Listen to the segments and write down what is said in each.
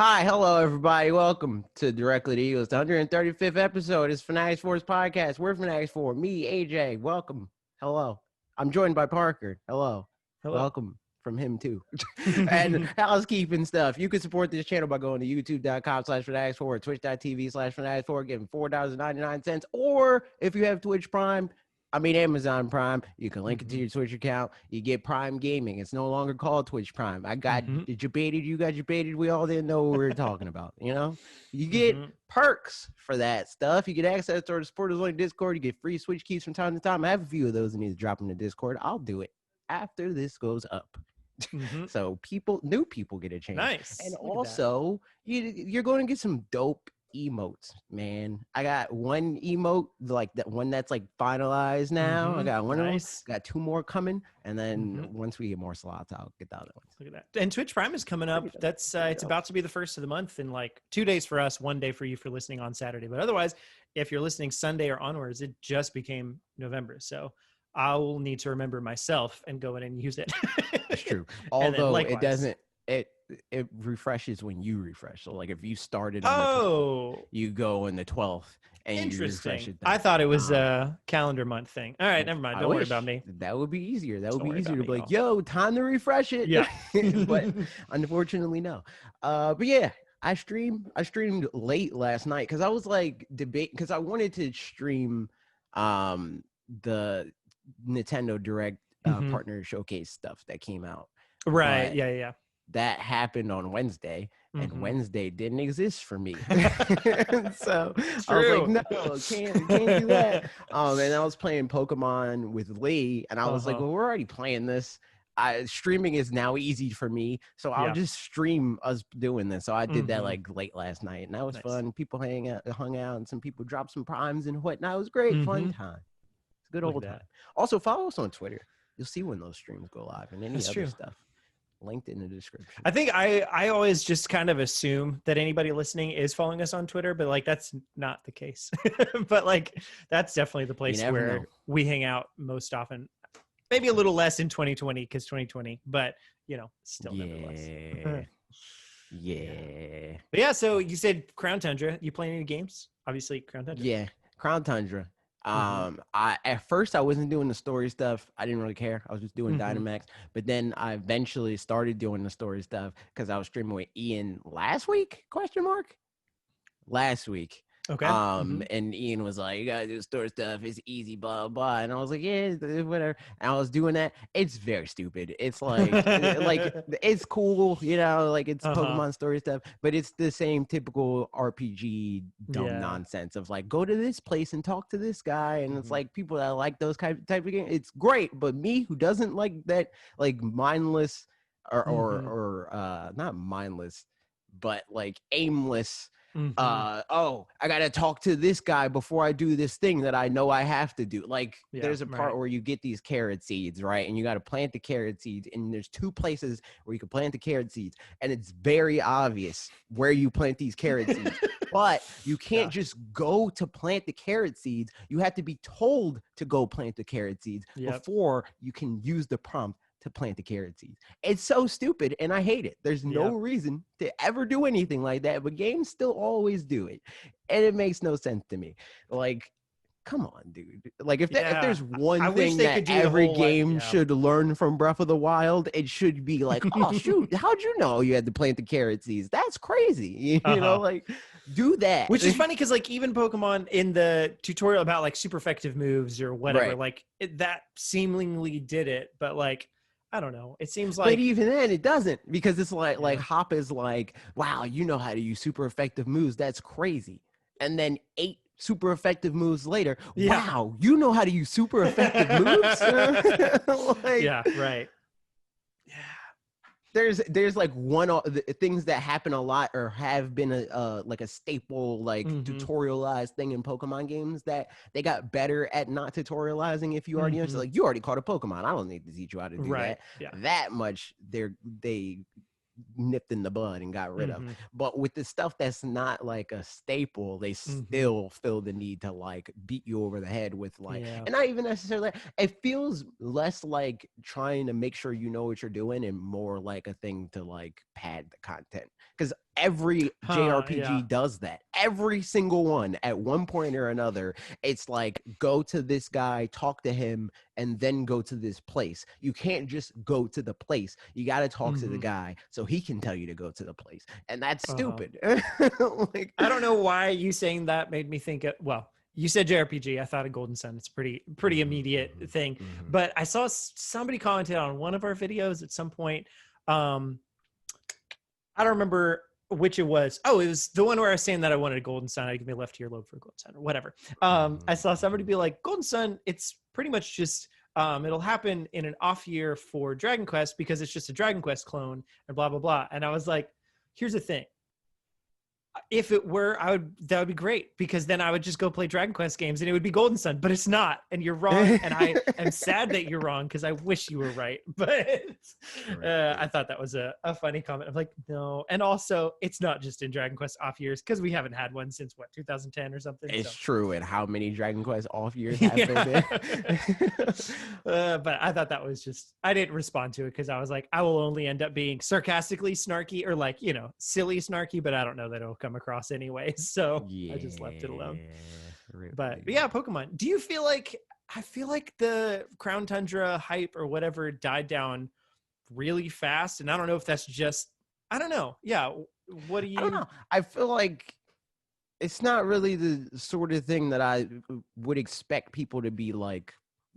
Hi, hello, everybody. Welcome to Directly to Eagles, the 135th episode. It's fanatixfour's podcast. We're fanatixfour. Me, AJ. Welcome. Hello. I'm joined by Parker. Hello. Hello. Welcome from him, too. And housekeeping stuff. You can support this channel by going to youtube.com/fanatixfour or twitch.tv/fanatixfour, getting $4.99. Or if you have Twitch Prime, Amazon Prime, you can link it to your Twitch account. You get Prime Gaming. It's no longer called Twitch Prime. I got debated. You got debated. We all didn't know what we were talking about. You get perks for that stuff. You get access to our supporters only Discord. You get free Switch keys from time to time. I have a few of those I need to drop in the Discord. I'll do it after this goes up. So new people get a chance. Nice. And also, you're going to get some dope emotes, man. I got one emote, like that one that's like finalized now. I got one of them. Got two more coming, and then once we get more slots, I'll get the other ones. Look at that. And Twitch Prime is coming up. That's it's about to be the first of the month in like 2 days for us, 1 day for you for listening on Saturday. But otherwise, if you're listening Sunday or onwards, it just became November. So I will need to remember myself and go in and use it. That's true. Although it doesn't, it refreshes when you refresh. So like if you started on the 12th, you go in the 12th and you refresh it. I thought it was a calendar month thing. All right, never mind. Don't worry about me. That would be easier. That would be easier to be like, yo, time to refresh it. Yeah. But unfortunately, no. But yeah, I streamed late last night because I was like because I wanted to stream the Nintendo Direct partner showcase stuff that came out. Right. But yeah. That happened on Wednesday, and Wednesday didn't exist for me. So I was like, no, can't do that. And I was playing Pokemon with Lee, and I was like, well, we're already playing this. Streaming is now easy for me, so I'll just stream us doing this. So I did that like late last night, and that was fun. People hung out, and some people dropped some primes and whatnot. It was great, fun time. It's a good old time. Also, follow us on Twitter. You'll see when those streams go live and any other stuff. Linked in the description. I think I always just kind of assume that anybody listening is following us on Twitter, but like that's not the case. But like that's definitely the place where we hang out most often. Maybe a little less in 2020 because 2020, but still nevertheless. Yeah. But yeah, so you said Crown Tundra. You playing any games? Obviously, Crown Tundra. Yeah, Crown Tundra. At first I wasn't doing the story stuff. I didn't really care. I was just doing Dynamax. But then I eventually started doing the story stuff because I was streaming with Ian last week? Last week. Okay. And Ian was like, you gotta do story stuff. It's easy, blah, blah. And I was like, yeah, whatever. And I was doing that. It's very stupid. It's like, it's cool, like it's Pokemon story stuff, but it's the same typical RPG dumb nonsense of like, go to this place and talk to this guy. And it's like people that like those type of games. It's great. But me who doesn't like that, like mindless or not mindless, but like aimless, I gotta talk to this guy before I do this thing that I know I have to do. Like there's a part where you get these carrot seeds, right? And you got to plant the carrot seeds, and there's two places where you can plant the carrot seeds, and it's very obvious where you plant these carrot seeds. But you can't just go to plant the carrot seeds. You have to be told to go plant the carrot seeds before you can use the prompt to plant the carrot seeds. It's so stupid, and I hate it. There's no reason to ever do anything like that, but games still always do it, and it makes no sense to me. Like, come on, dude. Like, if there's one thing that every game should learn from Breath of the Wild, it should be like, oh, shoot, how'd you know you had to plant the carrot seeds? That's crazy. You know, like, do that. Which is funny because, like, even Pokemon in the tutorial about, like, super effective moves or whatever, like, that seemingly did it, but, like, I don't know. It seems like, but even then, it doesn't, because it's like Hop is like, wow, you know how to use super effective moves. That's crazy. And then 8 super effective moves later, wow, you know how to use super effective moves. Right. There's like things that happen a lot or have been like a staple, like tutorialized thing in Pokemon games that they got better at not tutorializing. If you already know, so like, you already caught a Pokemon, I don't need to teach you how to do that much. They nipped in the bud and got rid of. But with the stuff that's not like a staple, they still feel the need to like beat you over the head with like, and not even necessarily, it feels less like trying to make sure you know what you're doing and more like a thing to like pad the content. Because Every JRPG yeah. does that. Every single one at one point or another. It's like, go to this guy, talk to him, and then go to this place. You can't just go to the place. You got to talk to the guy so he can tell you to go to the place. And that's stupid. Like, I don't know why you saying that made me think of, well, you said JRPG. I thought of Golden Sun. It's pretty immediate thing. But I saw somebody commented on one of our videos at some point. I don't remember which it was. Oh, it was the one where I was saying that I wanted a Golden Sun. I'd give me a left earlobe for a Golden Sun or whatever. I saw somebody be like, Golden Sun, it's pretty much just, it'll happen in an off year for Dragon Quest because it's just a Dragon Quest clone and blah, blah, blah. And I was like, here's the thing. If it were, that would be great, because then I would just go play Dragon Quest games and it would be Golden Sun, but it's not. And you're wrong. And I am sad that you're wrong, because I wish you were right. But I thought that was a funny comment. I'm like, no. And also, it's not just in Dragon Quest off years, because we haven't had one since 2010 or something. It's true. And how many Dragon Quest off years have there been? But I thought that was just, I didn't respond to it because I was like, I will only end up being sarcastically snarky, or like, silly snarky, but I don't know that it'll come across anyway, so I just left it alone. But yeah, Pokemon, do you feel like, I feel like the Crown Tundra hype or whatever died down really fast, and I don't know if that's just, I don't know. Yeah, what do you, I don't know. I feel like it's not really the sort of thing that I would expect people to be like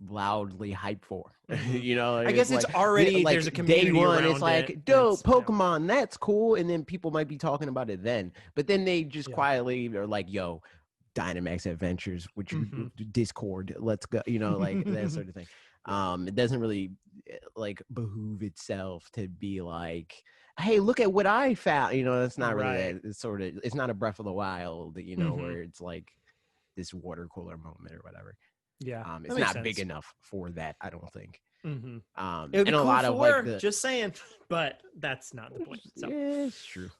loudly hyped for. I guess it's like, already like, there's a community day one, it's like, dope, Pokemon, that's cool, and then people might be talking about it then, but then they just quietly are like, yo, Dynamax Adventures, which Discord, let's go, like that sort of thing. It doesn't really like behoove itself to be like, hey, look at what I found. It's not really that. It's sort of, it's not a Breath of the Wild, where it's like this water cooler moment or whatever. Yeah, it's not big enough for that, I don't think. It would be and cool a lot of like just saying, but that's not the point. So. Yeah, it's true.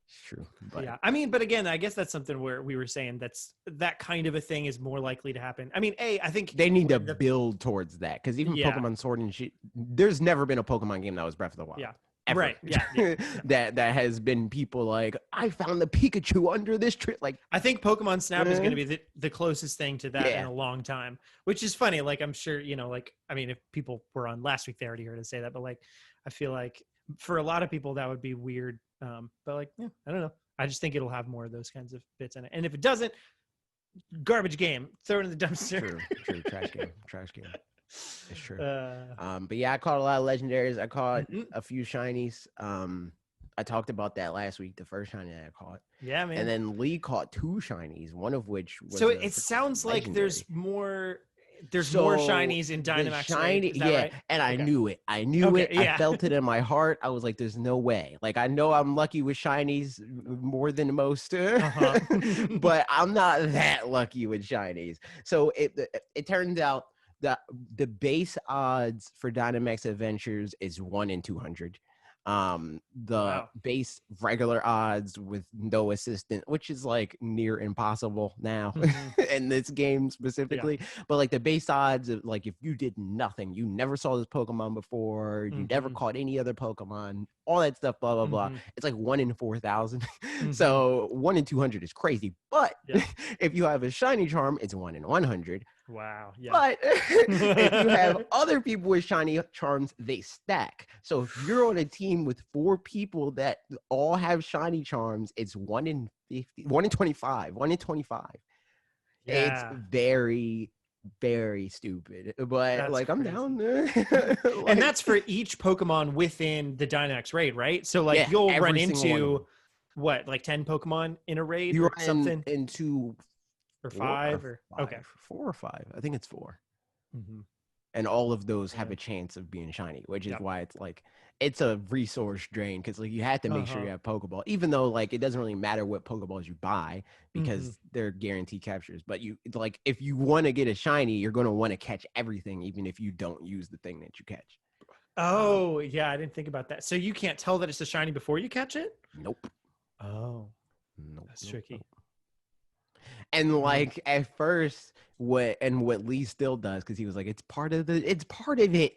It's true. But. Yeah, I mean, but again, I guess that's something where we were saying that kind of a thing is more likely to happen. I mean, I think they need to build towards that, because even Pokemon Sword and Shield, there's never been a Pokemon game that was Breath of the Wild. Yeah. Ever. Right. Yeah. that has been people like, I found the Pikachu under this tree. Like, I think Pokemon Snap is going to be the closest thing to that in a long time, which is funny. Like, I'm sure, like, I mean, if people were on last week, they already heard us say that, but like, I feel like for a lot of people that would be weird. But like, I don't know. I just think it'll have more of those kinds of bits in it. And if it doesn't, garbage game, throw it in the dumpster. True. Trash game. It's true. But yeah, I caught a lot of legendaries. I caught a few shinies. I talked about that last week, the first shiny that I caught. Yeah, man. And then Lee caught 2 shinies, one of which was so it sounds legendary. Like there's more shinies in Dynamax. Shiny, right? And I knew it. I felt it in my heart. I was like, there's no way. Like, I know I'm lucky with shinies more than most, but I'm not that lucky with shinies. So it turns out the base odds for Dynamax Adventures is 1 in 200. Base regular odds with no assistant, which is like near impossible now in this game specifically. But like the base odds of like, if you did nothing, you never saw this Pokemon before, you never caught any other Pokemon, all that stuff, blah blah blah, it's like 1 in 4,000. So 1 in 200 is crazy. But if you have a shiny charm, it's 1 in 100. Wow. Yeah. But if you have other people with shiny charms, they stack. So if you're on a team with 4 people that all have shiny charms, it's 1 in 50, 1 in 25, 1 in 25. Yeah. It's very, very stupid. But that's like, I'm down there. Like, and that's for each Pokemon within the Dynamax raid, right? So like you'll run into what, like 10 Pokemon in a raid or something? Into or 5 or okay, 4 or 5. I think it's 4. And all of those have a chance of being shiny, which is why it's like, it's a resource drain, because like you have to make sure you have Pokeball, even though like it doesn't really matter what Pokeballs you buy, because they're guaranteed captures. But you like, if you want to get a shiny, you're going to want to catch everything, even if you don't use the thing that you catch. Oh yeah, I didn't think about that. So you can't tell that it's a shiny before you catch it? Nope. Oh, nope. That's tricky. And like at first, what Lee still does, because he was like, it's part of it.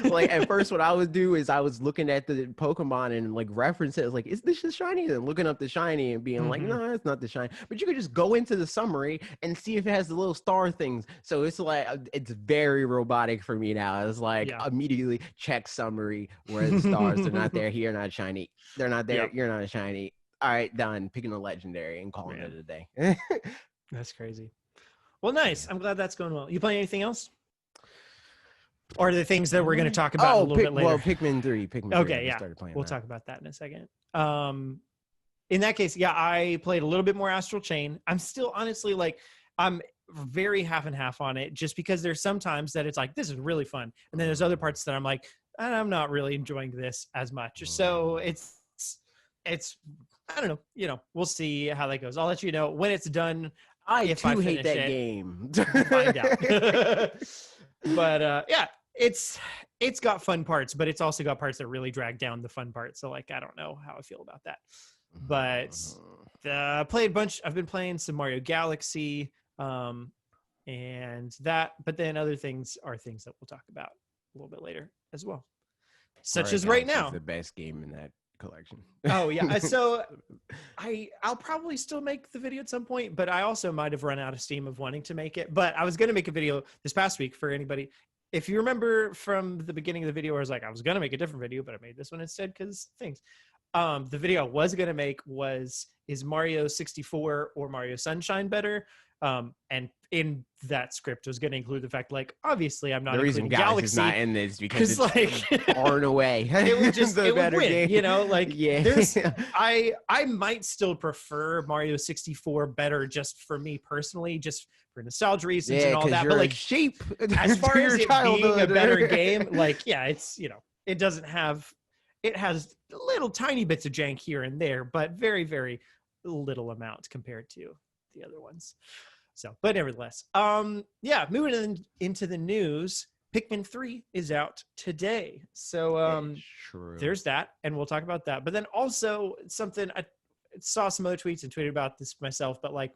Like at first, what I would do is I was looking at the Pokemon and like reference it, like, is this the shiny? And looking up the shiny and being like, no, it's not the shiny. But you could just go into the summary and see if it has the little star things. So it's like it's very robotic for me now. It's like immediately check summary where the stars. They're not there. Here, not shiny. They're not there. You're not a shiny. All right, done. Picking a legendary and calling it a day. That's crazy. Well, nice. I'm glad that's going well. You playing anything else? Or the things that we're going to talk about a little bit later? Well, Pikmin 3. Okay, yeah. We'll talk about that in a second. In that case, I played a little bit more Astral Chain. I'm still honestly like, I'm very half and half on it, just because there's sometimes that it's like, this is really fun. And then there's other parts that I'm like, I'm not really enjoying this as much. So it's I don't know, we'll see how that goes. I'll let you know when it's done. I hate that game. Find out. But it's got fun parts, but it's also got parts that really drag down the fun parts. So like, I don't know how I feel about that. But I've been playing some Mario Galaxy, and that, but then other things are things that we'll talk about a little bit later as well. Such Mario as right Galaxy now. Is the best game in that collection. Oh yeah. So I'll probably still make the video at some point, but I also might have run out of steam of wanting to make it. But I was going to make a video this past week for anybody. If you remember from the beginning of the video, I was going to make a different video, but I made this one instead because things. The video I was going to make is Mario 64 or Mario Sunshine better? And in that script was going to include the fact, like, obviously I'm not including Galaxy is not in this because it's like far and away. It would just it would win, game. like there's I might still prefer Mario 64 better just for me personally, just for nostalgia reasons and all that. But like sheep, as far as it being a better game, like it's it has little tiny bits of jank here and there, but very, very little amount compared to the other ones. So, but nevertheless, moving into the news, Pikmin 3 is out today. So, there's that, and we'll talk about that. But then also something, I saw some other tweets and tweeted about this myself, but like,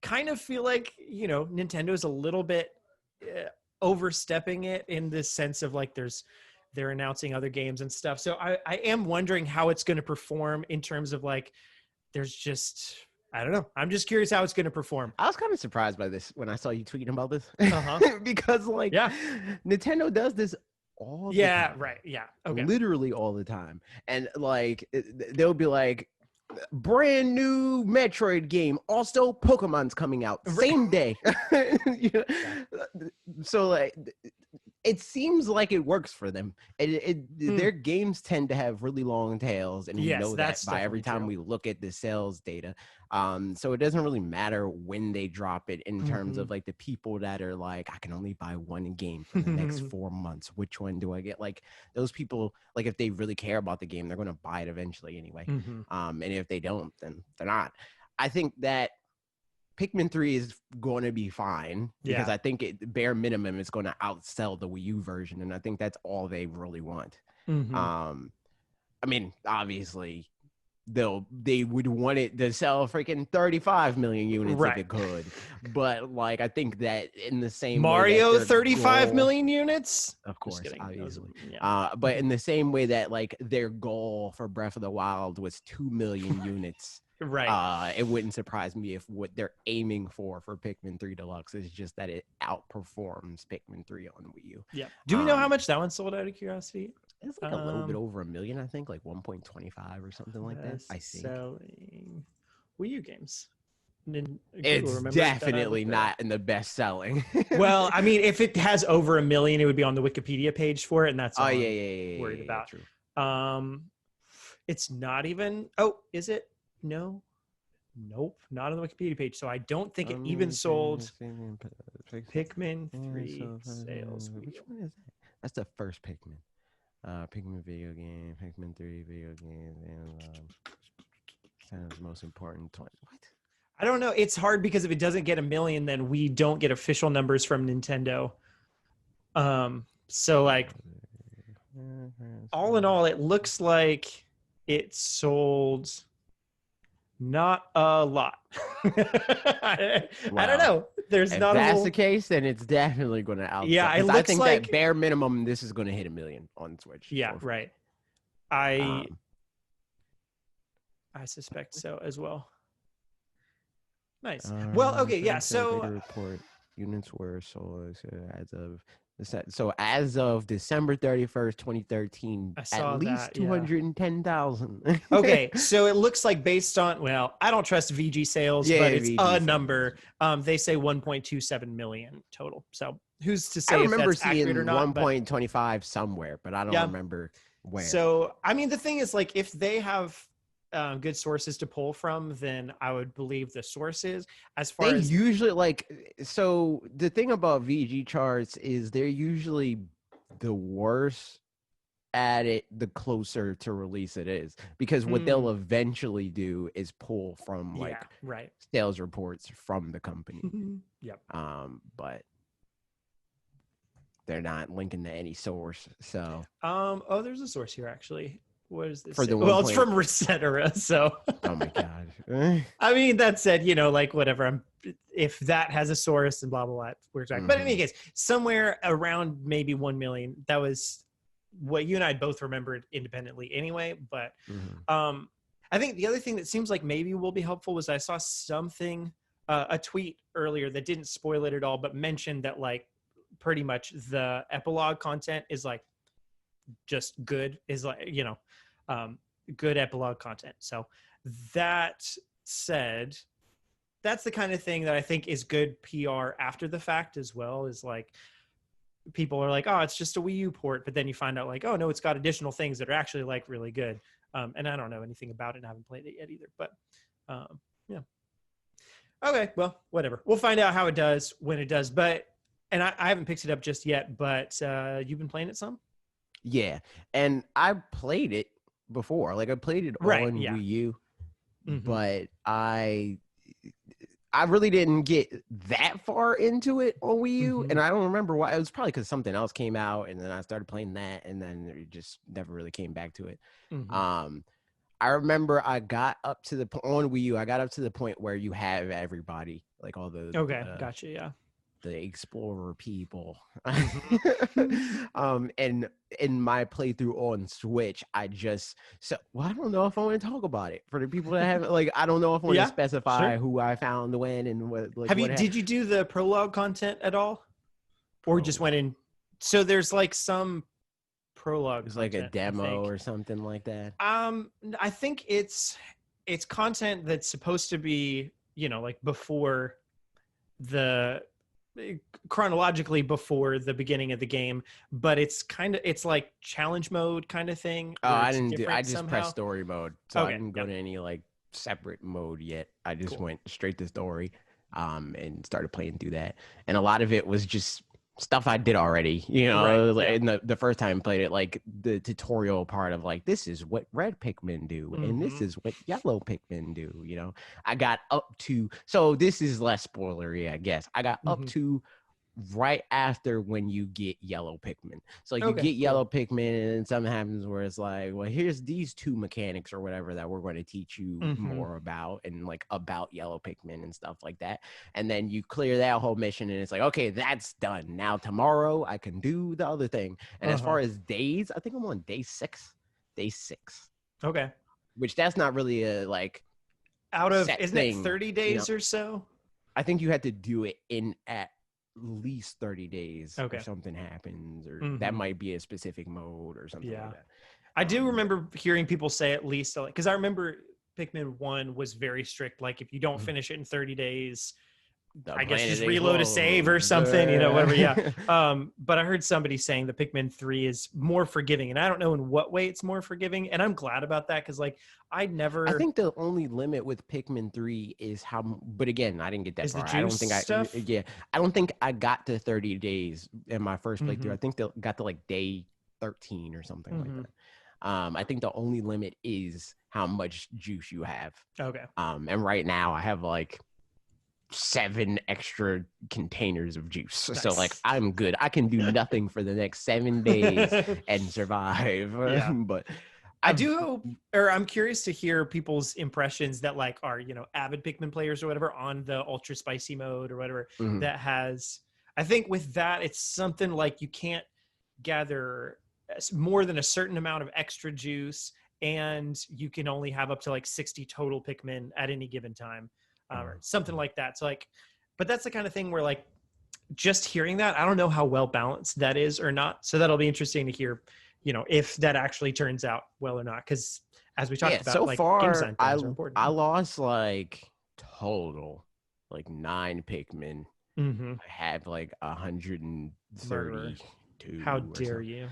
kind of feel like, Nintendo's a little bit overstepping it in this sense of like, they're announcing other games and stuff. So I am wondering how it's going to perform in terms of like, I don't know. I'm just curious how it's going to perform. I was kind of surprised by this when I saw you tweeting about this. Because like, Nintendo does this all the time. Right. Yeah. Okay. Literally all the time. And like, they'll be like, brand new Metroid game. Also, Pokemon's coming out same day. So like, it seems like it works for them. Their games tend to have really long tails, and we know that by every time we look at the sales data. So it doesn't really matter when they drop it in terms of like the people that are like, I can only buy one game for the next 4 months. Which one do I get? Like those people, like if they really care about the game, they're going to buy it eventually anyway. And if they don't, then they're not. I think that Pikmin 3 is going to be fine because I think bare minimum is going to outsell the Wii U version, and I think that's all they really want. I mean, obviously, they would want it to sell freaking 35 million units if it could, but like I think that in the same Mario way 35 million units, of course, obviously, but in the same way that like their goal for Breath of the Wild was 2 million units. Right. It wouldn't surprise me if what they're aiming for Pikmin 3 Deluxe is just that it outperforms Pikmin 3 on Wii U. Yeah. Do we know how much that one sold out of curiosity? It's like a little bit over 1 million, I think, like 1.25 or something like that. I think. Selling Wii U games. It's definitely not in the best selling. Well, I mean, if it has over 1 million, it would be on the Wikipedia page for it, and that's all I'm worried about. True. It's not even. Oh, is it? No, nope, not on the Wikipedia page. So I don't think it even sold Pikmin 3 sales. Which one is that? That's the first Pikmin. Pikmin video game, Pikmin 3 video game, and kind of the most important. What? I don't know. It's hard because if it doesn't get 1 million, then we don't get official numbers from Nintendo. So like, all in all, it looks like it sold not a lot. I don't Well, know. There's if not a that's whole. the case, then it's definitely going to outsell. Yeah, it Because I looks think like. that bare minimum, this is going to hit 1 million on Switch. Yeah, right. I Um, suspect so as well. Nice. Well, okay, yeah. So data report units were sold as of December 31st, 2013, I at saw least that. 210,000. Okay, so it looks like based on, well, I don't trust VG sales, Yeah, but it's VG a sales. number. They say 1.27 million total. So who's to say I if remember that's accurate or seeing not? 1.25 somewhere, but I don't Yeah. remember where. So, I mean, the thing is, like, if they have good sources to pull from, then I would believe the sources. As far They as usually so the thing about VG charts is they're usually the worst at it the closer to release it is, because what they'll eventually do is pull from right sales reports from the company. Yep. But they're not linking to any source. So oh, there's a source here actually. What is this? For the Well, it's from Resetera, so oh my god. I mean, that said, like whatever. If that has a source and blah blah blah, we're talking. But in any case, somewhere around maybe 1 million. That was what you and I both remembered independently, anyway. But I think the other thing that seems like maybe will be helpful was I saw something, a tweet earlier that didn't spoil it at all, but mentioned that like pretty much the epilogue content is like just good, is like good epilogue content. So that said, that's the kind of thing that I think is good PR after the fact as well, is like people are like, oh, it's just a Wii U port, but then you find out like, oh no, it's got additional things that are actually like really good. And I don't know anything about it and I haven't played it yet either, but yeah. Okay, well, whatever. We'll find out how it does when it does. But and I haven't picked it up just yet, but you've been playing it some? Yeah, and I played it before. Like I played it on Wii U, but I really didn't get that far into it on Wii U, and I don't remember why. It was probably because something else came out, and then I started playing that, and then it just never really came back to it. I remember I got up to the on Wii U. I got up to the point where you have everybody, like all the Gotcha, yeah. The explorer people. And in my playthrough on Switch, I don't know if I want to talk about it for the people that haven't, like, I don't know if I want to specify who I found when and what. Like, did you do the prologue content at all, or just went in? So there's like some prologue. It's like a demo or something like that. I think it's content that's supposed to be, like before chronologically before the beginning of the game, but it's like challenge mode kind of thing. I just pressed story mode, so I didn't go to any like separate mode yet. I just went straight to story and started playing through that, and a lot of it was just stuff I did already, in the first time I played it, like the tutorial part of like, this is what red Pikmin do, and this is what yellow Pikmin do, I got up to, so this is less spoilery, I guess. I got up to right after when you get yellow Pikmin. So like you get yellow Pikmin and something happens where it's like, well, here's these two mechanics or whatever that we're going to teach you more about, and like about yellow Pikmin and stuff like that. And then you clear that whole mission and it's like, okay, that's done. Now tomorrow I can do the other thing. And as far as days, I think I'm on day 6. Okay. Which that's not really a like out of, isn't it 30 days or so? I think you had to do it in at least 30 days or something happens, or that might be a specific mode or something like that. I do remember hearing people say at least, because I remember Pikmin 1 was very strict, like if you don't finish it in 30 days, I guess just reload a save or something, whatever. But I heard somebody saying that Pikmin 3 is more forgiving, and I don't know in what way it's more forgiving, and I'm glad about that, because like I think the only limit with Pikmin 3 is how, but again, I didn't get that far. I don't think I got to 30 days in my first playthrough. I think they got to like day 13 or something like that. I think the only limit is how much juice you have. And right now I have like 7 extra containers of juice. Nice. So like I'm good. I can do nothing for the next 7 days and survive. But I do hope, or I'm curious to hear people's impressions that like are, avid Pikmin players or whatever on the ultra spicy mode or whatever that has, I think with that, it's something like you can't gather more than a certain amount of extra juice, and you can only have up to like 60 total Pikmin at any given time, or something like that. So like, but that's the kind of thing where like just hearing that, I don't know how well balanced that is or not. So that'll be interesting to hear, if that actually turns out well or not. Because as we talked about, so like far, game design things are important. I lost like total like 9 Pikmin. I have like 132. How dare you?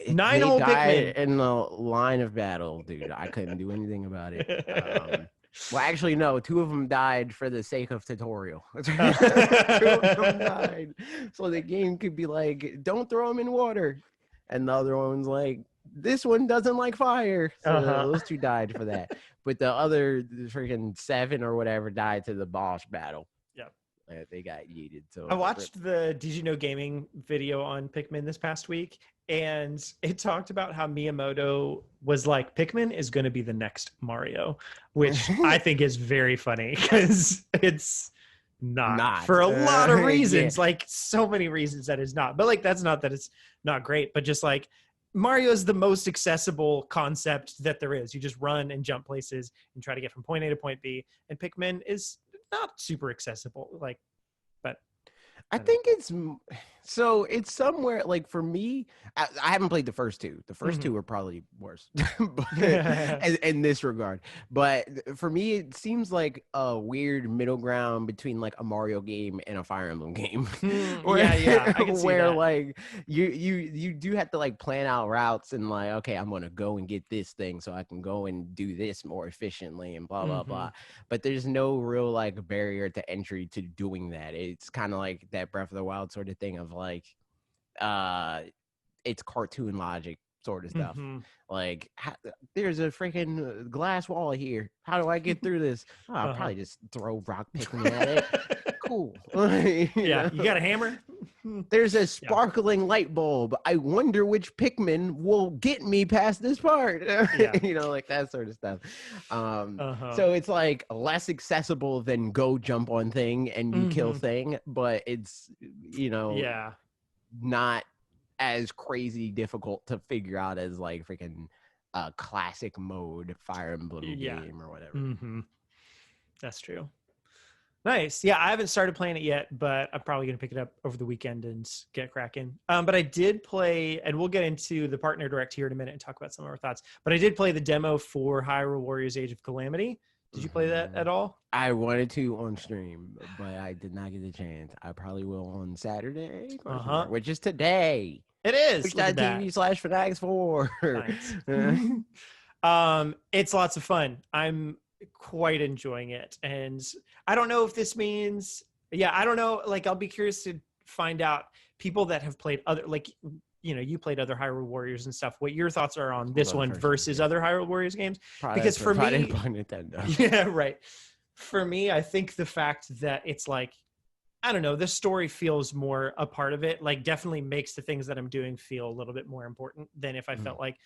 9 whole Pikmin in the line of battle, dude. I couldn't do anything about it. Well, actually, no. 2 of them died for the sake of tutorial. 2 of them died, so the game could be like, "Don't throw them in water," and the other one's like, "This one doesn't like fire." So those 2 died for that, but the other freaking 7 or whatever died to the boss battle. They got yeeted. So I watched the Did You Know Gaming video on Pikmin this past week, and it talked about how Miyamoto was like, Pikmin is going to be the next Mario, which I think is very funny because it's not for a lot of reasons, like so many reasons that it's not. But like, that's not that it's not great, but just like Mario is the most accessible concept that there is. You just run and jump places and try to get from point A to point B, and Pikmin is not super accessible, like, but I think it's somewhere like for me, I haven't played the first 2. The first 2 are probably worse in this regard. But for me, it seems like a weird middle ground between like a Mario game and a Fire Emblem game. I can see where that. like you do have to like plan out routes and like, okay, I'm gonna go and get this thing so I can go and do this more efficiently and blah blah blah. But there's no real like barrier to entry to doing that. It's kind of like that Breath of the Wild sort of thing of like it's cartoon logic sort of stuff. Like there's a freaking glass wall here, how do I get through this? I'll probably just throw rock Pikmin at it. Cool. You got a hammer? There's a sparkling light bulb, I wonder which Pikmin will get me past this part. Like that sort of stuff. So it's like less accessible than go jump on thing and you kill thing, but it's not as crazy difficult to figure out as like freaking classic mode Fire Emblem game or whatever. That's true. Nice. Yeah, I haven't started playing it yet, but I'm probably going to pick it up over the weekend and get cracking. But I did play, and we'll get into the partner direct here in a minute and talk about some of our thoughts, but I did play the demo for Hyrule Warriors Age of Calamity. Did you play that at all? I wanted to on stream, but I did not get a chance. I probably will on Saturday, which is today. It is. Twitch.tv/fanatixfour. Nice. It's lots of fun. I'm quite enjoying it, and I don't know if this means I don't know, like I'll be curious to find out people that have played other, like you played other Hyrule Warriors and stuff, what your thoughts are on this one versus other Hyrule Warriors games. Because for me, for me, I think the fact that it's like, I don't know, the story feels more a part of it, like definitely makes the things that I'm doing feel a little bit more important than if I felt like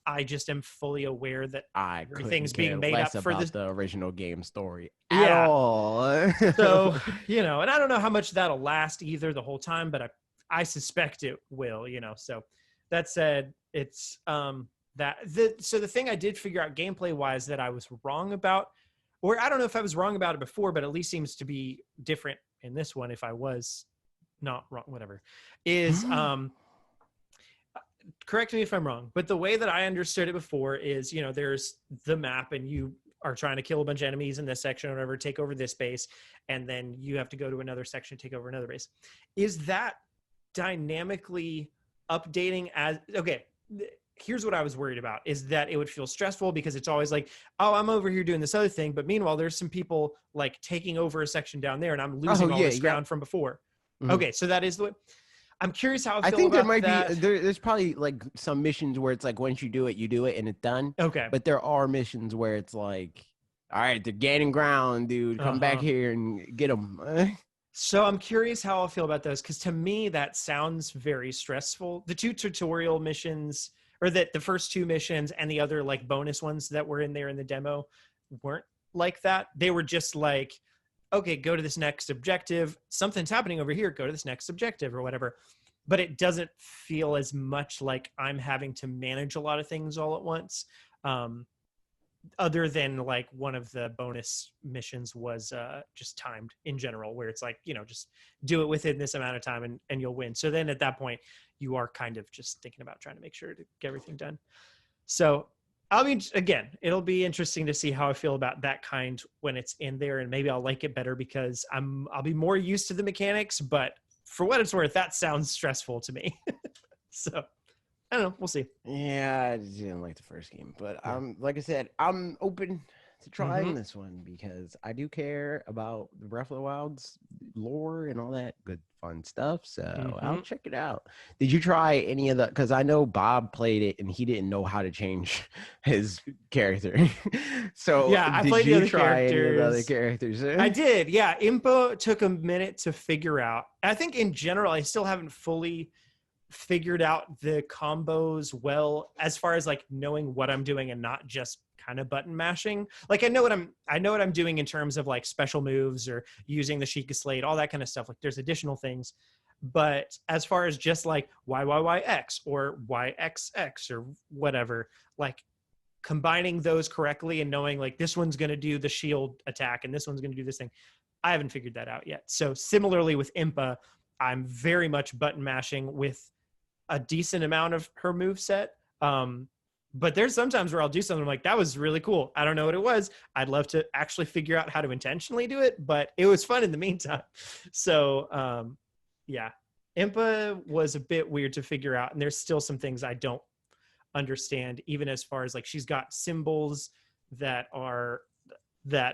I just am fully aware that everything's being made up for the original game story at all. So, and I don't know how much that'll last either the whole time, but I suspect it will, So that said, it's so the thing I did figure out gameplay wise that I was wrong about, or I don't know if I was wrong about it before, but at least seems to be different in this one. If I was not wrong, whatever, is correct me if I'm wrong, but the way that I understood it before is, there's the map and you are trying to kill a bunch of enemies in this section or whatever, take over this base, and then you have to go to another section, take over another base. Is that dynamically updating here's what I was worried about, is that it would feel stressful because it's always like, oh, I'm over here doing this other thing, but meanwhile, there's some people like taking over a section down there and I'm losing all this ground from before. Okay, so that is the way. I'm curious how I think there might be there's probably like some missions where it's like once you do it and it's done. Okay. But there are missions where it's like, all right, they're gaining ground, dude. Come back here and get them. So I'm curious how I'll feel about those, because to me that sounds very stressful. The 2 tutorial missions, or that the first 2 missions and the other like bonus ones that were in there in the demo weren't like that. They were just like, okay, go to this next objective. Something's happening over here. Go to this next objective or whatever. But it doesn't feel as much like I'm having to manage a lot of things all at once. Other than like one of the bonus missions was just timed in general, where it's like, you know, just do it within this amount of time and you'll win. So then at that point, you are kind of just thinking about trying to make sure to get everything done. So I mean, again, it'll be interesting to see how I feel about that kind when it's in there, and maybe I'll like it better because I'll be more used to the mechanics. But for what it's worth, that sounds stressful to me. So I don't know. We'll see. Yeah, I just didn't like the first game, but like I said, I'm open to trying this one because I do care about the Breath of the Wild's lore and all that good fun stuff. So I'll check it out. Did you try any of the? Because I know Bob played it and he didn't know how to change his character. So yeah, I did played you the other try characters. Any of the other characters? I did. Yeah, Impa took a minute to figure out. I think in general, I still haven't fully figured out the combos well, as far as like knowing what I'm doing and not just kind of button mashing. Like I know what I'm doing in terms of like special moves or using the Sheikah Slate, all that kind of stuff. Like there's additional things, but as far as just like YYYX or YXX or whatever, like combining those correctly and knowing like this one's going to do the shield attack and this one's going to do this thing, I haven't figured that out yet. So similarly with Impa, I'm very much button mashing with a decent amount of her move set. But there's sometimes where I'll do something like, that was really cool. I don't know what it was. I'd love to actually figure out how to intentionally do it, but it was fun in the meantime. So yeah, Impa was a bit weird to figure out. And there's still some things I don't understand, even as far as like, she's got symbols that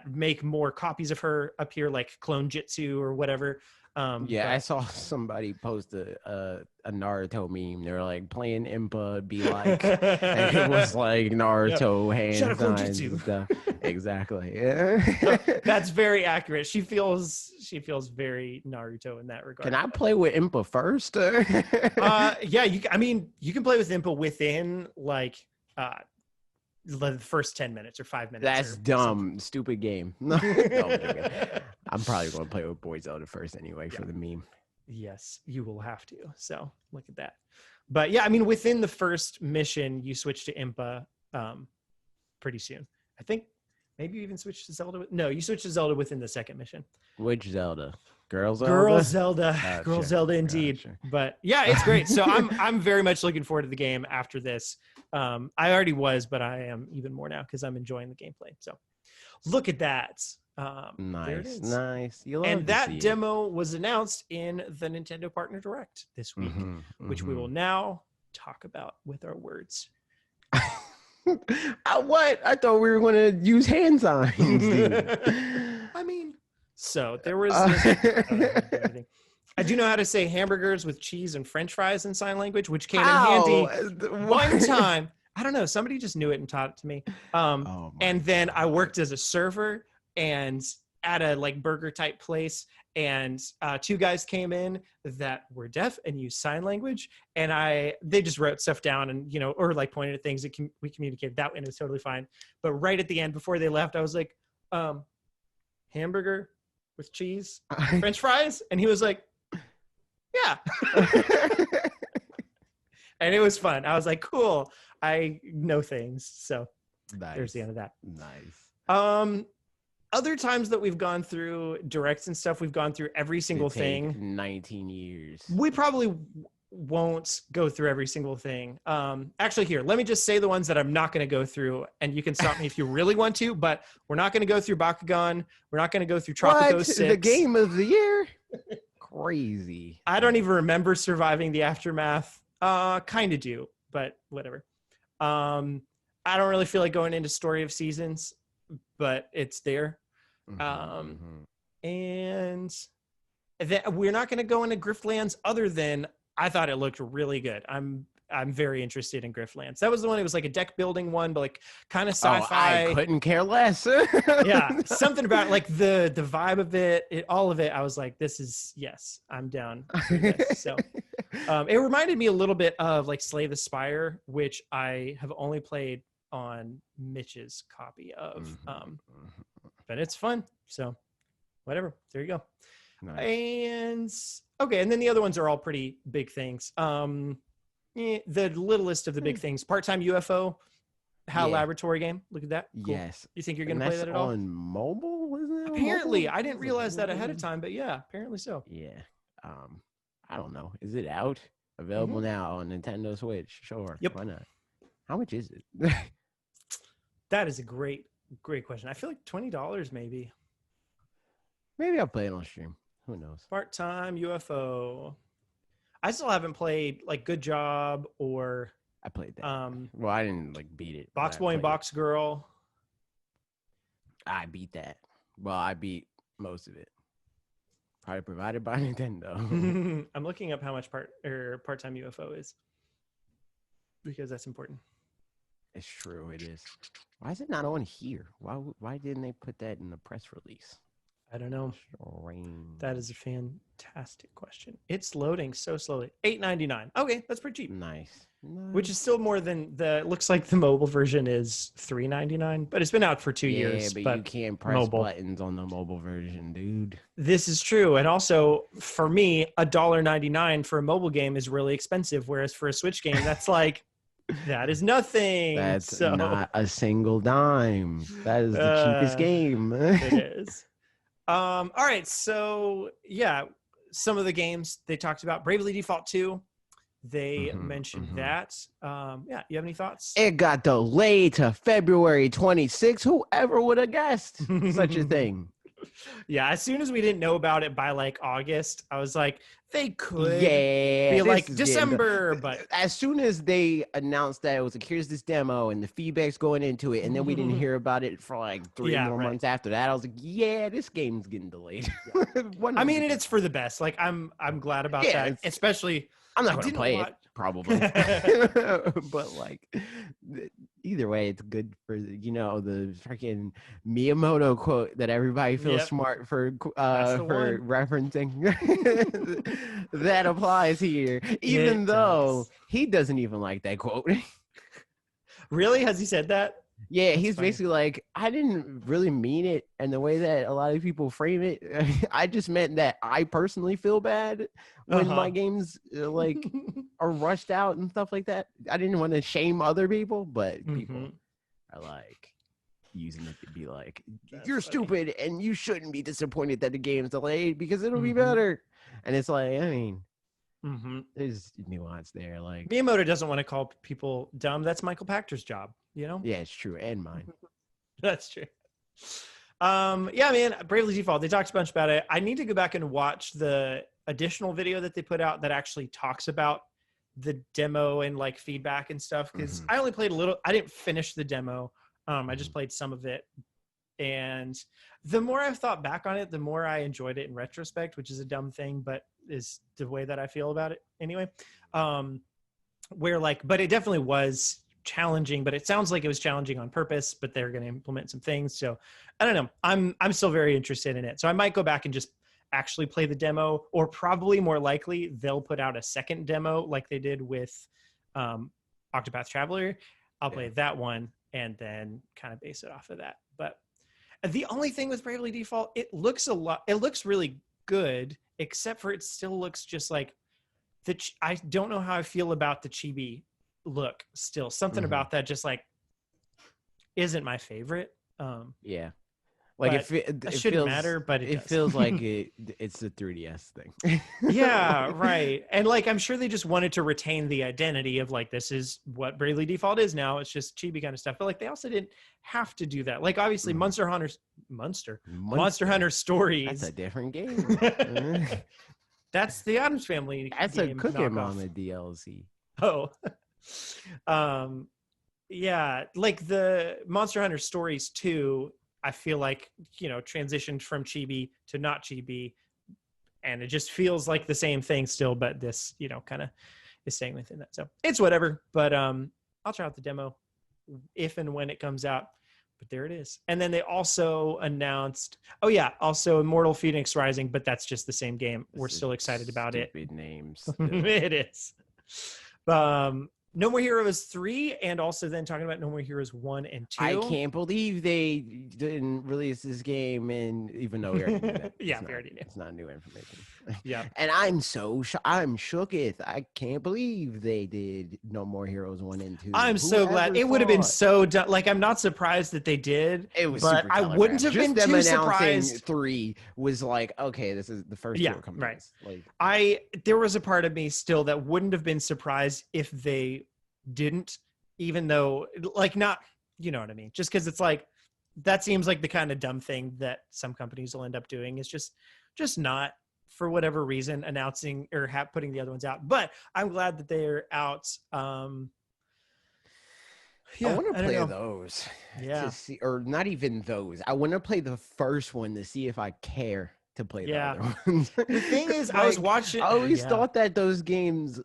make more copies of her appear, like clone jitsu or whatever. I saw somebody post a Naruto meme. They were like, playing Impa be like, and it was like Naruto hand signs and stuff. Exactly. Yeah. That's very accurate. She feels very Naruto in that regard. Can I play with Impa first? Yeah, you can play with Impa within like the first 10 minutes or 5 minutes. That's dumb. Something. Stupid game. No, I'm probably going to play with Boy Zelda first anyway for the meme. Yes, you will have to. So look at that. But yeah, I mean, within the first mission, you switch to Impa pretty soon. I think maybe you even switch to Zelda. No, you switch to Zelda within the second mission. Which Zelda? Girl Zelda? Girl Zelda. Gotcha. Girl Zelda indeed. Gotcha. But yeah, it's great. So I'm very much looking forward to the game after this. I already was, but I am even more now because I'm enjoying the gameplay. So look at that. Nice. And that demo was announced in the Nintendo Partner Direct this week, which we will now talk about with our words. What? I thought we were going to use hand signs. I mean, so there was I do know how to say hamburgers with cheese and French fries in sign language, which came in handy one time. I don't know. Somebody just knew it and taught it to me. And then I worked as a server and at a like burger type place, and 2 guys came in that were deaf and used sign language, and they just wrote stuff down and, you know, or like pointed at things that we communicated that way, and it was totally fine. But right at the end before they left, I was like, hamburger with cheese, French fries, and he was like, yeah. And it was fun. I was like, cool, I know things. So there's the end of that. Nice. Other times that we've gone through directs and stuff, we've gone through every single thing. 19 years. We probably won't go through every single thing. Actually, here, let me just say the ones that I'm not going to go through, and you can stop me if you really want to, but we're not going to go through Bakugan. We're not going to go through Tropico 6. The game of the year? Crazy. I don't even remember surviving the aftermath. Kind of do, but whatever. I don't really feel like going into Story of Seasons, but it's there. And we're not going to go into Griftlands other than I thought it looked really good. I'm very interested in Griftlands. That was the one. It was like a deck building one, but like kind of sci-fi. I couldn't care less. Yeah, something about like the vibe of it, all of it. I was like, this is, yes, I'm down for this. So It reminded me a little bit of like Slay the Spire, which I have only played on Mitch's copy of. But it's fun. So whatever. There you go. Nice. And okay, and then the other ones are all pretty big things. The littlest of the big things, Part-Time UFO, Laboratory game. Look at that. Cool. Yes. You think you're going to play that at all? On mobile, isn't it? Apparently, I didn't realize that ahead of time, but yeah, apparently so. Yeah. I don't know. Is it out? Available now on Nintendo Switch? Sure. Yep. Why not? How much is it? That is a great question. I feel like $20 maybe. Maybe I'll play it on stream. Who knows? Part-Time UFO. I still haven't played like Good Job or I played that. Well, I didn't like beat it. Box Boy and Box Girl. I beat that. Well, I beat most of it. Probably provided by Nintendo. I'm looking up how much Part-Time UFO is because that's important. It's true. It is. Why is it not on here? Why didn't they put that in the press release? I don't know. Strange. That is a fantastic question. It's loading so slowly. $8.99. Okay, that's pretty cheap. Nice. Which is still more than looks like the mobile version is $3.99, but it's been out for 2 years. Yeah, but you can't press buttons on the mobile version, dude. This is true. And also for me, $1.99 for a mobile game is really expensive. Whereas for a Switch game, that's like, that is nothing. That's not a single dime. That is the cheapest game. It is. All right. So yeah, some of the games they talked about, Bravely Default 2. They mentioned that. Yeah, you have any thoughts? It got delayed to February 26th. Whoever would have guessed such a thing? Yeah, as soon as we didn't know about it by like August, I was like, they could be like December. But as soon as they announced that it was like, here's this demo and the feedback's going into it, and then we didn't hear about it for like three more months after that, I was like, yeah, this game's getting delayed. I mean, and it's for the best. Like I'm glad about that, especially. I'm not going to play it, probably. But, like, either way, it's good for, the freaking Miyamoto quote that everybody feels smart for referencing. That applies here, even though he doesn't even like that quote. Really? Has he said that? Yeah, he's basically like, I didn't really mean it. And the way that a lot of people frame it, I just meant that I personally feel bad when my games are rushed out and stuff like that. I didn't want to shame other people, but people are like using it to be like, you're stupid and you shouldn't be disappointed that the game's delayed because it'll be better. And it's like, I mean, there's nuance there. Like Miyamoto doesn't want to call people dumb. That's Michael Pachter's job. Yeah, it's true. And mine. That's true. Yeah, man, Bravely Default, they talked a bunch about it. I need to go back and watch the additional video that they put out that actually talks about the demo and like feedback and stuff. Cause I only played a little, I didn't finish the demo. I just played some of it. And the more I've thought back on it, the more I enjoyed it in retrospect, which is a dumb thing, but is the way that I feel about it anyway. But it definitely was challenging, but it sounds like it was challenging on purpose, but they're going to implement some things. So I don't know. I'm still very interested in it. So I might go back and just actually play the demo, or probably more likely they'll put out a second demo like they did with Octopath Traveler. I'll play that one and then kind of base it off of that. But the only thing with Bravely Default, it looks really good, except for it still looks just like I don't know how I feel about the chibi look still. Something about that just like isn't my favorite. Like it shouldn't matter, but it feels like it's the 3DS thing. Yeah, right. And like I'm sure they just wanted to retain the identity of like, this is what Bravely Default is now. It's just chibi kind of stuff. But like they also didn't have to do that. Like obviously Monster Hunter Stories. That's a different game. That's the Addams Family. That's a Cookie Mama DLC. Oh. Yeah, like the Monster Hunter Stories 2, I feel like, transitioned from chibi to not chibi, and it just feels like the same thing still, but this, kind of is staying within that. So it's whatever, but I'll try out the demo if and when it comes out. But there it is. And then they also announced, oh yeah, also Immortal Phoenix Rising, but that's just the same game. We're still excited about it. Stupid names. It is. No More Heroes 3, and also then talking about No More Heroes 1 and 2. I can't believe they didn't release this game, and even though we already knew that. Yeah, we already knew. It's not new information. Yeah. And I'm so I'm shooketh. I can't believe they did No More Heroes 1 and 2. I'm so glad. It would have been so done. Like, I'm not surprised that they did. It was but super I wouldn't have Just been them too surprised. 3 was like, okay, this is the first hero coming. Right. Like, there was a part of me still that wouldn't have been surprised if they didn't, even though, like, not, you know what I mean? Just because it's like, that seems like the kind of dumb thing that some companies will end up doing, is just not, for whatever reason, announcing or putting the other ones out. But I'm glad that they're out. I want to play those. Yeah. To see, or not even those. I want to play the first one to see if I care to play the other ones. The thing is, I was watching. I always thought that those games,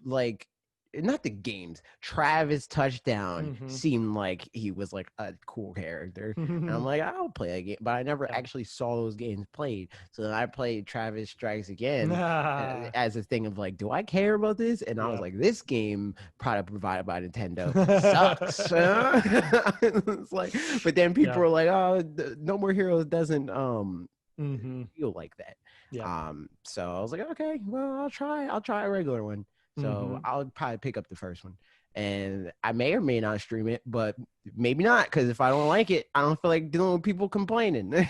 like, not the games, Travis Touchdown seemed like he was like a cool character. And I'm like, I'll play a game, but I never actually saw those games played. So then I played Travis Strikes Again as a thing of like, do I care about this? And I was like, this game, product provided by Nintendo, sucks. It's like, but then people were like, oh, No More Heroes doesn't feel like that. So I was like, okay, well, I'll try a regular one. So I'll probably pick up the first one, and I may or may not stream it, but maybe not, because if I don't like it, I don't feel like dealing with people complaining.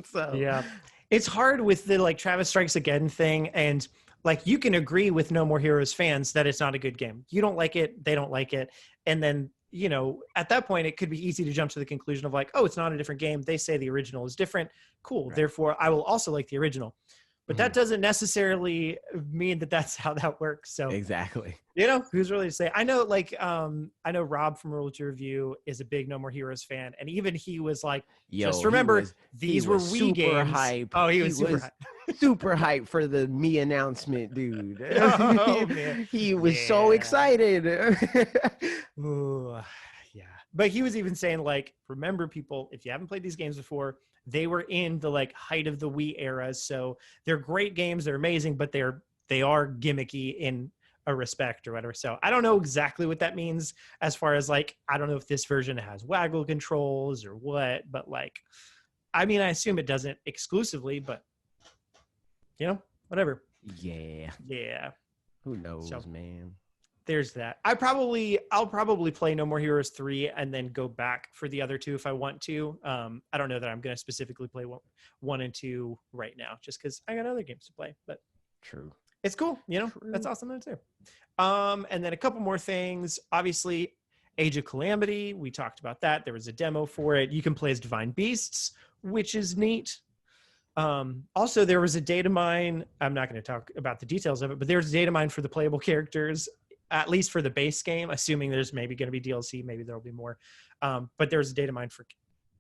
So it's hard with the like Travis Strikes Again thing, and like you can agree with No More Heroes fans that it's not a good game. You don't like it, they don't like it, and then, you know, at that point it could be easy to jump to the conclusion of like, oh, it's not a different game. They say the original is different. Cool. Right. Therefore, I will also like the original. But that doesn't necessarily mean that that's how that works. So exactly, you know, who's really to say? I know, like, I know Rob from Rule to Review is a big No More Heroes fan, and even he was like, just remember, these were Wii games. Hype. Oh, he was super hype. Super hype for the Me announcement, dude. Oh man, he was so excited. Ooh, yeah, but he was even saying like, remember, people, if you haven't played these games before, they were in the like height of the Wii era, so they're great games, they're amazing, but they are gimmicky in a respect or whatever. So I don't know exactly what that means as far as like, I don't know if this version has waggle controls or what, but like, I mean, I assume it doesn't exclusively, but you know, whatever. Yeah. Who knows, man? There's that. I'll probably play No More Heroes 3 and then go back for the other two if I want to. I don't know that I'm going to specifically play 1 and 2 right now, just because I got other games to play. But true, it's cool. You know, that's awesome though too. And then a couple more things. Obviously, Age of Calamity. We talked about that. There was a demo for it. You can play as Divine Beasts, which is neat. Also, there was a data mine. I'm not going to talk about the details of it, but there's a data mine for the playable characters, at least for the base game, assuming there's maybe going to be DLC, maybe there'll be more. But there's a data mine for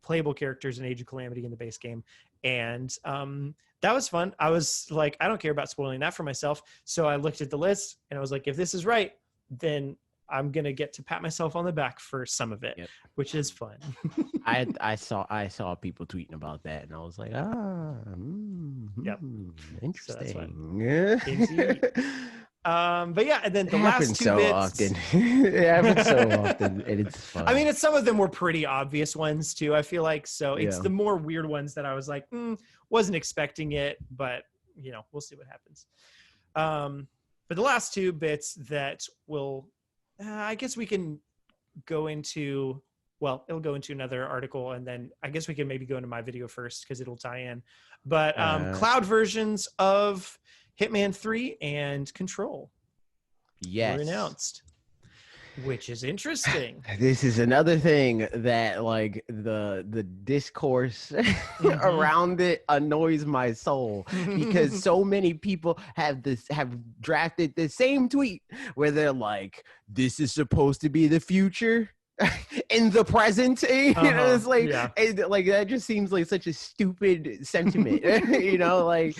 playable characters in Age of Calamity in the base game. And that was fun. I was like, I don't care about spoiling that for myself. So I looked at the list and I was like, if this is right, then I'm going to get to pat myself on the back for some of it, which is fun. I saw people tweeting about that, and I was like, interesting. But yeah, and then the last two bits. Often. It happens so often, and it's fun. I mean, some of them were pretty obvious ones too, I feel like. So it's the more weird ones that I was like, wasn't expecting it, but you know, we'll see what happens. But the last two bits that will, I guess we can go into, well, it'll go into another article, and then I guess we can maybe go into my video first because it'll tie in. But cloud versions of Hitman 3 and Control were announced, which is interesting. This is another thing that like the discourse around it annoys my soul, because so many people have drafted the same tweet where they're like, this is supposed to be the future in the present. You know, it's like like that just seems like such a stupid sentiment. You know, like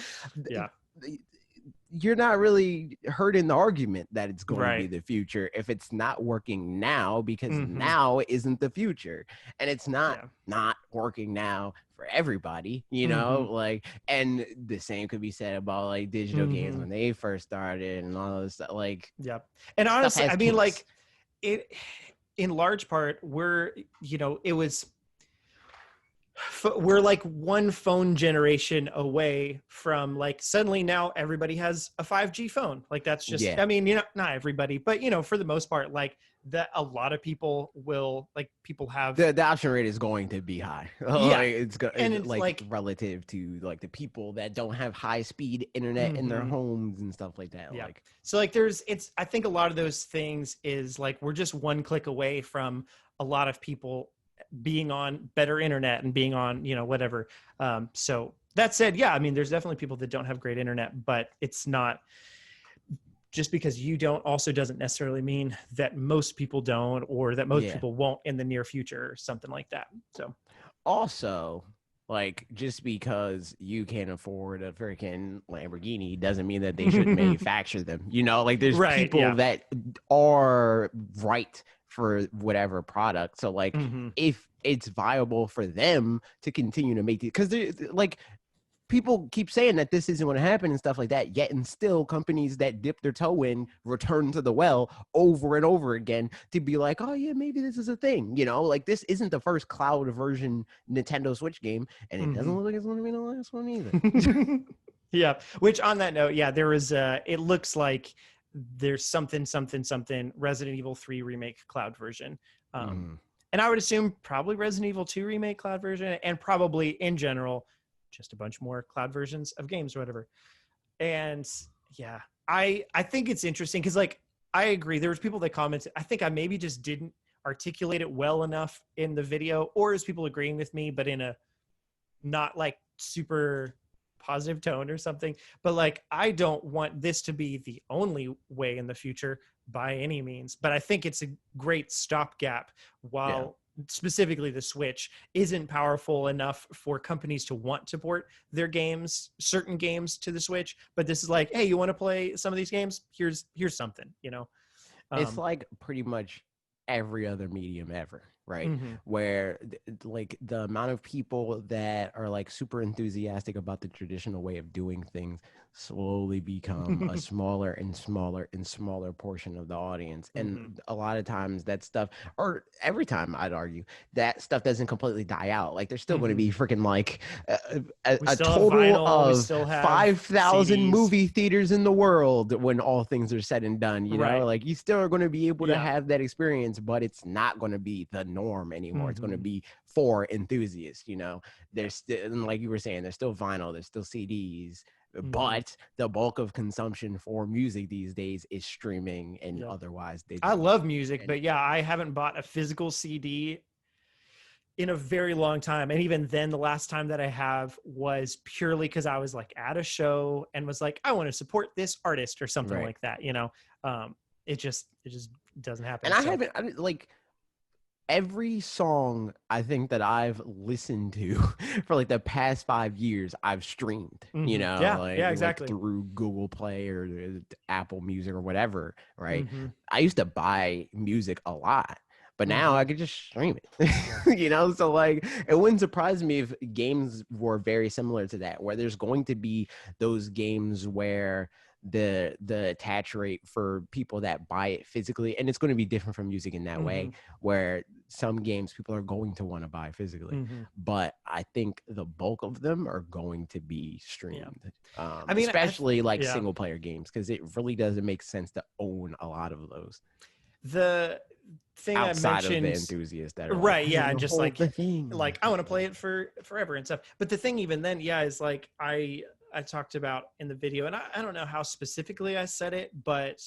you're not really hurting the argument that it's going to be Right. the future if it's not working now, because Mhm. now isn't the future, and it's not Yeah. not working now for everybody, you know, like, and the same could be said about like digital games when they first started and all this stuff. Like, Yep. And stuff honestly, has I mean, kinks. like, it, in large part, we're like one phone generation away from like suddenly now everybody has a 5G phone. Like that's just, Yeah. I mean, not everybody, but for the most part, like that a lot of people will, like, people have The adoption rate is going to be high. yeah. Like, And it's it's like relative to like the people that don't have high speed internet in their homes and stuff like that. Yeah. Like, So like I think a lot of those things is like we're just one click away from a lot of people being on better internet and being on, whatever. So that said, yeah, I mean, there's definitely people that don't have great internet, but it's not just because you don't also doesn't necessarily mean that most people don't, or that most yeah. people won't in the near future or something like that. So Also, like, just because you can't afford a freaking Lamborghini doesn't mean that they shouldn't manufacture them. You know, like there's right, people yeah. that are right for whatever product. So like if it's viable for them to continue to make it, because like people keep saying that this isn't going to happen and stuff like that, yet and still companies that dip their toe in return to the well over and over again to be like, oh yeah, maybe this is a thing, you know, like this isn't the first cloud version Nintendo Switch game, and it doesn't look like it's going to be the last one either. Yeah, which on that note, yeah, there was it looks like there's something Resident Evil 3 remake cloud version. And I would assume probably Resident Evil 2 remake cloud version, and probably in general just a bunch more cloud versions of games or whatever. And yeah, I think it's interesting because, like, I agree. There was people that commented. I think I maybe just didn't articulate it well enough in the video, or is people agreeing with me, but in a not like super positive tone or something. But like, I don't want this to be the only way in the future by any means, but I think it's a great stopgap while specifically the Switch isn't powerful enough for companies to want to port their games, certain games, to the Switch. But this is like, hey, you want to play some of these games? Here's something, It's like pretty much every other medium ever, right? Where like the amount of people that are like super enthusiastic about the traditional way of doing things slowly become a smaller and smaller and smaller portion of the audience. And a lot of times that stuff, or every time I'd argue, that stuff doesn't completely die out. Like there's still going to be freaking like a total of 5,000 movie theaters in the world when all things are said and done, you know, like you still are going to be able to have that experience, but it's not going to be the norm anymore. It's going to be for enthusiasts, you know. There's still, and like you were saying, there's still vinyl, there's still CDs, but the bulk of consumption for music these days is streaming and otherwise digital. I love music, but yeah, I haven't bought a physical CD in a very long time. And even then, the last time that I have was purely because I was like at a show and was like, I want to support this artist or something like that, you know. It just doesn't happen. And I haven't like every song I think that I've listened to for like the past 5 years, I've streamed, you know, exactly. like through Google Play or Apple Music or whatever, right? I used to buy music a lot, but now I could just stream it, you know? So like, it wouldn't surprise me if games were very similar to that, where there's going to be those games where the attach rate for people that buy it physically, and it's going to be different from music in that way, where some games people are going to want to buy physically, but I think the bulk of them are going to be streamed. I mean, especially like single player games, because it really doesn't make sense to own a lot of those. The thing outside I mentioned, of the enthusiasts that are right, like, and just like I want to play it for forever and stuff. But the thing even then, is like I talked about in the video, and I don't know how specifically I said it, but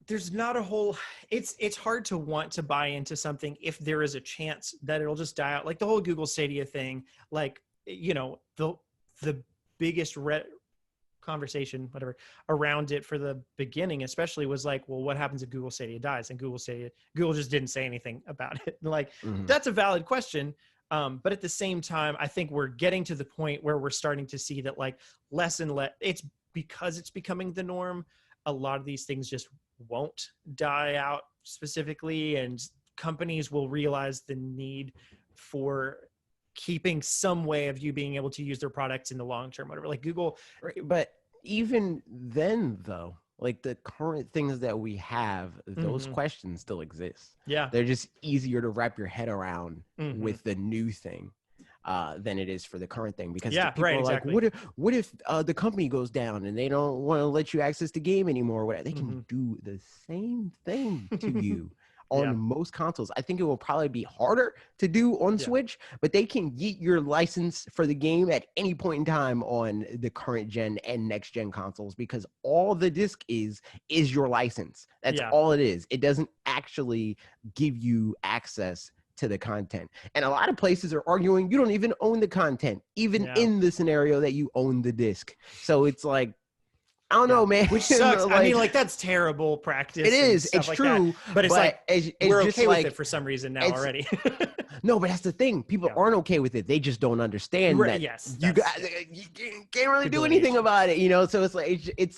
there's not a whole, it's hard to want to buy into something if there is a chance that it'll just die out. Like the whole Google Stadia thing, like, you know, the biggest conversation, whatever, around it for the beginning especially was like, well, what happens if Google Stadia dies? And Google just didn't say anything about it. Like, that's a valid question. But at the same time, I think we're getting to the point where we're starting to see that like less and less, it's because it's becoming the norm. A lot of these things just won't die out specifically, and companies will realize the need for keeping some way of you being able to use their products in the long term, whatever. Like Google. But even then, though, like the current things that we have, those questions still exist. Yeah. They're just easier to wrap your head around with the new thing than it is for the current thing. Because people are like, what if the company goes down and they don't want to let you access the game anymore? They can do the same thing to you on most consoles. I think it will probably be harder to do on Switch, but they can yeet your license for the game at any point in time on the current gen and next gen consoles, because all the disc is your license. That's all it is. It doesn't actually give you access to the content. And a lot of places are arguing you don't even own the content, even in the scenario that you own the disc. So it's like, I don't know, man. Which sucks. Like, I mean, like, that's terrible practice. It is. It's like true. That. But it's like, we're okay with it for some reason now already. No, but that's the thing. People aren't okay with it. They just don't understand that you can't really do anything about it, you know? So it's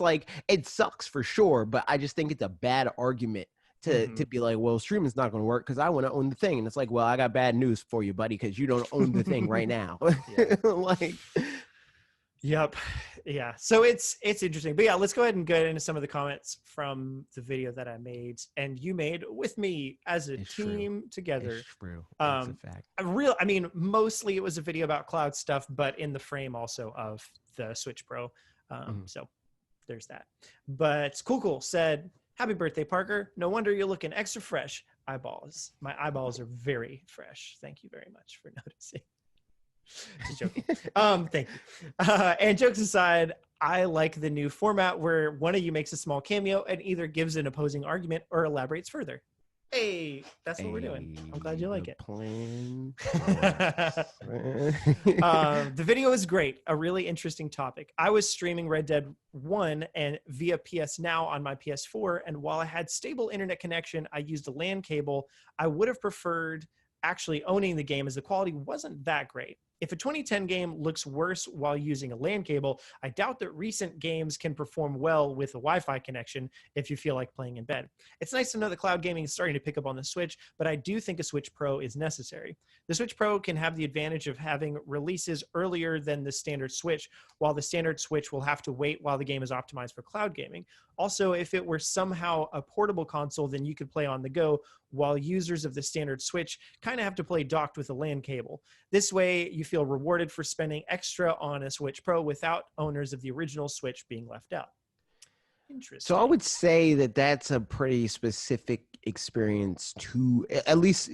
like, it sucks for sure. But I just think it's a bad argument to be like, well, streaming's not going to work because I want to own the thing. And it's like, well, I got bad news for you, buddy, because you don't own the thing right now. Like... Yep. Yeah. So it's interesting. But yeah, let's go ahead and get into some of the comments from the video that I made and you made with me as a team together. It's true. That's a fact. I mean, mostly it was a video about cloud stuff, but in the frame also of the Switch Pro. So there's that. But Cool said, "Happy birthday, Parker. No wonder you're looking extra fresh. Eyeballs. My eyeballs are very fresh. Thank you very much for noticing." Just joking. Thank you. And jokes aside, I like the new format where one of you makes a small cameo and either gives an opposing argument or elaborates further. Hey, that's what we're doing. I'm glad you like it. The video is great. A really interesting topic. I was streaming Red Dead 1 and via PS Now on my PS4, and while I had stable internet connection, I used a LAN cable. I would have preferred actually owning the game as the quality wasn't that great. If a 2010 game looks worse while using a LAN cable, I doubt that recent games can perform well with a Wi-Fi connection if you feel like playing in bed. It's nice to know that cloud gaming is starting to pick up on the Switch, but I do think a Switch Pro is necessary. The Switch Pro can have the advantage of having releases earlier than the standard Switch, while the standard Switch will have to wait while the game is optimized for cloud gaming. Also, if it were somehow a portable console, then you could play on the go, while users of the standard Switch kind of have to play docked with a LAN cable. This way, you feel rewarded for spending extra on a Switch Pro without owners of the original Switch being left out. Interesting. So I would say that that's a pretty specific experience to, at least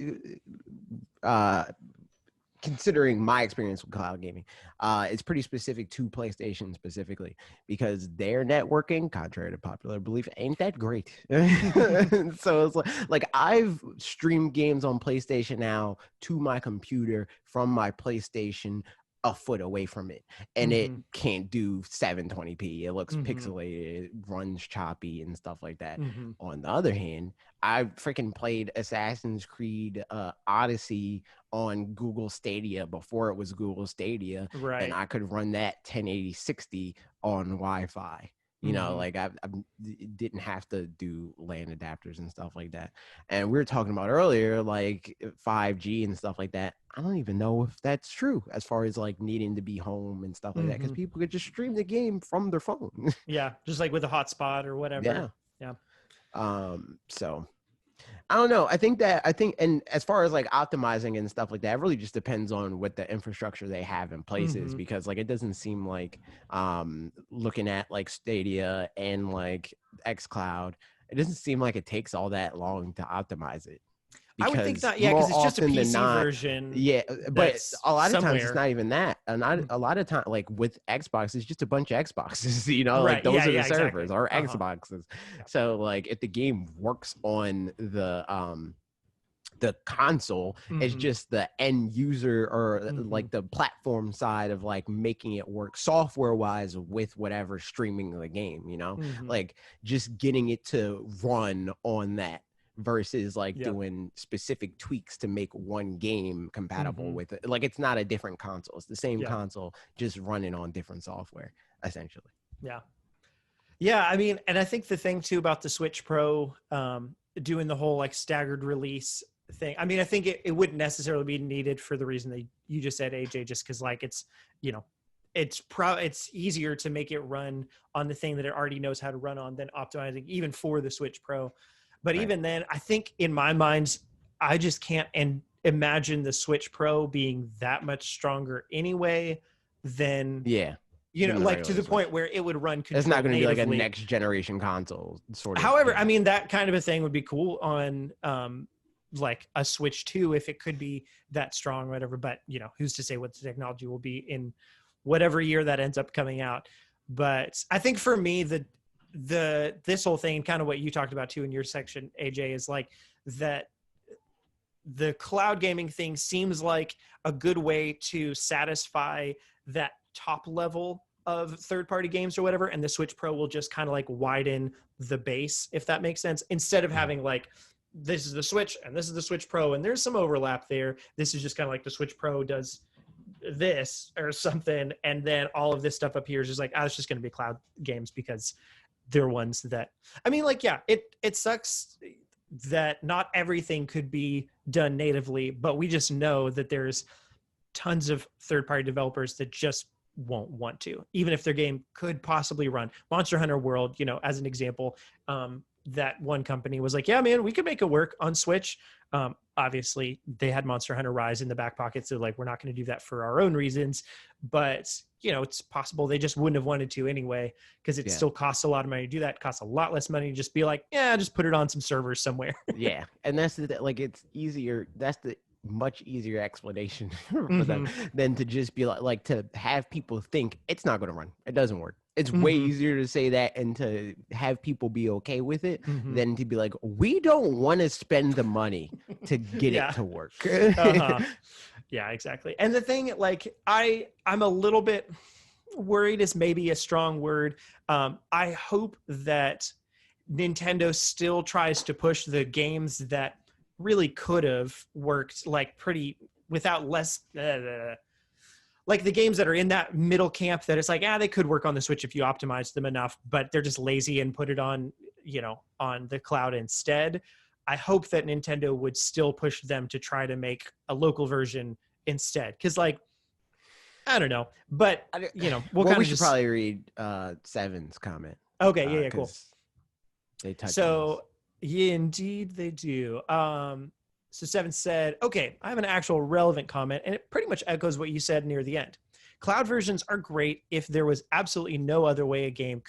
considering my experience with cloud gaming, it's pretty specific to PlayStation specifically, because their networking, contrary to popular belief, ain't that great. So it's like I've streamed games on PlayStation Now to my computer from my PlayStation a foot away from it, and it can't do 720p. It looks pixelated, it runs choppy and stuff like that. On the other hand, I freaking played Assassin's Creed Odyssey on Google Stadia before it was Google Stadia, and I could run that 1080-60 on Wi-Fi. You know, like I didn't have to do LAN adapters and stuff like that. And we were talking about earlier, like 5G and stuff like that. I don't even know if that's true as far as like needing to be home and stuff like that, because people could just stream the game from their phone. Yeah, just like with a hotspot or whatever. Yeah. So I don't know. I think, and as far as like optimizing and stuff like that, it really just depends on what the infrastructure they have in place is, because like it doesn't seem like looking at like Stadia and like xCloud, it doesn't seem like it takes all that long to optimize it. I would think not, because it's just a PC version. Yeah, but a lot of times it's not even that. And a lot of time, like with Xbox, it's just a bunch of Xboxes, you know, like those are the servers or Xboxes. So like if the game works on the console, it's just the end user or like the platform side of like making it work software wise with whatever streaming the game, you know, like just getting it to run on that versus like doing specific tweaks to make one game compatible with it. Like it's not a different console. It's the same console, just running on different software, essentially. Yeah. Yeah. I mean, and I think the thing too about the Switch Pro doing the whole like staggered release thing, I mean, I think it wouldn't necessarily be needed for the reason that you just said, AJ, just because like it's, you know, it's easier to make it run on the thing that it already knows how to run on than optimizing even for the Switch Pro. But even then, I think in my mind, I just can't imagine the Switch Pro being that much stronger anyway than, you know, like to the point where it would run control. It's not going to be like a next generation console sort of. However, I mean, that kind of a thing would be cool on like a Switch 2 if it could be that strong or whatever. But, you know, who's to say what the technology will be in whatever year that ends up coming out. But I think for me, this whole thing, kind of what you talked about too in your section, AJ, is like that the cloud gaming thing seems like a good way to satisfy that top level of third-party games or whatever, and the Switch Pro will just kind of like widen the base, if that makes sense, instead of having like, this is the Switch and this is the Switch Pro and there's some overlap there. This is just kind of like the Switch Pro does this or something, and then all of this stuff up here is just like, it's just going to be cloud games because they're ones that, I mean, like, yeah, it sucks that not everything could be done natively, but we just know that there's tons of third-party developers that just won't want to, even if their game could possibly run. Monster Hunter World, you know, as an example, that one company was like, yeah, man, we could make it work on Switch. Obviously they had Monster Hunter Rise in the back pocket, so like, we're not going to do that for our own reasons, but you know, it's possible they just wouldn't have wanted to anyway, because it still costs a lot of money to do that. It costs a lot less money to just be like, yeah, just put it on some servers somewhere. Yeah, and that's the, like, it's easier. That's the much easier explanation for them than to just be like to have people think it's not going to run. It doesn't work. It's way easier to say that and to have people be okay with it than to be like, we don't want to spend the money to get it to work. Yeah, exactly. And the thing, like, I'm a little bit worried is maybe a strong word. I hope that Nintendo still tries to push the games that really could have worked like pretty without less like the games that are in that middle camp that it's like, they could work on the Switch if you optimize them enough, but they're just lazy and put it on, you know, on the cloud instead. I hope that Nintendo would still push them to try to make a local version instead. Cause like, I don't know, but you know, we should probably read Seven's comment. Okay. Yeah, cool. They touch so yeah, indeed they do. So Seven said, okay, I have an actual relevant comment, and it pretty much echoes what you said near the end. Cloud versions are great if there was absolutely no other way a game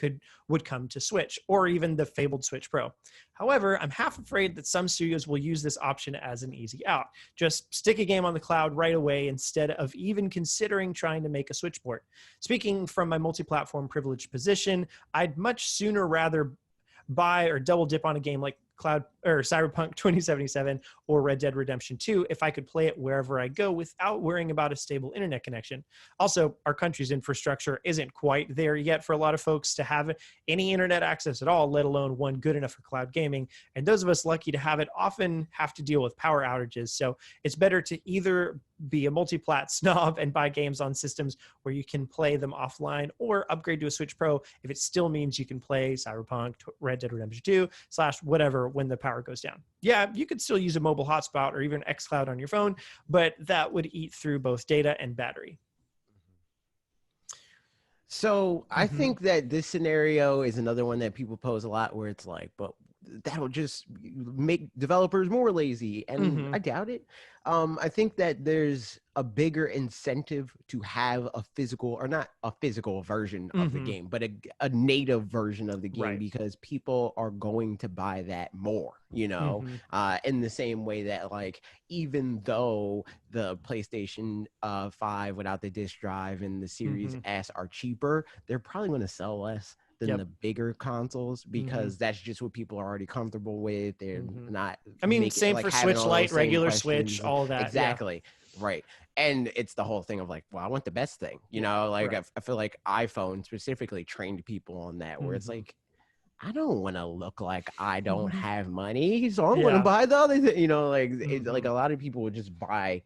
would come to Switch, or even the fabled Switch Pro. However, I'm half afraid that some studios will use this option as an easy out. Just stick a game on the cloud right away instead of even considering trying to make a Switch port. Speaking from my multi-platform privileged position, I'd much sooner rather buy or double dip on a game like Cloud or Cyberpunk 2077 or Red Dead Redemption 2 if I could play it wherever I go without worrying about a stable internet connection. Also, our country's infrastructure isn't quite there yet for a lot of folks to have any internet access at all, let alone one good enough for cloud gaming. And those of us lucky to have it often have to deal with power outages. So it's better to either be a multi-plat snob and buy games on systems where you can play them offline, or upgrade to a Switch Pro if it still means you can play Cyberpunk, Red Dead Redemption 2 / whatever when the power goes down. Yeah, you could still use a mobile hotspot or even xCloud on your phone, but that would eat through both data and battery. So I think that this scenario is another one that people pose a lot, where it's like, but that'll just make developers more lazy. And I doubt it. I think that there's a bigger incentive to have a physical, or not a physical version of the game, but a native version of the game, because people are going to buy that more, you know, in the same way that, like, even though the PlayStation 5 without the disc drive and the Series S are cheaper, they're probably going to sell less than the bigger consoles, because that's just what people are already comfortable with. They're not, I mean, same for Switch Lite, regular Switch, all of that. Exactly. Right. And it's the whole thing of like, well, I want the best thing, you know, like I feel like iPhone specifically trained people on that, where it's like, I don't want to look like I don't have money, so I'm going to Yeah. buy the other thing. You know, like like Mhm. a lot of people would just buy,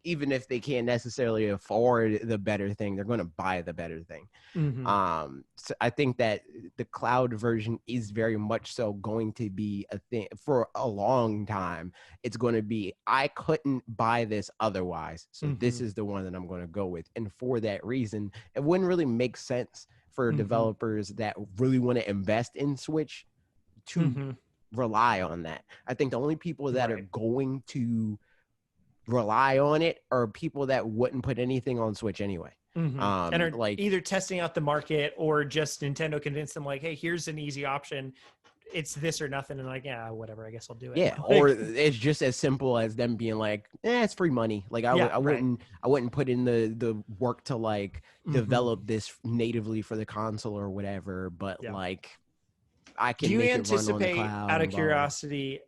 even if they can't necessarily afford the better thing, they're going to buy the better thing. Mhm. So I think that the cloud version is very much so going to be a thing for a long time. It's going to be, I couldn't buy this otherwise, so this Mhm. is the one that I'm going to go with. And for that reason, it wouldn't really make sense for Mhm. developers that really want to invest in Switch to Mhm. rely on that. I think the only people that are Right. going to rely on it are people that wouldn't put anything on Switch anyway. And are Like, either testing out the market or just Nintendo convinced them like, hey, here's an easy option. It's this or nothing. And like, yeah, whatever. I guess I'll do it. yeah, or Like, it's just as simple as them being like, it's free money. Like yeah, right. I wouldn't put in the work to like Mhm. develop this natively for the console or whatever, but Yeah. like I Do can you make it run on the anticipate, cloud out of and blah blah. curiosity,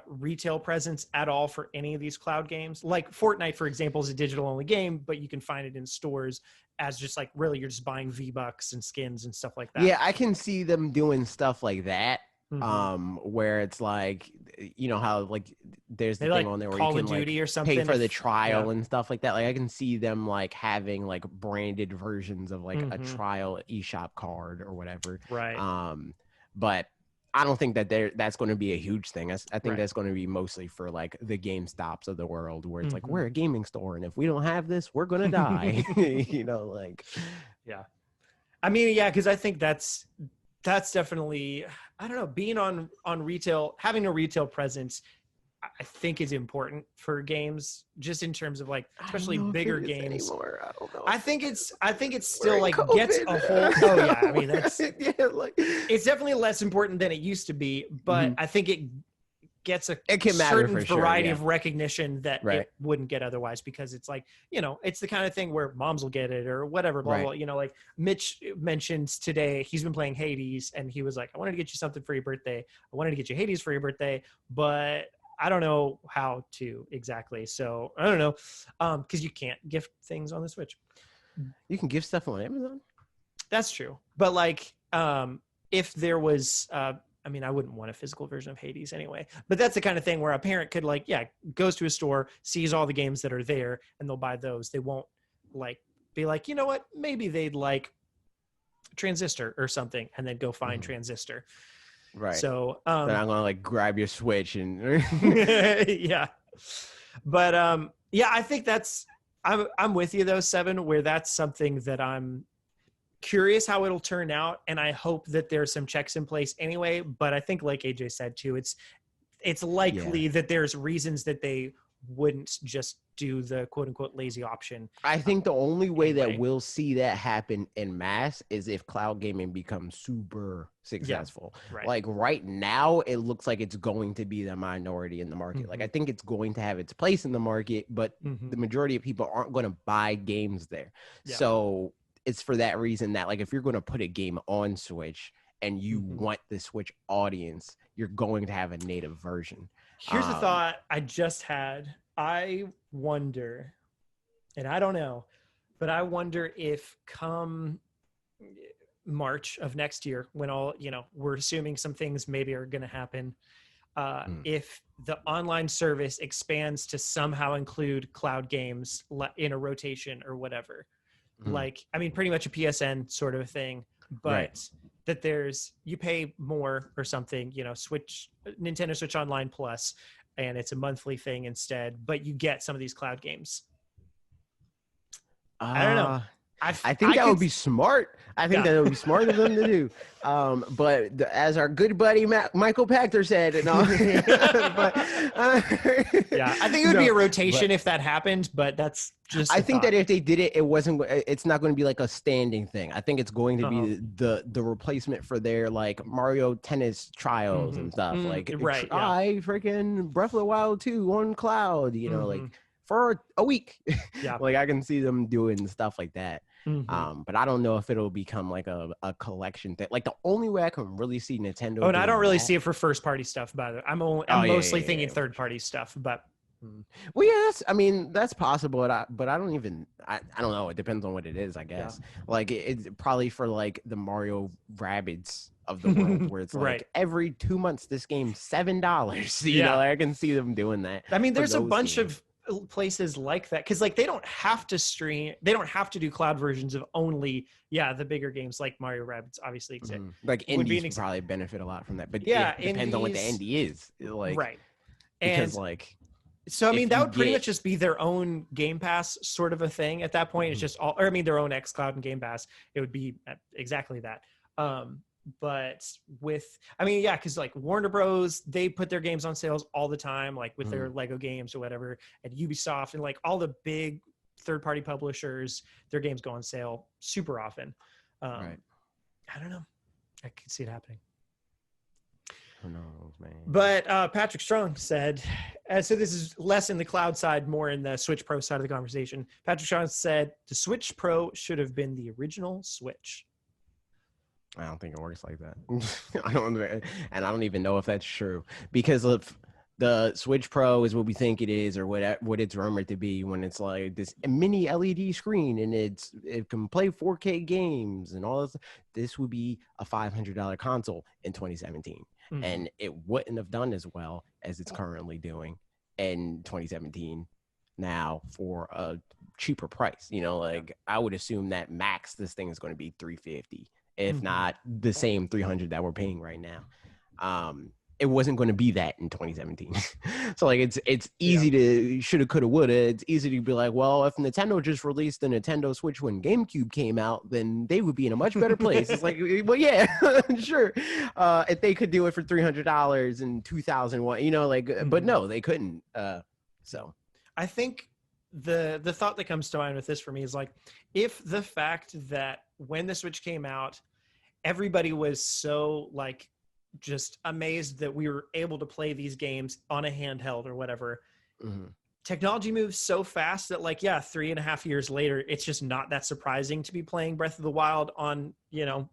retail presence at all for any of these cloud games? Like Fortnite, for example, is a digital only game, but you can find it in stores as just like really you're just buying V-Bucks and skins and stuff like that. Yeah, I can see them doing stuff like that. Hmm. Where it's like, you know how like there's the Maybe thing like on there where you Call of can like Duty or pay something. for the If yeah. trial and stuff like that. Like I can see them like having like branded versions of like a Hmm. trial eShop card or whatever. Right. But I don't think that that's going to be a huge thing. I think Right. that's going to be mostly for like the GameStops of the world, where it's like Hmm. we're a gaming store, and if we don't have this, we're gonna die. You know, like Yeah. I mean, yeah, because I think that's definitely, I don't know, being on retail, having a retail presence, I think is important for games, just in terms of like, I don't especially know if it bigger is games. anymore. I don't know. I think it's We're still in like gets a whole. Oh yeah, I mean that's COVID. Yeah, like it's definitely less important than it used to be, but mhm. I think it gets a It can matter certain for sure. variety Yeah, of recognition that right, it wouldn't get otherwise, because it's like, it's the kind of thing where moms will get it or whatever, blah blah, right. like Mitch mentioned today he's been playing Hades and he was like, I wanted to get you something for your birthday, I wanted to get you Hades for your birthday, but I don't know how to exactly, so I don't know, because you can't gift things on the Switch. You can give stuff on Amazon. That's true. But like, if there was, I mean, I wouldn't want a physical version of Hades anyway. But that's the kind of thing where a parent could like, yeah, goes to a store, sees all the games that are there, and they'll buy those. They won't like be like, you know what? Maybe they'd like Transistor or something, and then go find Mhm. Transistor. Right. So, Then I'm gonna like grab your Switch and yeah. But yeah, I think I'm with you though, Seven, where that's something that I'm curious how it'll turn out, and I hope that there's some checks in place anyway. But I think, like AJ said too, it's yeah. likely that there's reasons that they wouldn't just do the quote unquote lazy option I think the only way that anyway. we'll see that happen in mass is if cloud gaming becomes super Yeah, successful. right. Like right now, it looks like it's going to be the minority in the market. Like Mm-hmm. I think it's going to have its place in the market, but Mm-hmm. the majority of people aren't going to buy games there. Yeah. So it's for that reason that like if you're going to put a game on Switch and you Mm-hmm. want the Switch audience, you're going to have a native version. Here's a thought I just had. I wonder, and I don't know, but I wonder if come March of next year, when all, we're assuming some things maybe are going to happen, Mm, if the online service expands to somehow include cloud games in a rotation or whatever. mm, Like, I mean, pretty much a PSN sort of a thing, right. but that you pay more or something, Nintendo Switch Online Plus, and it's a monthly thing instead, but you get some of these cloud games. I don't know. Uh I think I that could, would be smart. I think yeah. that would be smart of them to do. But as our good buddy Michael Pachter said, and all, but, Yeah, I think it would be no, a rotation but if that happened, but that's just I a think that thought. if they did it, it's not going to be like a standing thing. I think it's going to Uh-huh. be the replacement for their like Mario Tennis trials Mm-hmm. and stuff. Like Right, yeah. try freaking Breath of the Wild 2 on cloud, Mm-hmm. like for a week. Yeah. Like I can see them doing stuff like that. Mm-hmm. But I don't know if it'll become like a collection thing. Like the only way I can really see Oh, Nintendo and I don't doing really that. see it for first party stuff, by the way. Oh I'm yeah, mostly yeah, yeah, thinking yeah, for third sure. party stuff, but Well, yeah, that's possible, but I don't even, I don't know. It depends on what it is, I guess. Yeah. Like it's probably for like the Mario Rabbids of the world, where it's like right. every 2 months this game's $7. You know, I can see them doing that. I mean, there's a bunch of places like that, because like they don't have to stream, they don't have to do cloud versions of only the bigger games like Mario Rabbids obviously exist. Like indies would probably benefit a lot from that, but it depends on what the indie is, like, right? Because like, so I mean that would pretty much just be their own Game Pass sort of a thing at that point. It's just all, or I mean their own xCloud and Game Pass. It would be exactly that. But with, I mean, because like Warner Bros, they put their games on sales all the time, like with their Lego games or whatever, and Ubisoft and like all the big third-party publishers, their games go on sale super often. Right. I don't know. I could see it happening. Who knows, man? But Patrick Strong said, so this is less in the cloud side, more in the Switch Pro side of the conversation. Patrick Strong said, the Switch Pro should have been the original Switch. I don't think it works like that. I don't even know if that's true, because if the Switch Pro is what we think it is, or what it's rumored to be, when it's like this mini LED screen and it can play 4K games and all this would be a $500 console in 2017. And it wouldn't have done as well as it's currently doing in 2017 now for a cheaper price. You know, like I would assume that max this thing is going to be $350, if not the same $300 that we're paying right now. It wasn't going to be that in 2017. So like it's easy to shoulda, coulda, woulda. It's easy to be like, well, if Nintendo just released the Nintendo Switch when GameCube came out, then they would be in a much better place. It's like, well, yeah, sure. If they could do it for $300 in 2001, you know, like, but no, they couldn't. So I think the thought that comes to mind with this for me is like, if the fact that when the Switch came out, everybody was so like just amazed that we were able to play these games on a handheld or whatever. Technology moves so fast that like, 3.5 years later, it's just not that surprising to be playing Breath of the Wild on, you know,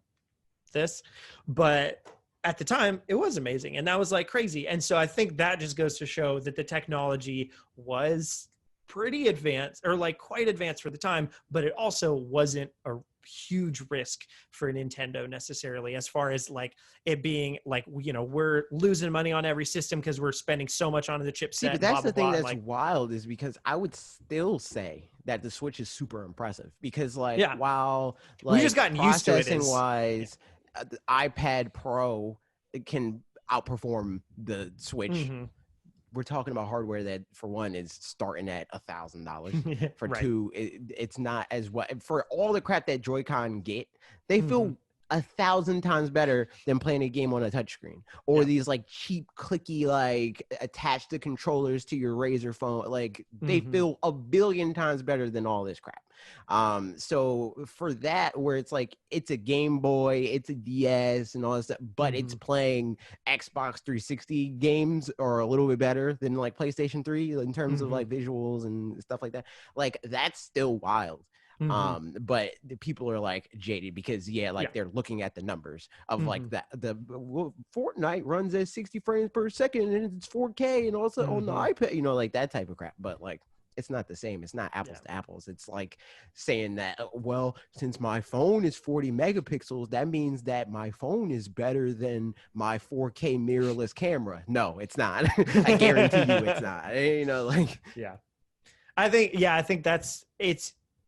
this. But at the time it was amazing, and that was like crazy. And so I think that just goes to show that the technology was pretty advanced, or like quite advanced for the time, but it also wasn't a huge risk for Nintendo necessarily, as far as like it being like, you know, we're losing money on every system because we're spending so much on the chipset. See, but that's the thing that's like wild, is because I would still say that the Switch is super impressive, because like while like we just gotten used to it wise, the iPad Pro can outperform the Switch. We're talking about hardware that, for one, is starting at $1,000. For two, it's not as what, for all the crap that Joy-Con get, they feel 1,000 times better than playing a game on a touchscreen, or these like cheap clicky, like attach the controllers to your Razer phone. Like they feel 1,000,000,000 times better than all this crap. So for that, where it's like, it's a Game Boy, it's a DS and all that stuff, but it's playing Xbox 360 games, or a little bit better than like PlayStation 3 in terms of like visuals and stuff like that. Like that's still wild. But the people are like jaded because they're looking at the numbers of like that Fortnite runs at 60 frames per second and it's 4K and also on the iPad, you know, like that type of crap. But like, it's not the same. It's not apples to apples. It's like saying that, well, since my phone is 40 megapixels, that means that my phone is better than my 4K mirrorless camera. No, it's not. I guarantee you it's not. You know, like, I think that's,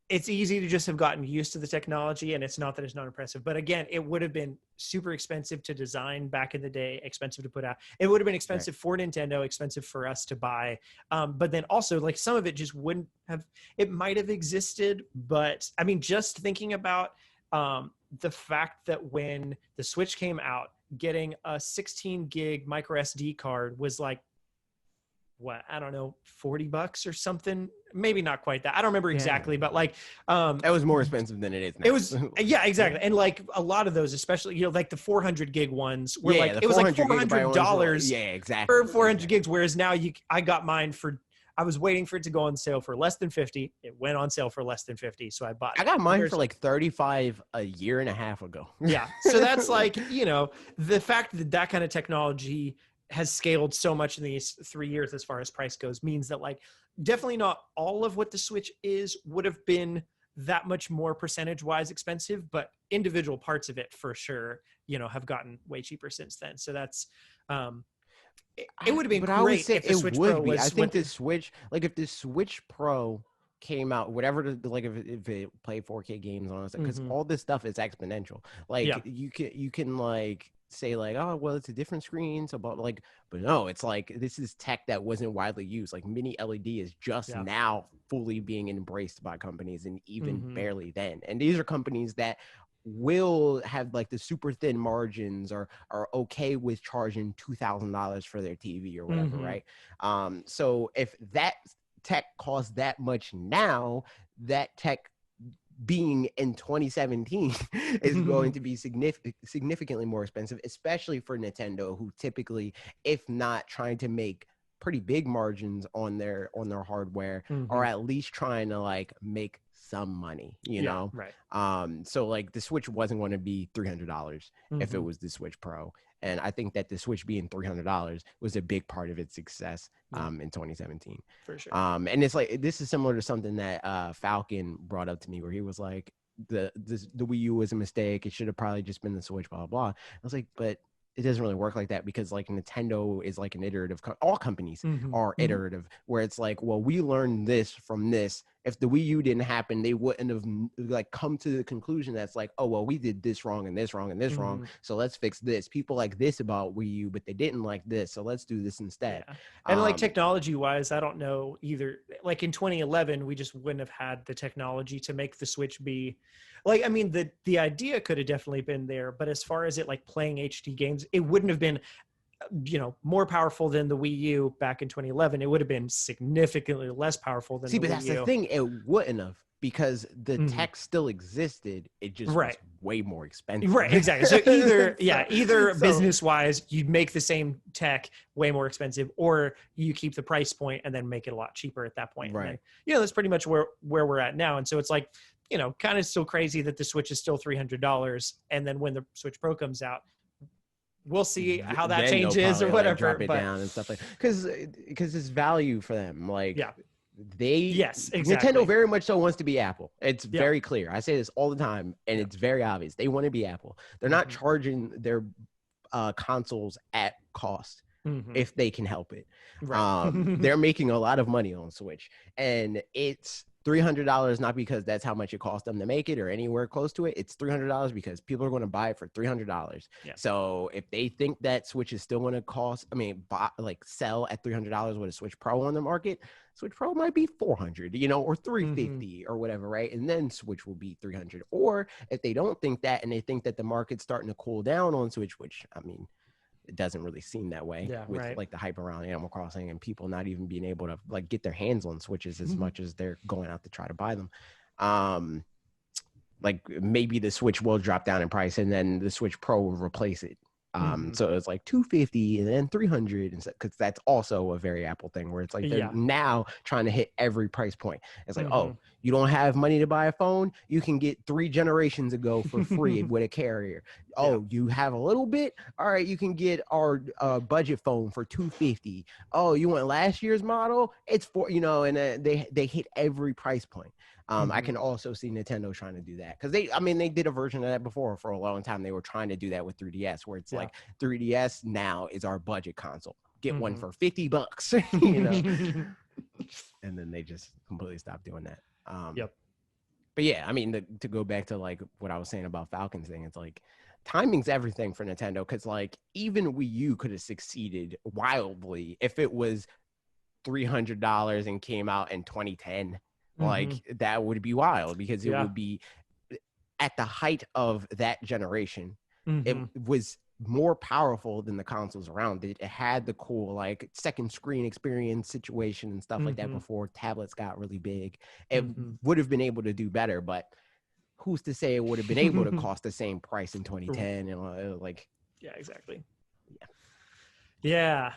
it's easy to just have gotten used to the technology, and it's not that it's not impressive. But again, it would have been super expensive to design back in the day, expensive to put out. It would have been expensive for Nintendo, expensive for us to buy. But then also, like, some of it just wouldn't have, it might have existed. But I mean, just thinking about the fact that when the Switch came out, getting a 16 gig micro SD card was like, what, I don't know, $40 or something, maybe not quite that, I don't remember exactly, but like that was more expensive than it is now. It was exactly. And like a lot of those, especially, you know, like the 400 gig ones were like, it was like $400 exactly for 400 gigs, whereas now I got mine for, I was waiting for it to go on sale for less than 50. It went on sale for less than 50, so I bought it. I got mine for like 35 a year and a half ago. So that's like, you know, the fact that that kind of technology has scaled so much in these 3 years as far as price goes means that like definitely not all of what the Switch is would have been that much more percentage wise expensive, but individual parts of it for sure, you know, have gotten way cheaper since then. So that's it would have been but I would great say if the it Switch would Pro be. was I think the Switch, like if the Switch Pro came out, whatever, like if it played 4K games on it, because all this stuff is exponential. Like you can like say like, oh well, it's a different screen, so but like, but no, it's like this is tech that wasn't widely used. Like mini LED is just now fully being embraced by companies, and even barely then. And these are companies that will have like the super thin margins, or are okay with charging $2,000 for their TV or whatever, right? So if that tech costs that much now, that tech being in 2017 is going to be significantly more expensive, especially for Nintendo, who typically, if not trying to make pretty big margins on their hardware, or at least trying to like make some money, you know? Right. So like the Switch wasn't going to be $300 if it was the Switch Pro. And I think that the Switch being $300 was a big part of its success in 2017. For sure. And it's like, this is similar to something that Falcon brought up to me, where he was like, the Wii U was a mistake. It should have probably just been the Switch, blah, blah, blah. I was like, but it doesn't really work like that, because like Nintendo is like an iterative, all companies are iterative, where it's like, well, we learned this from this. If the Wii U didn't happen, they wouldn't have like come to the conclusion that's like, oh, well, we did this wrong and this wrong and this wrong, so let's fix this. People like this about Wii U, but they didn't like this, so let's do this instead. And like technology wise, I don't know either. Like in 2011, we just wouldn't have had the technology to make the Switch be like, I mean, the idea could have definitely been there, but as far as it like playing HD games, it wouldn't have been, you know, more powerful than the Wii U back in 2011. It would have been significantly less powerful than the Wii U. But that's the thing, it wouldn't have, because the tech still existed. It just was way more expensive. Right, exactly. So either business wise, you'd make the same tech way more expensive, or you keep the price point and then make it a lot cheaper at that point. Right. Then, you know, that's pretty much where we're at now. And so it's like, you know, kind of still crazy that the Switch is still $300. And then when the Switch Pro comes out, we'll see how that changes or whatever. Like drop it down and stuff like, because it's value for them. Like, Nintendo very much so wants to be Apple. It's very clear. I say this all the time, and it's very obvious. They want to be Apple. They're not charging their consoles at cost if they can help it. Right. They're making a lot of money on Switch, and it's $300 not because that's how much it cost them to make it or anywhere close to it. It's $300 because people are going to buy it for $300. So if they think that Switch is still going to cost, sell at $300 with a Switch Pro on the market, Switch Pro might be $400, you know, or $350 or whatever, right? And then Switch will be $300. Or if they don't think that, and they think that the market's starting to cool down on Switch, which I mean, it doesn't really seem that way with like the hype around Animal Crossing and people not even being able to like get their hands on Switches as much as they're going out to try to buy them. Like maybe the Switch will drop down in price, and then the Switch Pro will replace it. So it's like $250 and then $300, and because that's also a very Apple thing, where it's like they're now trying to hit every price point. It's like, oh, you don't have money to buy a phone, you can get 3 generations ago for free with a carrier. Oh, you have a little bit, all right, you can get our budget phone for $250. Oh, you want last year's model, it's for, you know, and they hit every price point. I can also see Nintendo trying to do that, because they did a version of that before for a long time. They were trying to do that with 3DS, where it's like 3DS now is our budget console. Get one for $50, you know. And then they just completely stopped doing that. But yeah, I mean, to go back to like what I was saying about Falcon's thing, it's like timing's everything for Nintendo, because like even Wii U could have succeeded wildly if it was $300 and came out in 2010. Like that would be wild, because it would be at the height of that generation. It was more powerful than the consoles around it. It had the cool like second screen experience situation and stuff like that before tablets got really big. It would have been able to do better, but who's to say it would have been able to cost the same price in 2010? And like, yeah, exactly. Yeah.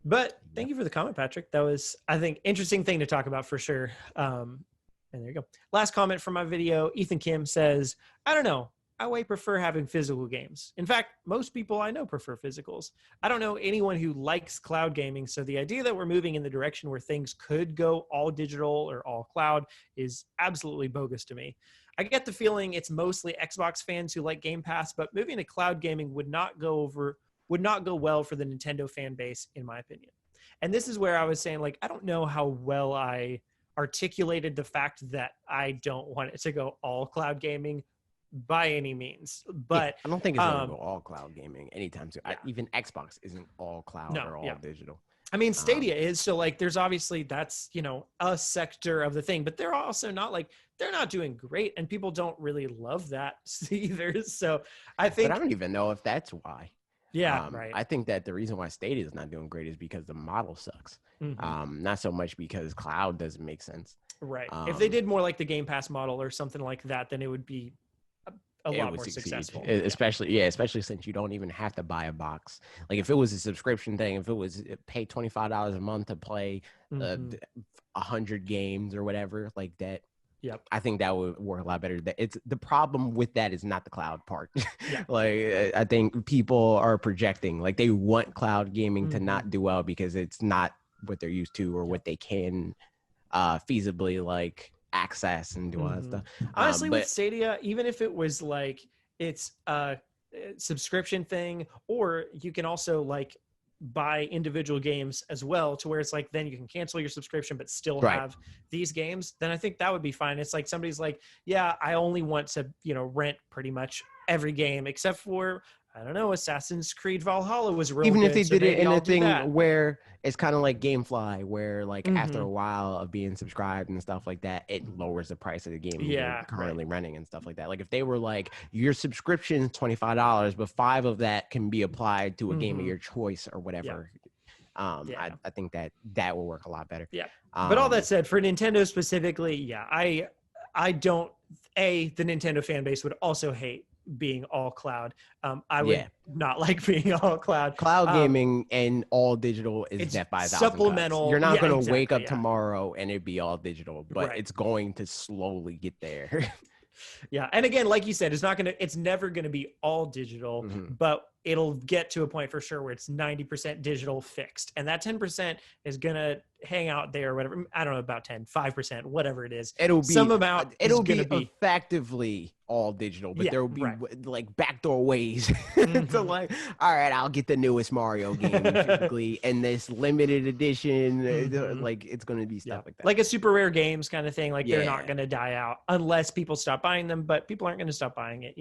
But thank you for the comment, Patrick. That was, I think, interesting thing to talk about for sure. And there you go. Last comment from my video. Ethan Kim says, I don't know. I way prefer having physical games. In fact, most people I know prefer physicals. I don't know anyone who likes cloud gaming. So the idea that we're moving in the direction where things could go all digital or all cloud is absolutely bogus to me. I get the feeling it's mostly Xbox fans who like Game Pass, but moving to cloud gaming would not go well for the Nintendo fan base, in my opinion. And this is where I was saying, like, I don't know how well I articulated the fact that I don't want it to go all cloud gaming by any means. But I don't think it's going to go all cloud gaming anytime soon. Even Xbox isn't all cloud or all digital. I mean, Stadia is, so like there's obviously that's, a sector of the thing, but they're also not like, they're not doing great, and people don't really love that either. So I think, but I don't even know if that's why. Yeah, right. I think that the reason why Stadia is not doing great is because the model sucks. Not so much because cloud doesn't make sense. Right. If they did more like the Game Pass model or something like that, then it would be a lot more successful. Especially since you don't even have to buy a box. Like if it was a subscription thing, if it was pay $25 a month to play 100 games or whatever like that. Yep. I think that would work a lot better. It's the problem with that is not the cloud part. Like I think people are projecting, like they want cloud gaming to not do well because it's not what they're used to or what they can feasibly like access and do all that stuff. Honestly, with Stadia, even if it was like it's a subscription thing, or you can also like buy individual games as well, to where it's like then you can cancel your subscription but still have these games, then I think that would be fine. It's like somebody's like, yeah, I only want to rent pretty much every game except for, I don't know, Assassin's Creed Valhalla was real even good, if they so did it in a thing that. where it's kind of like GameFly, where like after a while of being subscribed and stuff like that, it lowers the price of the game you're currently renting and stuff like that. Like if they were like, your subscription is $25, but 5 of that can be applied to a game of your choice or whatever. I think that will work a lot better. But all that said, for Nintendo specifically, I don't, the Nintendo fan base would also hate being all cloud. I would not like being all cloud. Cloud gaming and all digital is death by 1,000 supplemental cuts. You're not going to wake up tomorrow and it be all digital, but it's going to slowly get there. And again, like you said, it's never gonna be all digital, but it'll get to a point for sure where it's 90% digital fixed, and that 10% is gonna hang out there or whatever. I don't know about 5%, whatever it is. It'll be some amount. It'll be effectively all digital, but there will be like backdoor ways to like, all right, I'll get the newest Mario game typically, and this limited edition, like it's going to be stuff like that, like a super rare games kind of thing. Like they're not going to die out unless people stop buying them, but people aren't going to stop buying it,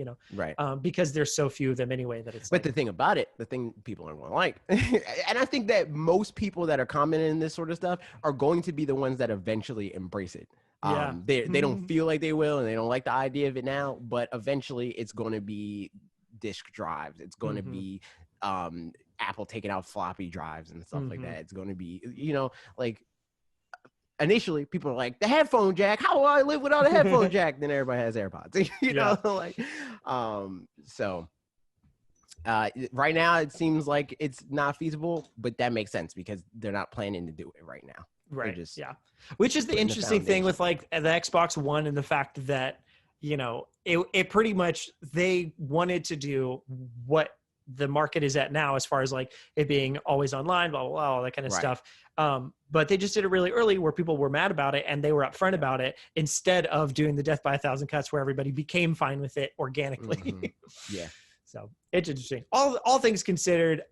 because there's so few of them anyway that it's. But the thing about it, the thing people aren't going to like, and I think that most people that are commenting in this sort of stuff are going to be the ones that eventually embrace it. They don't feel like they will, and they don't like the idea of it now, but eventually it's going to be disk drives. It's going to be Apple taking out floppy drives and stuff like that. It's going to be, like initially people are like, the headphone jack, how do I live without a headphone jack? Then everybody has AirPods, so right now it seems like it's not feasible, but that makes sense because they're not planning to do it right now. Right. Which is the interesting thing with like the Xbox One and the fact that, it pretty much, they wanted to do what the market is at now as far as like it being always online, blah, blah, blah, all that kind of stuff. But they just did it really early where people were mad about it and they were upfront about it instead of doing the death by 1,000 cuts where everybody became fine with it organically. So it's interesting. All things considered,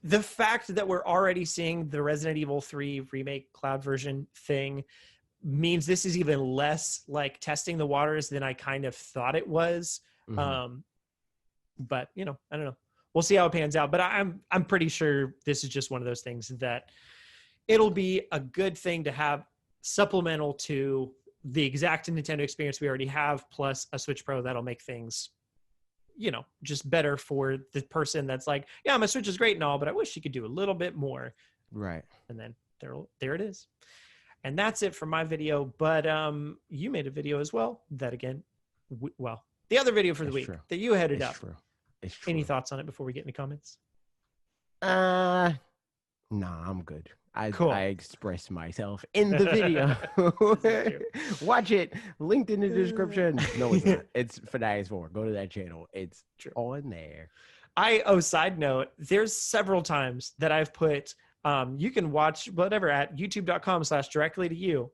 the fact that we're already seeing the Resident Evil 3 remake cloud version thing means this is even less like testing the waters than I kind of thought it was. But I don't know. We'll see how it pans out. But I'm pretty sure this is just one of those things that it'll be a good thing to have supplemental to the exact Nintendo experience we already have, plus a Switch Pro that'll make things just better for the person that's like, yeah, my Switch is great and all, but I wish you could do a little bit more. Right. And then there it is. And that's it for my video. But you made a video as well. That again, the other video for the week that you headed up. It's true. Any thoughts on it before we get into comments? Nah, I'm good. Cool. I expressed myself in the video. Watch it. Linked in the description. No, it's not. It's fanatixfour. Go to that channel. It's on there. Side note, there's several times that I've put, you can watch whatever at youtube.com/directly to you.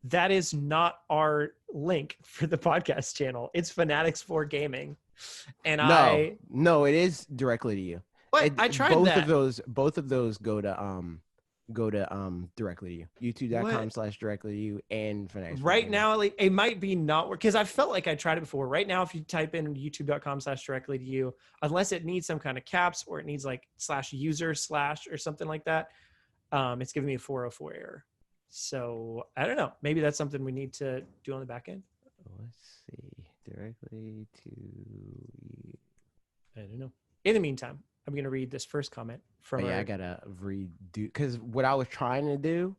That is not our link for the podcast channel. It's fanatixfour Gaming. And no, it is directly to you. But I tried both that. Both of those go to directly to you. youtube.com/directly to you and fanatixfour. Right now, it might be not work because I felt like I tried it before. Right now, if you type in youtube.com/directly to you, unless it needs some kind of caps or it needs like /user/ or something like that, it's giving me a 404 error. So I don't know. Maybe that's something we need to do on the back end. Let's see. Directly to you. I don't know. In the meantime, I'm going to read this first comment from I gotta redo because what I was trying to do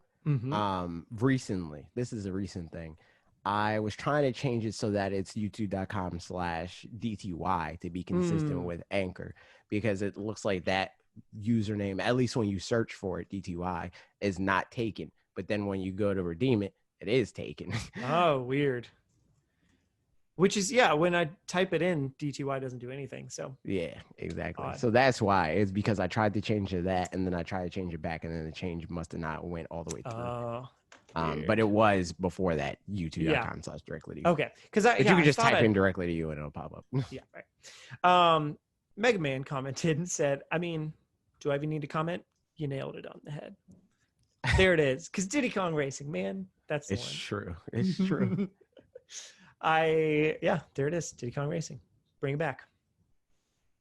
recently, this is a recent thing. I was trying to change it so that it's youtube.com/DTY to be consistent with Anchor, because it looks like that username, at least when you search for it, DTY, is not taken. But then when you go to redeem it, it is taken. Oh, weird. Which is, when I type it in, DTY doesn't do anything. So yeah, exactly. Odd. So that's why. It's because I tried to change it that, and then I tried to change it back, and then the change must have not went all the way through. But it was before that, youtube.com/directly to you. Okay. Because you can just type in directly to you and it'll pop up. Yeah, right. Mega Man commented and said, I mean, do I even need to comment? You nailed it on the head. There it is. Because Diddy Kong Racing, man, that's the one. It's true. It's true. There it is. Diddy Kong Racing. Bring it back.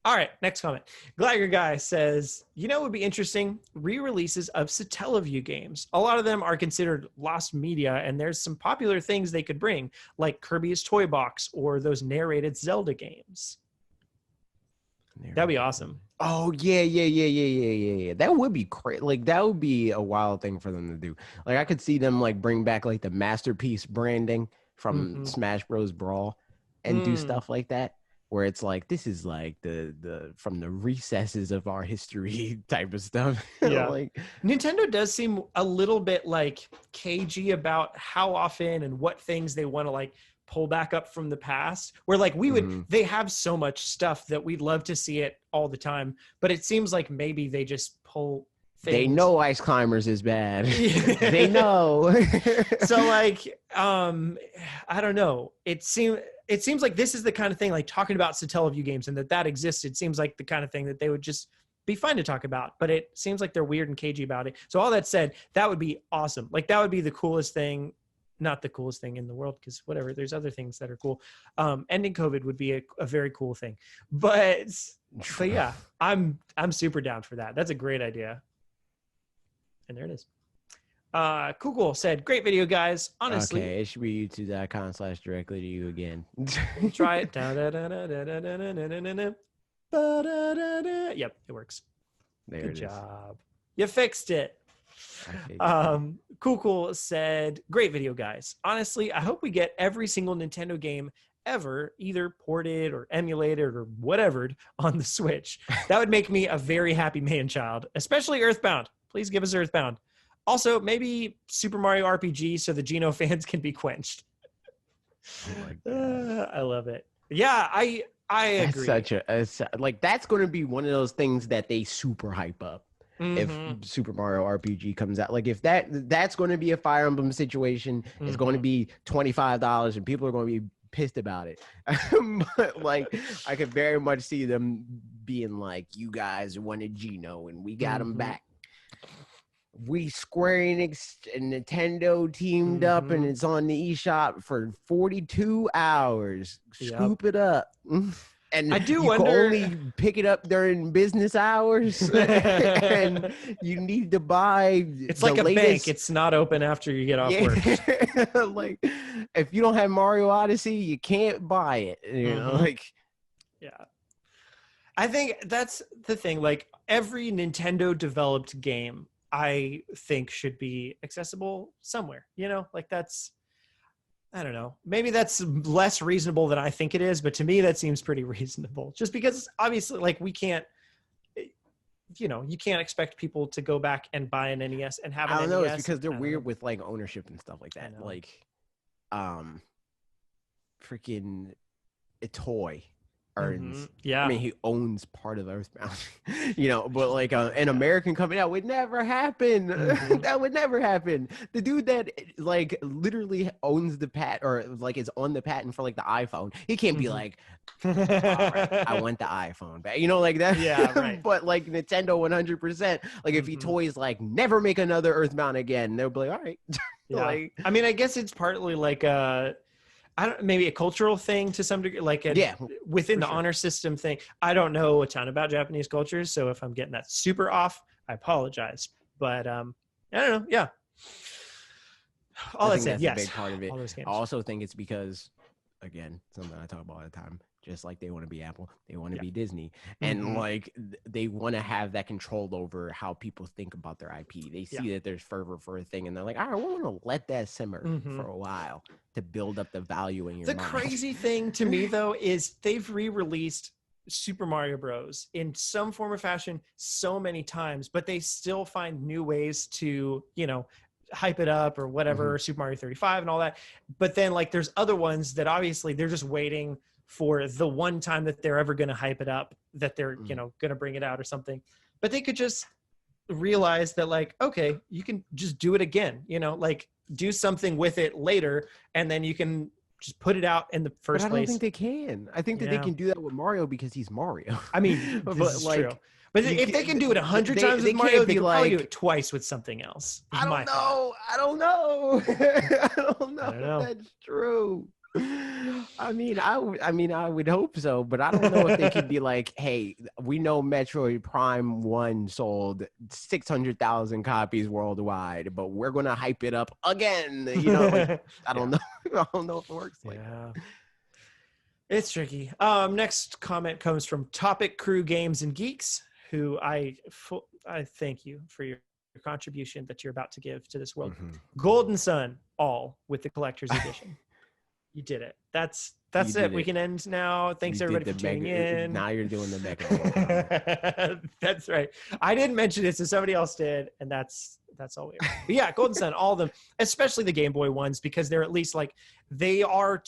All right, next comment. Gliger Guy says, it would be interesting, re-releases of Satellaview games. A lot of them are considered lost media, and there's some popular things they could bring, like Kirby's Toy Box or those narrated Zelda games. That'd be awesome. Oh, yeah. That would be crazy. Like, that would be a wild thing for them to do. Like, I could see them, like, bring back, like, the Masterpiece branding from Smash Bros. Brawl and do stuff like that, where it's like, this is, like, the from the recesses of our history type of stuff. Yeah. Like, Nintendo does seem a little bit, like, cagey about how often and what things they want to, like, pull back up from the past, where like they have so much stuff that we'd love to see it all the time, but it seems like maybe they just pull things. They know Ice Climbers is bad. They know. So like I don't know, it seems like this is the kind of thing, like talking about Satellaview games and that existed seems like the kind of thing that they would just be fun to talk about, but it seems like they're weird and cagey about it. So all that said, that would be awesome. Like that would be the coolest thing. Not the coolest thing in the world, because whatever, there's other things that are cool. Ending COVID would be a very cool thing, but yeah, I'm super down for that. That's a great idea. And there it is. Cool said, great video, guys. Honestly, okay, it should be youtube.com/directly to you again. Try it. Yep, it works. Good job. You fixed it. Cool said, great video, guys. Honestly, I hope we get every single Nintendo game ever either ported or emulated or whatever on the Switch. That would make me a very happy man-child, especially Earthbound. Please give us Earthbound. Also, maybe Super Mario RPG so the Geno fans can be quenched. I love it. Yeah, I agree. That's that's going to be one of those things that they super hype up. If Super Mario RPG comes out, like if that's going to be a Fire Emblem situation, it's going to be $25 and people are going to be pissed about it. But like, I could very much see them being like, you guys wanted Geno and we got him back. We Square Enix and Nintendo teamed up and it's on the eShop for 42 hours. Scoop it up. And I do you wonder, can only pick it up during business hours, and you need to buy. It's like a bank; it's not open after you get off work. Like, if you don't have Mario Odyssey, you can't buy it. You know, like, yeah. I think that's the thing. Like every Nintendo-developed game, I think should be accessible somewhere. You know, like that's. I don't know. Maybe that's less reasonable than I think it is, but to me, that seems pretty reasonable. Just because, obviously, like we can't. you can't expect people to go back and buy an NES and have an NES. I don't know. It's because they're weird with like ownership and stuff like that. Like, freaking a toy earns. Yeah. I mean, he owns part of Earthbound, but like an American company, that would never happen. That would never happen. The dude that like literally owns the patent or like is on the patent for like the iPhone, he can't be like, all right, I want the iPhone back, like that. Yeah, right. But like Nintendo 100%, like if he toys like never make another Earthbound again, they'll be like, all right. Yeah. Like, I mean, I guess it's partly like maybe a cultural thing to some degree, like within the honor system thing. I don't know a ton about Japanese cultures, so if I'm getting that super off, I apologize. But I don't know. Yeah. All I said, yes. A big part of it. I also think it's because, again, something I talk about all the time. Just like they want to be Apple, they want to be Disney, and like they want to have that control over how people think about their IP. They see that there's fervor for a thing, and they're like, "All right, we want to let that simmer for a while to build up the value in your mind." The crazy thing to me, though, is they've re-released Super Mario Bros. In some form or fashion so many times, but they still find new ways to, hype it up or whatever, Super Mario 35 and all that. But then, like, there's other ones that obviously they're just waiting for the one time that they're ever going to hype it up, that they're, going to bring it out or something. But they could just realize that, like, okay, you can just do it again, like do something with it later, and then you can just put it out in the first place. I don't think they can. I think that they can do that with Mario because he's Mario. I mean, but like, true. But if they can do it 100 times with Mario, they can probably do it twice with something else. I don't know. I don't know if that's true. I mean, I would hope so, but I don't know if they could be like, hey, we know Metroid Prime 1 sold 600,000 copies worldwide, but we're going to hype it up again. I don't know. I don't know if it works like that. It's tricky. Next comment comes from Topic Crew Games and Geeks, who I thank you for your contribution that you're about to give to this world. Golden Sun, all with the collector's edition. You did it. That's it. We can end now. Thanks everybody for tuning in. Now you're doing the mega. That's right. I didn't mention it, so somebody else did, and that's all we are. But yeah, Golden Sun, all of them, especially the Game Boy ones, because they're at least like they are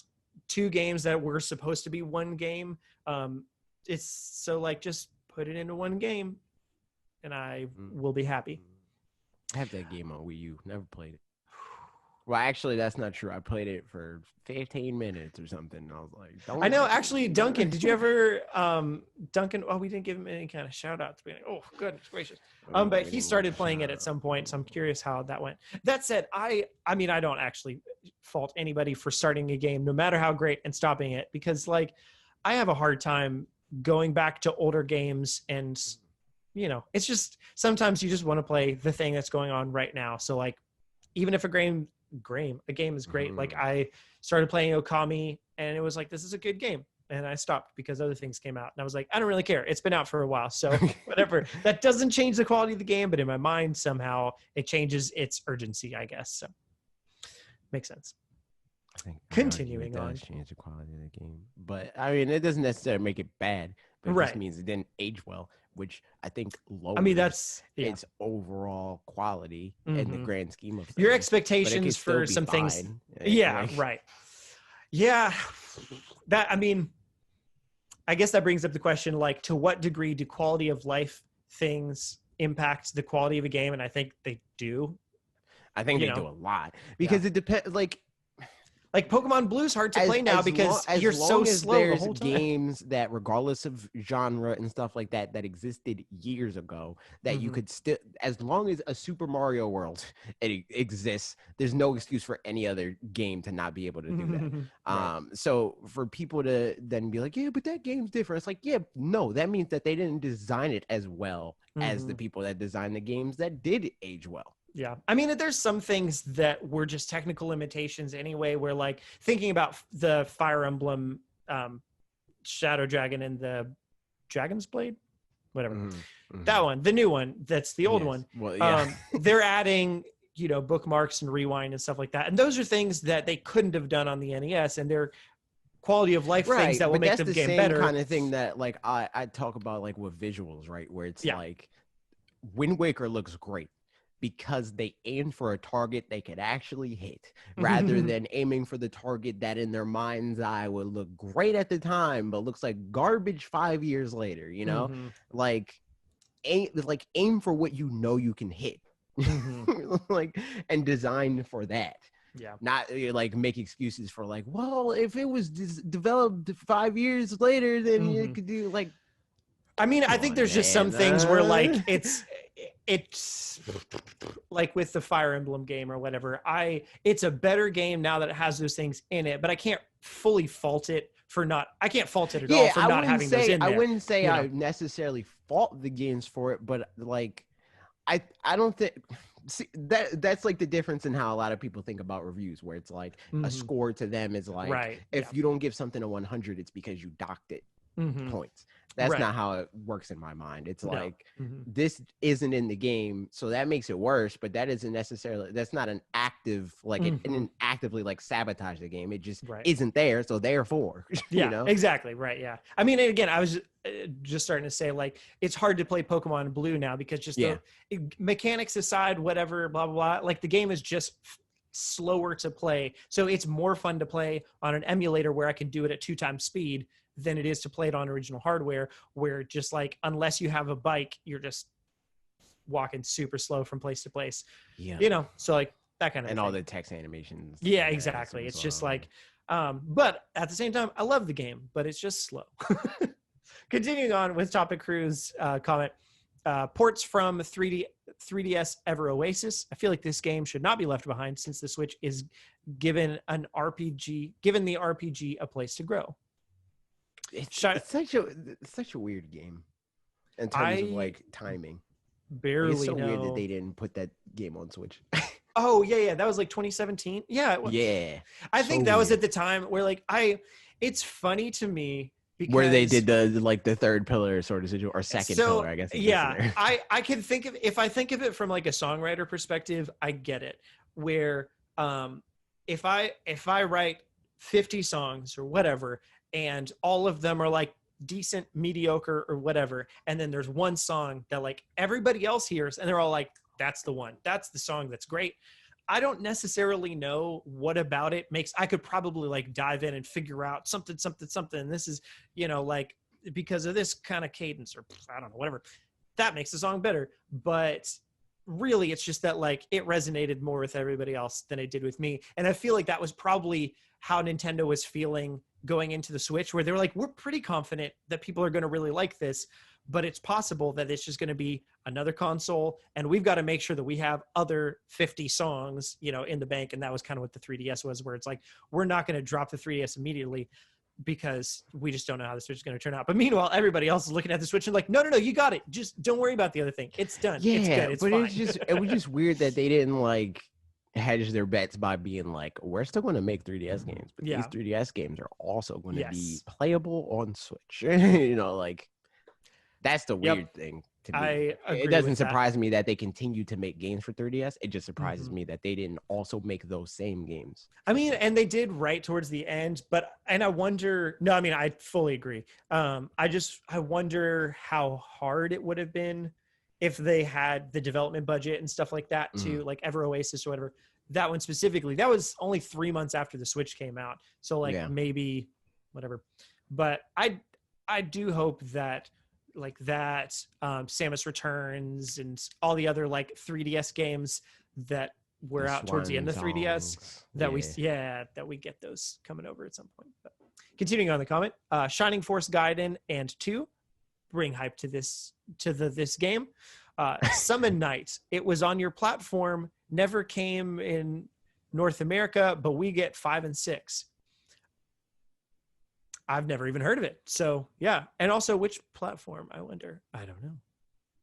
two games that were supposed to be one game. It's so like just put it into one game, and I will be happy. I have that game on Wii U. Never played it. Well, actually, that's not true. I played it for 15 minutes or something. I was like, I know. Actually, Duncan, did you ever, Duncan, we didn't give him any kind of shout out to be like, oh, goodness gracious. But he started playing it at some point, so I'm curious how that went. That said, I mean, I don't actually fault anybody for starting a game, no matter how great, and stopping it, because like, I have a hard time going back to older games, and, it's just, sometimes you just want to play the thing that's going on right now. So like, even if a game is great. Like I started playing Okami and it was like, this is a good game. And I stopped because other things came out and I was like, I don't really care. It's been out for a while. So whatever. That doesn't change the quality of the game, but in my mind, somehow it changes its urgency, I guess. So makes sense. I think continuing on. Change the quality of the game. But I mean, it doesn't necessarily make it bad, but it just means it didn't age well, which I think lowers that's its overall quality in the grand scheme of things. Your expectations for some things. Yeah, right. Yeah. That, I mean, I guess that brings up the question, like, to what degree do quality of life things impact the quality of a game? And I think they do. I think they do a lot because it depends. Like Pokemon Blue is hard to play now because you're so slow the whole time. Games that, regardless of genre and stuff like that, that existed years ago, that you could still, as long as a Super Mario World exists, there's no excuse for any other game to not be able to do that. So for people to then be like, yeah, but that game's different. It's like, yeah, no, that means that they didn't design it as well as the people that designed the games that did age well. Yeah. I mean, there's some things that were just technical limitations anyway, where like thinking about the Fire Emblem Shadow Dragon and the Dragon's Blade, whatever. That one, the new one, that's the old one. Well, yeah. They're adding, bookmarks and rewind and stuff like that. And those are things that they couldn't have done on the NES, and they're quality of life things that will make the game better. Kind of thing that like I talk about like with visuals, right? Where it's like Wind Waker looks great because they aimed for a target they could actually hit rather than aiming for the target that in their mind's eye would look great at the time but looks like garbage 5 years later, you know? Like aim for what you know you can hit. Like, and design for that. Yeah. Not like make excuses for like, well, if it was developed 5 years later, then you could do like. I mean, I think there's just some things where like it's like with the Fire Emblem game or whatever. It's a better game now that it has those things in it, but I can't fully fault it for not. I can't fault it at all for not having those in there. I wouldn't say I necessarily fault the games for it, but like, I don't think. See, that's like the difference in how a lot of people think about reviews, where it's like a score to them is like, if you don't give something a 100, it's because you docked it points. That's not how it works in my mind. It's like this isn't in the game, so that makes it worse, but that isn't necessarily, that's not an active, like it didn't actively like sabotage the game. It just isn't there, so therefore. Yeah, you know? Exactly. Right. Yeah. I mean, again, I was just starting to say like it's hard to play Pokemon Blue now because just the mechanics aside, whatever, blah blah blah. Like the game is just slower to play, so it's more fun to play on an emulator where I can do it at 2 times speed than it is to play it on original hardware, where just like unless you have a bike, you're just walking super slow from place to place. Yeah, you know, so like that kind of and thing. all the text animations. Yeah, exactly. It's just like, but at the same time, I love the game, but it's just slow. Continuing on with Topic Crew's comment, ports from 3DS Ever Oasis. I feel like this game should not be left behind since the Switch is given the RPG a place to grow. It's such a weird game in terms of like timing. Barely it's so know. weird that they didn't put that game on Switch. Oh yeah, that was like 2017. Yeah, I think that was at the time where like it's funny to me because where they did the third pillar sort of situation, or second pillar, I guess. Yeah, I can think of, if I think of it from like a songwriter perspective, I get it. Where if I write 50 songs or whatever, and all of them are like decent, mediocre, or whatever, and then there's one song that like everybody else hears, and they're all like, "That's the one. That's the song. That's great." I don't necessarily know what about it makes. I could probably like dive in and figure out something. And this is, you know, like because of this kind of cadence, or I don't know, whatever. That makes the song better. But really, it's just that like it resonated more with everybody else than it did with me. And I feel like that was probably how Nintendo was feeling going into the Switch, where they were like, we're pretty confident that people are going to really like this, but it's possible that it's just going to be another console, and we've got to make sure that we have other 50 songs, you know, in the bank. And that was kind of what the 3DS was, where it's like, we're not going to drop the 3DS immediately because we just don't know how the Switch is going to turn out. But meanwhile, everybody else is looking at the Switch and like, no, you got it. Just don't worry about the other thing. It's done. Yeah, it's good. It's fine. It was just weird that they didn't like hedge their bets by being like, we're still going to make 3DS games, but these 3DS games are also going to be playable on Switch. You know, like that's the weird thing to me. It doesn't surprise me that they continue to make games for 3DS. It just surprises me that they didn't also make those same games. I mean, and they did right towards the end, and I wonder, no, I mean, I fully agree. I wonder how hard it would have been if they had the development budget and stuff like that to like Ever Oasis or whatever. That one specifically, that was only 3 months after the Switch came out. So like maybe whatever, but I do hope that like that Samus Returns and all the other like 3DS games that were out towards the end of 3DS that we get those coming over at some point. But continuing on the comment, Shining Force Gaiden and 2 bring hype to this game. Summon Night, it was on your platform, never came in North America, but we get 5 and 6. I've never even heard of it. So yeah. And also which platform, I wonder. I don't know.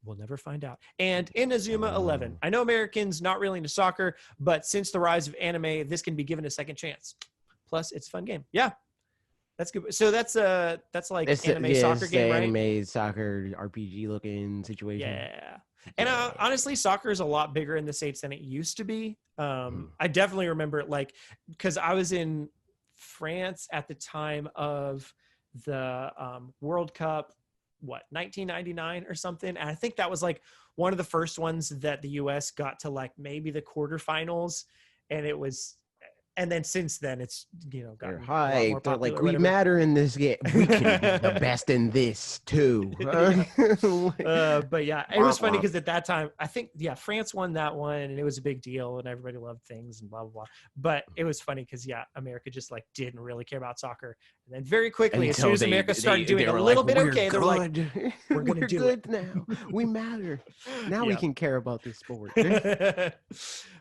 We'll never find out. And Inazuma 11. I know Americans not really into soccer, but since the rise of anime, this can be given a second chance. Plus, it's a fun game. Yeah. That's good. So that's like anime soccer game, right? Anime soccer RPG looking situation. Yeah. And honestly, soccer is a lot bigger in the States than it used to be. I definitely remember it, like, because I was in France at the time of the World Cup what, 1999 or something. And I think that was like one of the first ones that the US got to like maybe the quarterfinals. And it was, and then since then it's, you know, gotten a lot more popular. They're like, we matter in this game. We can be the best in this too. But yeah, it was funny because at that time, I think, yeah, France won that one and it was a big deal and everybody loved things and blah, blah, blah. But it was funny because, yeah, America just like didn't really care about soccer. And then very quickly, as soon as America started doing a little bit okay, they were like, we're going to do it now. We matter. Now we can care about this sport. And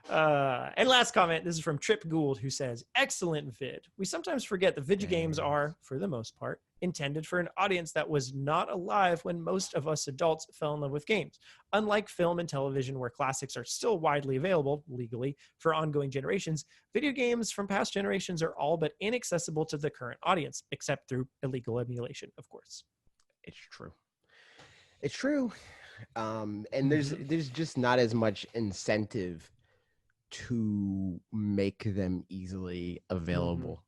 last comment, this is from Trip Gould, who says, excellent vid. We sometimes forget that video games are, for the most part, intended for an audience that was not alive when most of us adults fell in love with games. Unlike film and television, where classics are still widely available, legally, for ongoing generations, video games from past generations are all but inaccessible to the current audience, except through illegal emulation, of course. It's true. It's true. And there's just not as much incentive to make them easily available.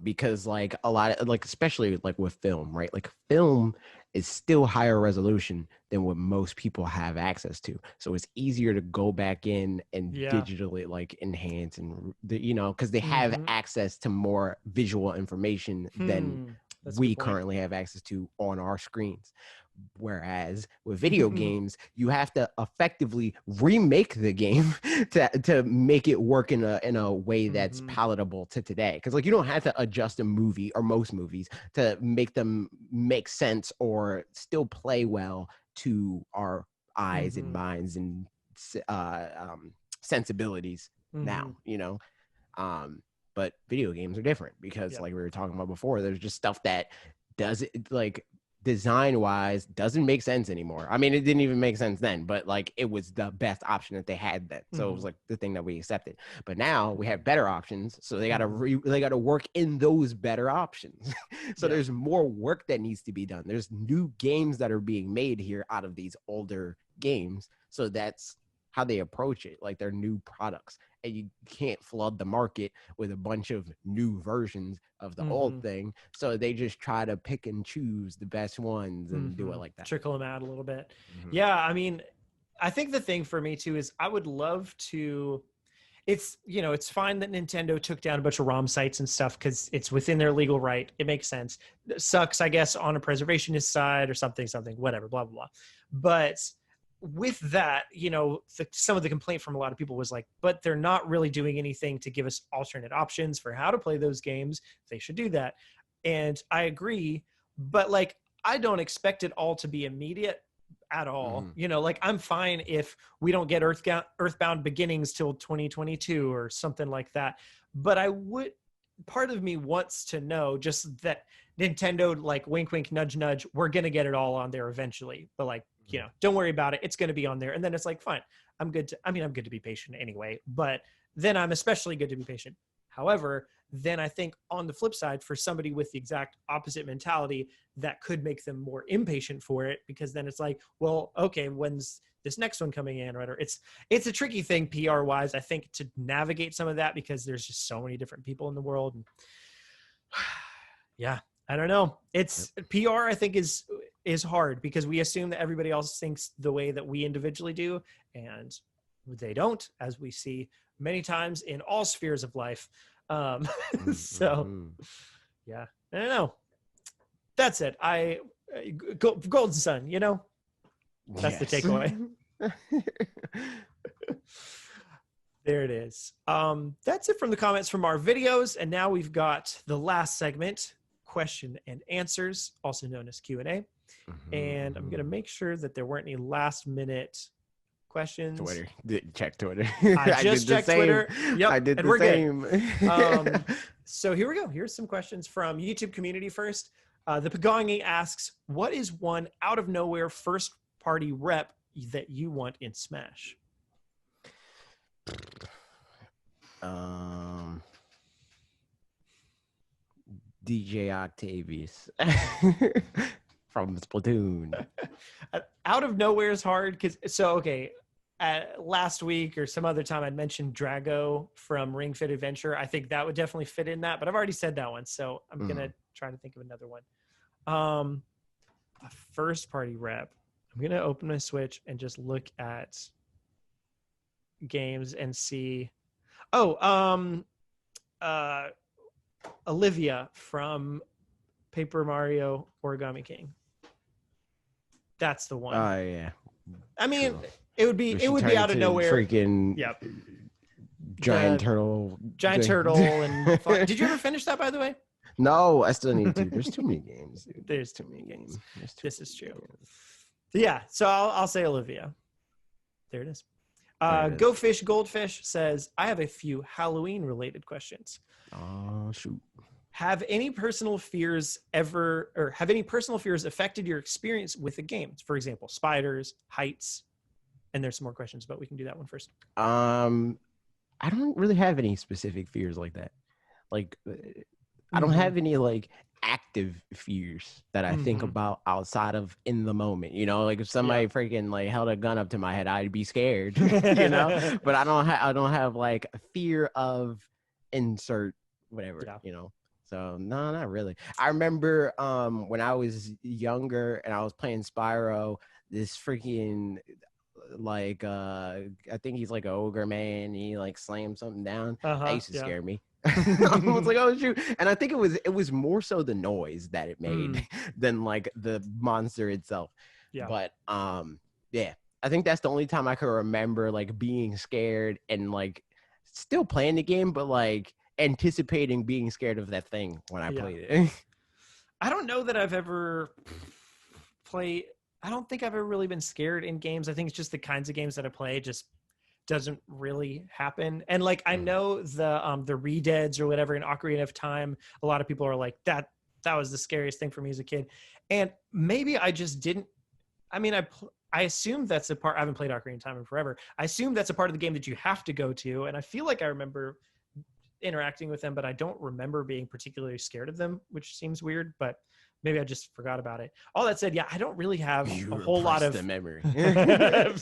Because like a lot of, like, especially like with film, right? Like film is still higher resolution than what most people have access to. So it's easier to go back in and digitally like enhance and, you know, because they have access to more visual information than we currently have access to on our screens. Whereas with video games, you have to effectively remake the game to make it work in a way that's palatable to today. Because like you don't have to adjust a movie or most movies to make them make sense or still play well to our eyes and minds and sensibilities now, you know. But video games are different because like we were talking about before, there's just stuff that does it like design wise doesn't make sense anymore. I mean, it didn't even make sense then, but like it was the best option that they had then. So it was like the thing that we accepted. But now we have better options, so they gotta work in those better options. So there's more work that needs to be done. There's new games that are being made here out of these older games. So that's how they approach it. Like they're new products, and you can't flood the market with a bunch of new versions of the old thing. So they just try to pick and choose the best ones and do it like that. Trickle them out a little bit. Yeah. I mean, I think the thing for me too is I would love to, it's, you know, it's fine that Nintendo took down a bunch of ROM sites and stuff because it's within their legal right. It makes sense. It sucks, I guess, on a preservationist side or something, whatever, blah, blah, blah. But with that, you know, some of the complaint from a lot of people was like, but they're not really doing anything to give us alternate options for how to play those games. They should do that. And I agree, but like, I don't expect it all to be immediate at all. You know, like I'm fine if we don't get Earthbound Beginnings till 2022 or something like that. But part of me wants to know just that Nintendo, like wink, wink, nudge, nudge, we're going to get it all on there eventually. But like, you know, don't worry about it. It's going to be on there. And then it's like, fine, I'm good to be patient anyway, but then I'm especially good to be patient. However, then I think on the flip side, for somebody with the exact opposite mentality, that could make them more impatient for it, because then it's like, well, okay, when's this next one coming in? Or it's a tricky thing PR wise, I think, to navigate some of that, because there's just so many different people in the world. And yeah, I don't know. It's PR, I think, is hard because we assume that everybody else thinks the way that we individually do, and they don't, as we see many times in all spheres of life. So yeah, I don't know. That's it. Golden Sun, you know, that's the takeaway. There it is. That's it from the comments from our videos. And now we've got the last segment, question and answers, also known as Q&A. And I'm going to make sure that there weren't any last minute questions. Twitter. Check Twitter. I just checked Twitter. Yep. I did the same. Good. So here we go. Here's some questions from YouTube community first. The Pagongi asks, what is one out of nowhere first party rep that you want in Smash? DJ Octavius from Splatoon. Out of nowhere is hard because last week or some other time I'd mentioned Drago from Ring Fit Adventure. I think that would definitely fit in that, but I've already said that one, so I'm gonna try to think of another one. a first party rep, I'm gonna open my Switch and just look at games and see. Olivia from Paper Mario Origami King. That's the one. Oh yeah. I mean, cool. It would be out of nowhere. Freaking yep. Giant turtle. And did you ever finish that, by the way? No, I still need to. There's too many games. Dude. There's too many games. This is true. Yeah, so I'll say Olivia. There it is. Go Fish Goldfish says, I have a few Halloween related questions. Oh shoot. Have any personal fears affected your experience with the game? For example, spiders, heights, and there's some more questions, but we can do that one first. I don't really have any specific fears like that. Like, I don't have any like active fears that I think about outside of in the moment. You know, like if somebody freaking like held a gun up to my head, I'd be scared. You know, but I don't have like a fear of insert whatever. Yeah. You know. So no, not really. I remember when I was younger and I was playing Spyro, this freaking like I think he's like an ogre man. He like slammed something down. That used to scare me. I was like, oh shoot. And I think it was more so the noise that it made than like the monster itself. Yeah. But yeah, I think that's the only time I can remember like being scared and like still playing the game, but like anticipating being scared of that thing when I played it. I don't know that I've ever played. I don't think I've ever really been scared in games. I think it's just the kinds of games that I play just doesn't really happen. And like I know the Re-Deads or whatever in Ocarina of Time, a lot of people are like that was the scariest thing for me as a kid. And maybe I just didn't. I mean, I assume that's a part. I haven't played Ocarina of Time in forever. I assume that's a part of the game that you have to go to, and I feel like I remember interacting with them, but I don't remember being particularly scared of them, which seems weird, but maybe I just forgot about it. All that said, yeah, I don't really have a whole lot of memory.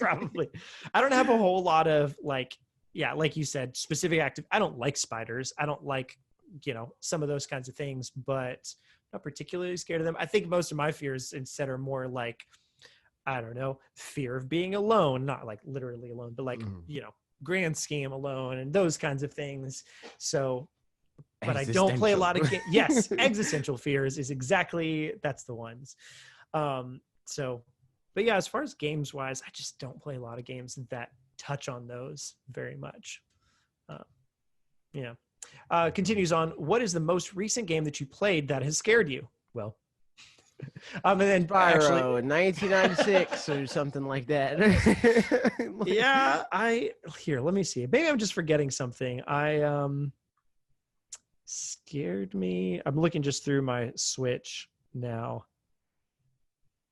Probably. I don't have a whole lot of like you said, specific active. I don't like spiders. I don't like, some of those kinds of things, but not particularly scared of them. I think most of my fears instead are more like, I don't know, fear of being alone, not like literally alone, but like, grand scheme alone and those kinds of things. So, but I don't play a lot of games. Yes, existential fears is that's the ones. So, but yeah, as far as games wise, I just don't play a lot of games that touch on those very much. Continues on. What is the most recent game that you played that has scared you? Well, and then Spyro in 1996 or something like that. Yeah, let me see. Maybe I'm just forgetting something. Scared me. I'm looking just through my Switch now.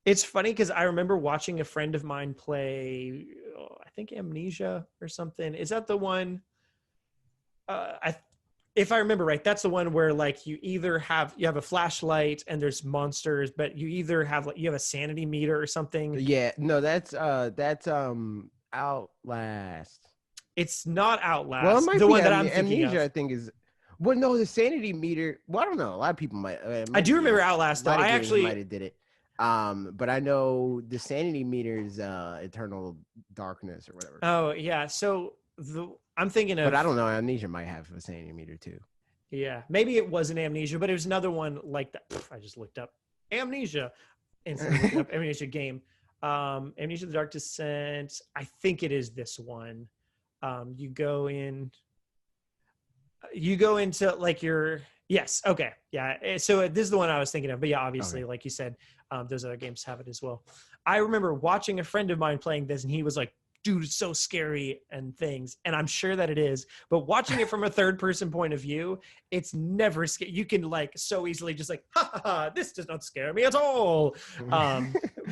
It's funny because I remember watching a friend of mine play, I think Amnesia or something. Is that the one? If I remember right, that's the one where like you have a flashlight and there's monsters, but you either have you have a sanity meter or something. Yeah, no, that's Outlast. It's not Outlast. Well, it might the be one that I'm thinking Amnesia, of. I think is. Well, no, the sanity meter. Well, I don't know. A lot of people might. I do remember Outlast though. I actually might have did it. But I know the sanity meter is Eternal Darkness or whatever. Oh yeah, so I'm thinking of. But I don't know. Amnesia might have a sanity meter too. Yeah, maybe it was an Amnesia, but it was another one like that. I just looked up Amnesia instead of looking up Amnesia game. Amnesia: The Dark Descent. I think it is this one. You go into like your. Yes. Okay. Yeah. So this is the one I was thinking of. But yeah, obviously, like you said, those other games have it as well. I remember watching a friend of mine playing this, and he was like, dude, it's so scary and things. And I'm sure that it is. But watching it from a third person point of view, it's never scary. You can like so easily just like, ha, this does not scare me at all.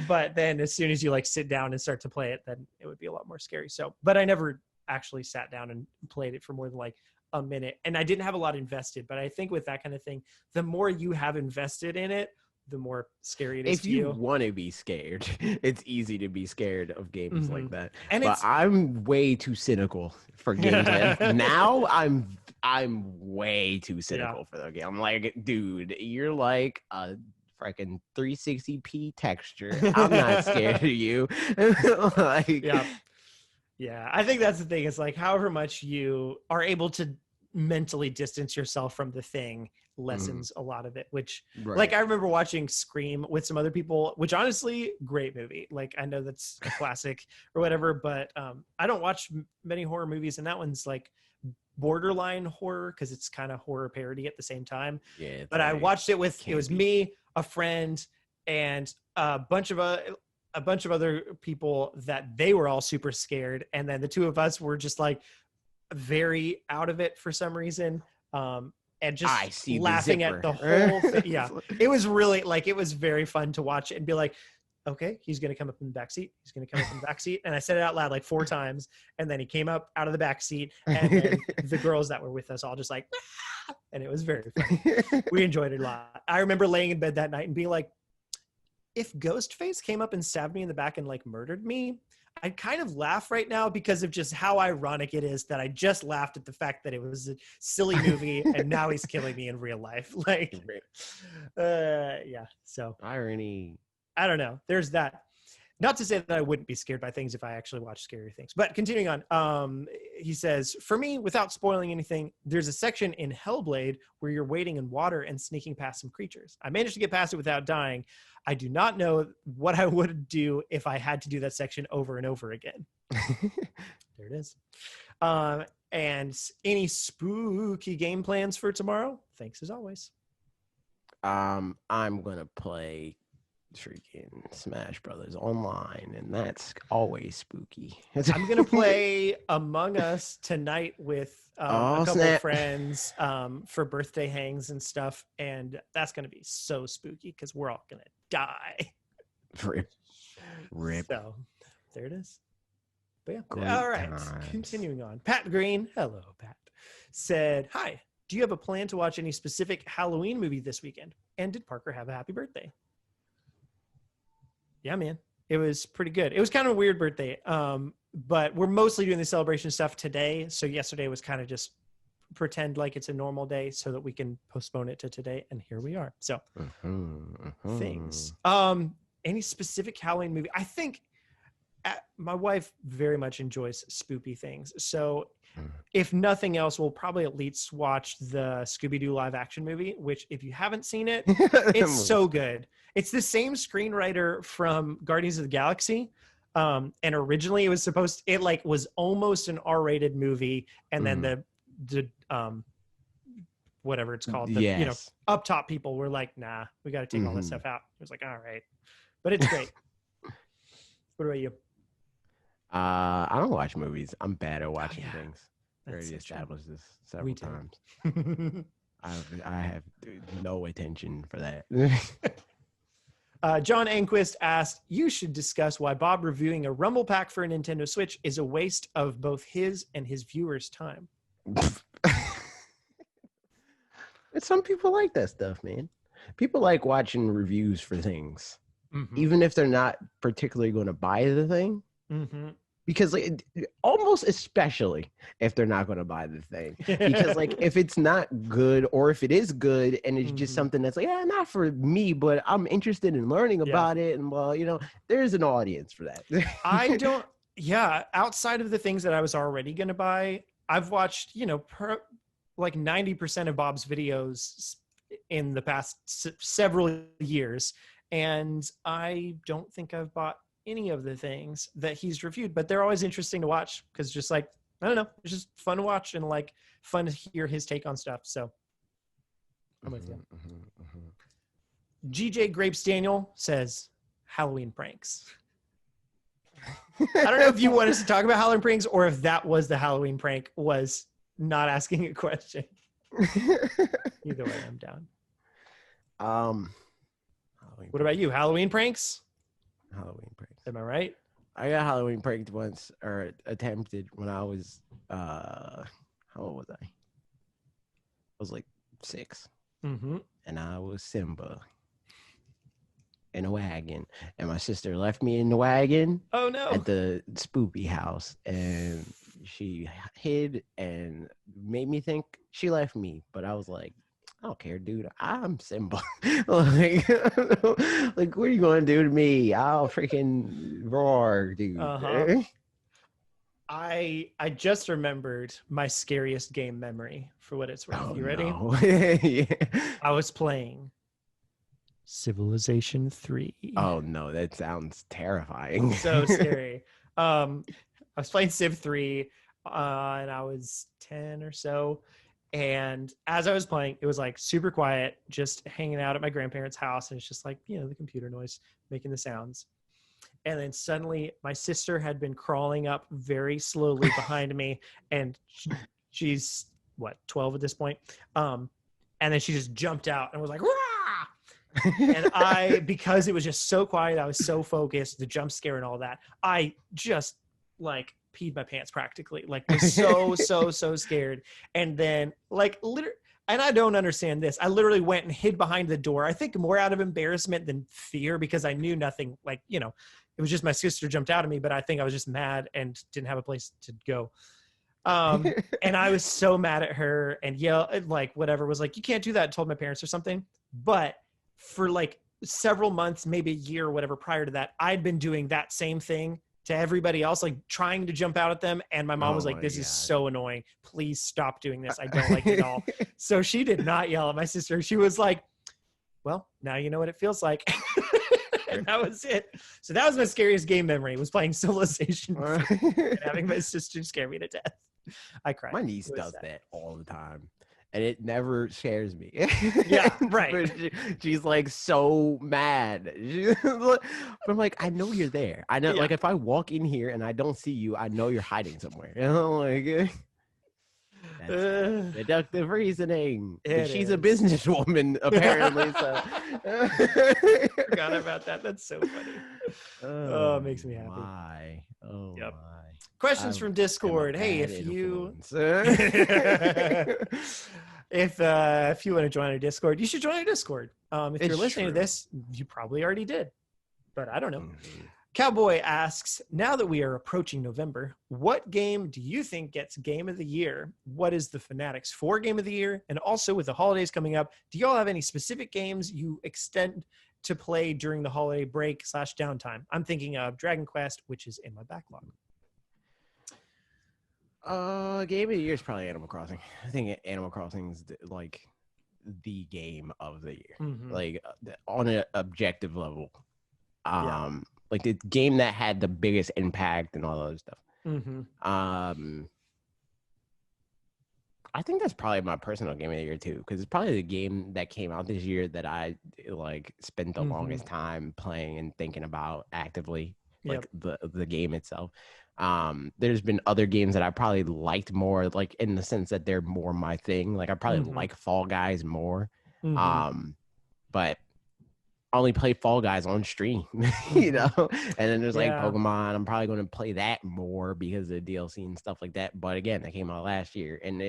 But then as soon as you like sit down and start to play it, then it would be a lot more scary. So, but I never actually sat down and played it for more than like a minute, and I didn't have a lot invested. But I think with that kind of thing, the more you have invested in it, the more scary it is. If you want to be scared, it's easy to be scared of games like that. And but I'm way too cynical for games like that. Now I'm way too cynical for that game. I'm like, dude, you're like a freaking 360p texture. I'm not scared of you. Like, yeah. I think that's the thing. It's like, however much you are able to mentally distance yourself from the thing lessens a lot of it, which like I remember watching Scream with some other people, which honestly, great movie. Like I know that's a classic or whatever, but I don't watch many horror movies, and that one's like borderline horror because it's kind of horror parody at the same time. Yeah, but I watched it with, it was me, a friend, and a bunch of other people that they were all super scared, and then the two of us were just like very out of it for some reason, and just laughing at the whole thing. Yeah, it was really like, it was very fun to watch it and be like, okay, he's going to come up in the back seat. He's going to come up in the back seat. And I said it out loud like 4 times. And then he came up out of the back seat. And then the girls that were with us all just like, ah! And it was very funny. We enjoyed it a lot. I remember laying in bed that night and being like, if Ghostface came up and stabbed me in the back and like murdered me, I'd kind of laugh right now because of just how ironic it is that I just laughed at the fact that it was a silly movie and now he's killing me in real life. Like, yeah. So irony. I don't know. There's that. Not to say that I wouldn't be scared by things if I actually watch scary things. But continuing on, he says, for me, without spoiling anything, there's a section in Hellblade where you're wading in water and sneaking past some creatures. I managed to get past it without dying. I do not know what I would do if I had to do that section over and over again. There it is. And any spooky game plans for tomorrow? Thanks as always. I'm going to play freaking Smash Brothers online, and that's always spooky. I'm gonna play Among Us tonight with a couple of friends for birthday hangs and stuff, and that's gonna be so spooky because we're all gonna die. Rip. So there it is. But yeah. Great all right, times. Continuing on. Pat Green, hello Pat, said, hi, do you have a plan to watch any specific Halloween movie this weekend, and did Parker have a happy birthday? Yeah, man, it was pretty good. It was kind of a weird birthday, but we're mostly doing the celebration stuff today. So yesterday was kind of just pretend like it's a normal day so that we can postpone it to today. And here we are. So things. Any specific Halloween movie? I think my wife very much enjoys spoopy things. So if nothing else, we'll probably at least watch the Scooby-Doo live action movie, which if you haven't seen it, it's so good. It's the same screenwriter from Guardians of the Galaxy. And originally it was was almost an R-rated movie. And then the whatever it's called, up top people were like, nah, we got to take all this stuff out. It was like, all right, but it's great. What about you? I don't watch movies. I'm bad at watching things. I already established this several times. I have no attention for that. John Anquist asked, you should discuss why Bob reviewing a Rumble Pack for a Nintendo Switch is a waste of both his and his viewers' time. Some people like that stuff, man. People like watching reviews for things, even if they're not particularly going to buy the thing. Because almost especially if they're not going to buy the thing, because like if it's not good, or if it is good and it's just something that's like, not for me, but I'm interested in learning about it, and well, there's an audience for that. I don't. Yeah, outside of the things that I was already going to buy, I've watched like 90% of Bob's videos in the past several years, and I don't think I've bought any of the things that he's reviewed, but they're always interesting to watch because just like, I don't know, it's just fun to watch and like fun to hear his take on stuff. So I'm with you. GJ Grapes Daniel says Halloween pranks. I don't know if you want us to talk about Halloween pranks or if that was the Halloween prank, was not asking a question. Either way, I'm down. What about you? Halloween pranks? Halloween pranks. Am I right? I got Halloween pranked once, or attempted, when I was how old was I? I was like 6. And I was Simba in a wagon, and my sister left me in the wagon. Oh no! At the spoopy house, and she hid and made me think she left me, but I was like, I don't care, dude. I'm Simba. like, like, what are you going to do to me? I'll freaking roar, dude. Uh-huh. I just remembered my scariest game memory for what it's worth. Oh, You ready? no. Yeah. I was playing Civilization 3. Oh, no. That sounds terrifying. So scary. I was playing Civ 3 and I was 10 or so. And as I was playing, it was like super quiet, just hanging out at my grandparents' house. And it's just like, the computer noise making the sounds. And then suddenly my sister had been crawling up very slowly behind me. And she's, 12 at this point? And then she just jumped out and was like, "Rah!" And because it was just so quiet, I was so focused, the jump scare and all that, I just like peed my pants practically, like was so scared. And then literally, and I don't understand this, I literally went and hid behind the door, I think more out of embarrassment than fear, because I knew nothing, it was just my sister jumped out at me, but I think I was just mad and didn't have a place to go. And I was so mad at her and yelled, like whatever, was like, you can't do that, and told my parents or something. But for like several months, maybe a year or whatever prior to that, I'd been doing that same thing to everybody else, like trying to jump out at them. And my mom was like, this is so annoying. Please stop doing this. I don't like it at all. So she did not yell at my sister. She was like, well, now you know what it feels like. And that was it. So that was my scariest game memory, was playing Civilization and having my sister scare me to death. I cried. My niece does that all the time, and it never scares me. Yeah, right. But she's like so mad. But I'm like, I know you're there. I know, like, if I walk in here and I don't see you, I know you're hiding somewhere. Like, that's deductive reasoning. She's a businesswoman, apparently. So forgot about that. That's so funny. Oh, it makes me happy. My. Oh, yep. my. Questions from Discord. Hey, if you if you want to join our Discord, you should join our Discord. If you're listening to this, you probably already did, but I don't know. Mm-hmm. Cowboy asks, now that we are approaching November, what game do you think gets Game of the Year? What is the fanatixfour Game of the Year? And also, with the holidays coming up, do y'all have any specific games you extend to play during the holiday break / downtime? I'm thinking of Dragon Quest, which is in my backlog. Game of the Year is probably Animal Crossing. I think Animal Crossing is like the game of the year, mm-hmm. like on an objective level. Like the game that had the biggest impact and all that other stuff. Mm-hmm. I think that's probably my personal game of the year too, because it's probably the game that came out this year that I like spent the mm-hmm. longest time playing and thinking about actively, like the game itself. There's been other games that I probably liked more, like in the sense that they're more my thing. Like I probably mm-hmm. like Fall Guys more. Mm-hmm. But I only play Fall Guys on stream, you know? And then there's like Pokemon. I'm probably going to play that more because of the DLC and stuff like that. But again, that came out last year, and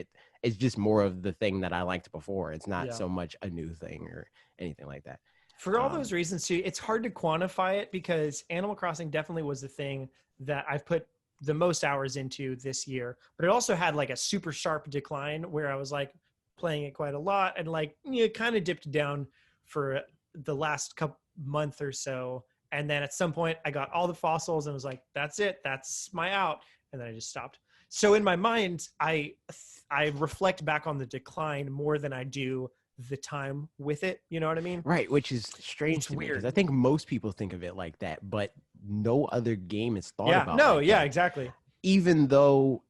it's just more of the thing that I liked before. It's not so much a new thing or anything like that. For all those reasons too, it's hard to quantify it, because Animal Crossing definitely was the thing that I've put the most hours into this year, but it also had like a super sharp decline where I was like playing it quite a lot, and like kind of dipped down for the last couple month or so, and then at some point I got all the fossils and was like, that's it, that's my out, and then I just stopped. So in my mind, I reflect back on the decline more than I do the time with it, you know what I mean? Right, which is strange to me, because I think most people think of it like that, but no other game is thought about like that. Exactly. Even though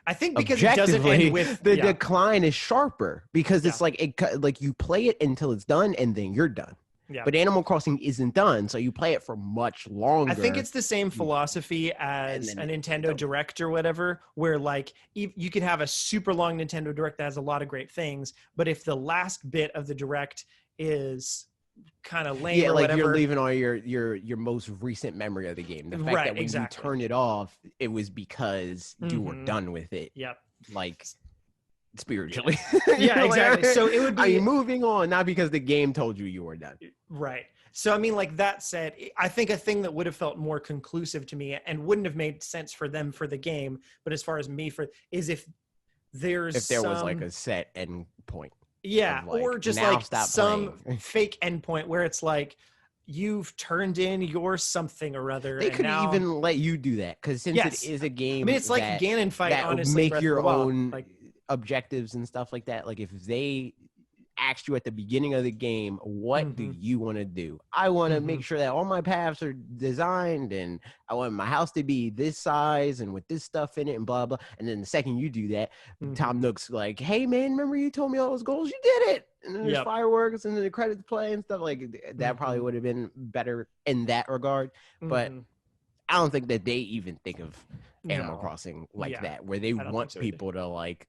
I think because it doesn't end with the decline is sharper, because it's like you play it until it's done and then you're done. Yeah. But Animal Crossing isn't done, so you play it for much longer. I think it's the same philosophy as a Nintendo Direct or whatever, where like you could have a super long Nintendo Direct that has a lot of great things, but if the last bit of the Direct is kind of lame or like whatever, you're leaving all your most recent memory of the game. The fact that when you turn it off, it was because you were done with it. Yep. Like spiritually. Yeah, exactly. So it would be, are you moving on, not because the game told you were done. Right. So I mean, like that said, I think a thing that would have felt more conclusive to me and wouldn't have made sense for them for the game, but as far as me is if there was like a set end point. Yeah, like, or just now like stop some playing. fake endpoint where it's like you've turned in your something or other, They and could now even let you do that, because since it yes, is a I game mean it's like Ganon fight, that honestly, make Breath of your the Wild. own Like, objectives and stuff like that. Like if they asked you at the beginning of the game, what do mm-hmm, you want to do? I want to mm-hmm, make sure that all my paths are designed, and I want my house to be this size and with this stuff in it and blah blah. And then the second you do that, mm-hmm. Tom Nook's like, hey man, remember you told me all those goals? You did it. And then there's Yep. fireworks and then the credits play and stuff. Like that probably Mm-hmm, would have been better in that regard. But mm-hmm. I don't think that they even think of Animal No. Crossing like Yeah. that, where they I don't think want so either. people to like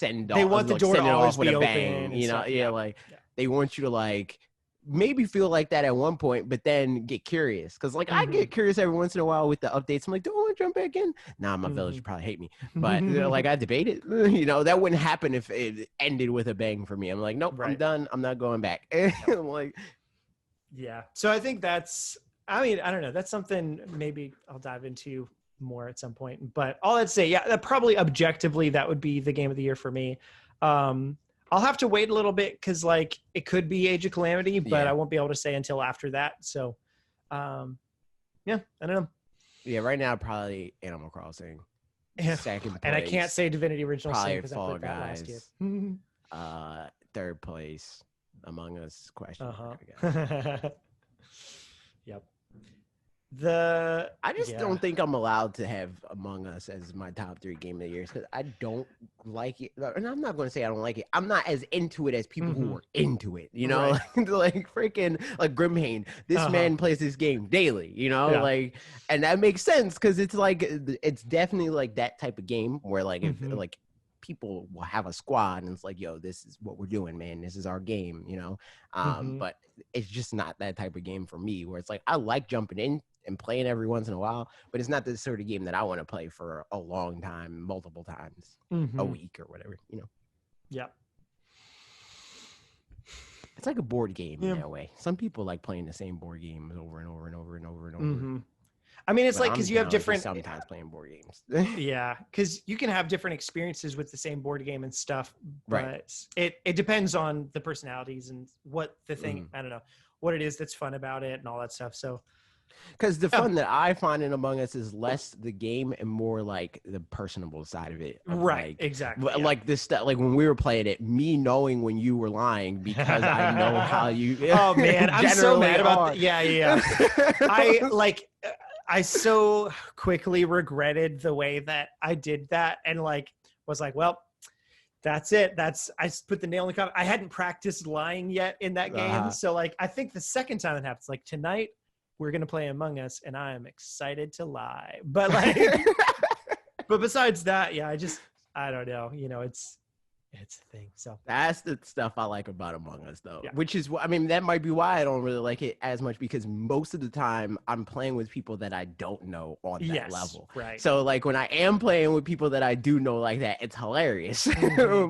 They want the door to send it always off with be a open bang, and you know? stuff. Yeah, Yeah. like Yeah. they want you to like maybe feel like that at one point, but then get curious. Cause like I Mm-hmm. get curious every once in a while with the updates. I'm like, do I want to jump back in? Nah, my village would probably hate me. But like I debate it. You know, that wouldn't happen if it ended with a bang for me. I'm like, nope, Right. I'm done. I'm not going back. I'm like, yeah. So I think that's, I mean, I don't know. That's something maybe I'll dive into more at some point. But all I'd say, yeah, that probably objectively that would be the game of the year for me. I'll have to wait a little bit because like it could be Age of Calamity, but yeah. I won't be able to say until after that. So, yeah, I don't know. Yeah, right now probably Animal Crossing. Second place, and I can't say Divinity Original Sin probably because I Fall played that last year. Guys. Third place, Among Us, question. Yep. I just don't think I'm allowed to have Among Us as my top 3 game of the year because I don't like it. And I'm not going to say I don't like it. I'm not as into it as people who are into it. You know, Right. like freaking like Grimhain. This man plays this game daily. You know, Yeah. like, and that makes sense because it's like it's definitely like that type of game where like if like people will have a squad and it's like, yo, this is what we're doing, man. This is our game. You know, but it's just not that type of game for me. Where it's like I like jumping in and playing every once in a while, but it's not the sort of game that I want to play for a long time, multiple times a week or whatever, you know? Yeah. It's like a board game in that way. Some people like playing the same board games over and over and over and over and over. I mean, it's But like, cause you have different, sometimes playing board games. yeah. Cause you can have different experiences with the same board game and stuff, but Right. it depends on the personalities and what the thing, I don't know, what it is that's fun about it and all that stuff. So, because the fun that I find in Among Us is less the game and more like the personable side of it. Right, like, exactly. Like this stuff, like when we were playing it, me knowing when you were lying because I know how you. Oh man, I'm so mad about that. Yeah. I so quickly regretted the way that I did that and like was like, well, that's it. I put the nail in the coffin. I hadn't practiced lying yet in that game. So like, I think the second time it happens, like tonight, we're going to play Among Us and I am excited to lie. But like, but besides that, yeah, I don't know. You know, it's a thing. So that's the stuff I like about Among Us though, yeah. which is, I mean, that might be why I don't really like it as much because most of the time I'm playing with people that I don't know on that level. Right. So like when I am playing with people that I do know like that, it's hilarious.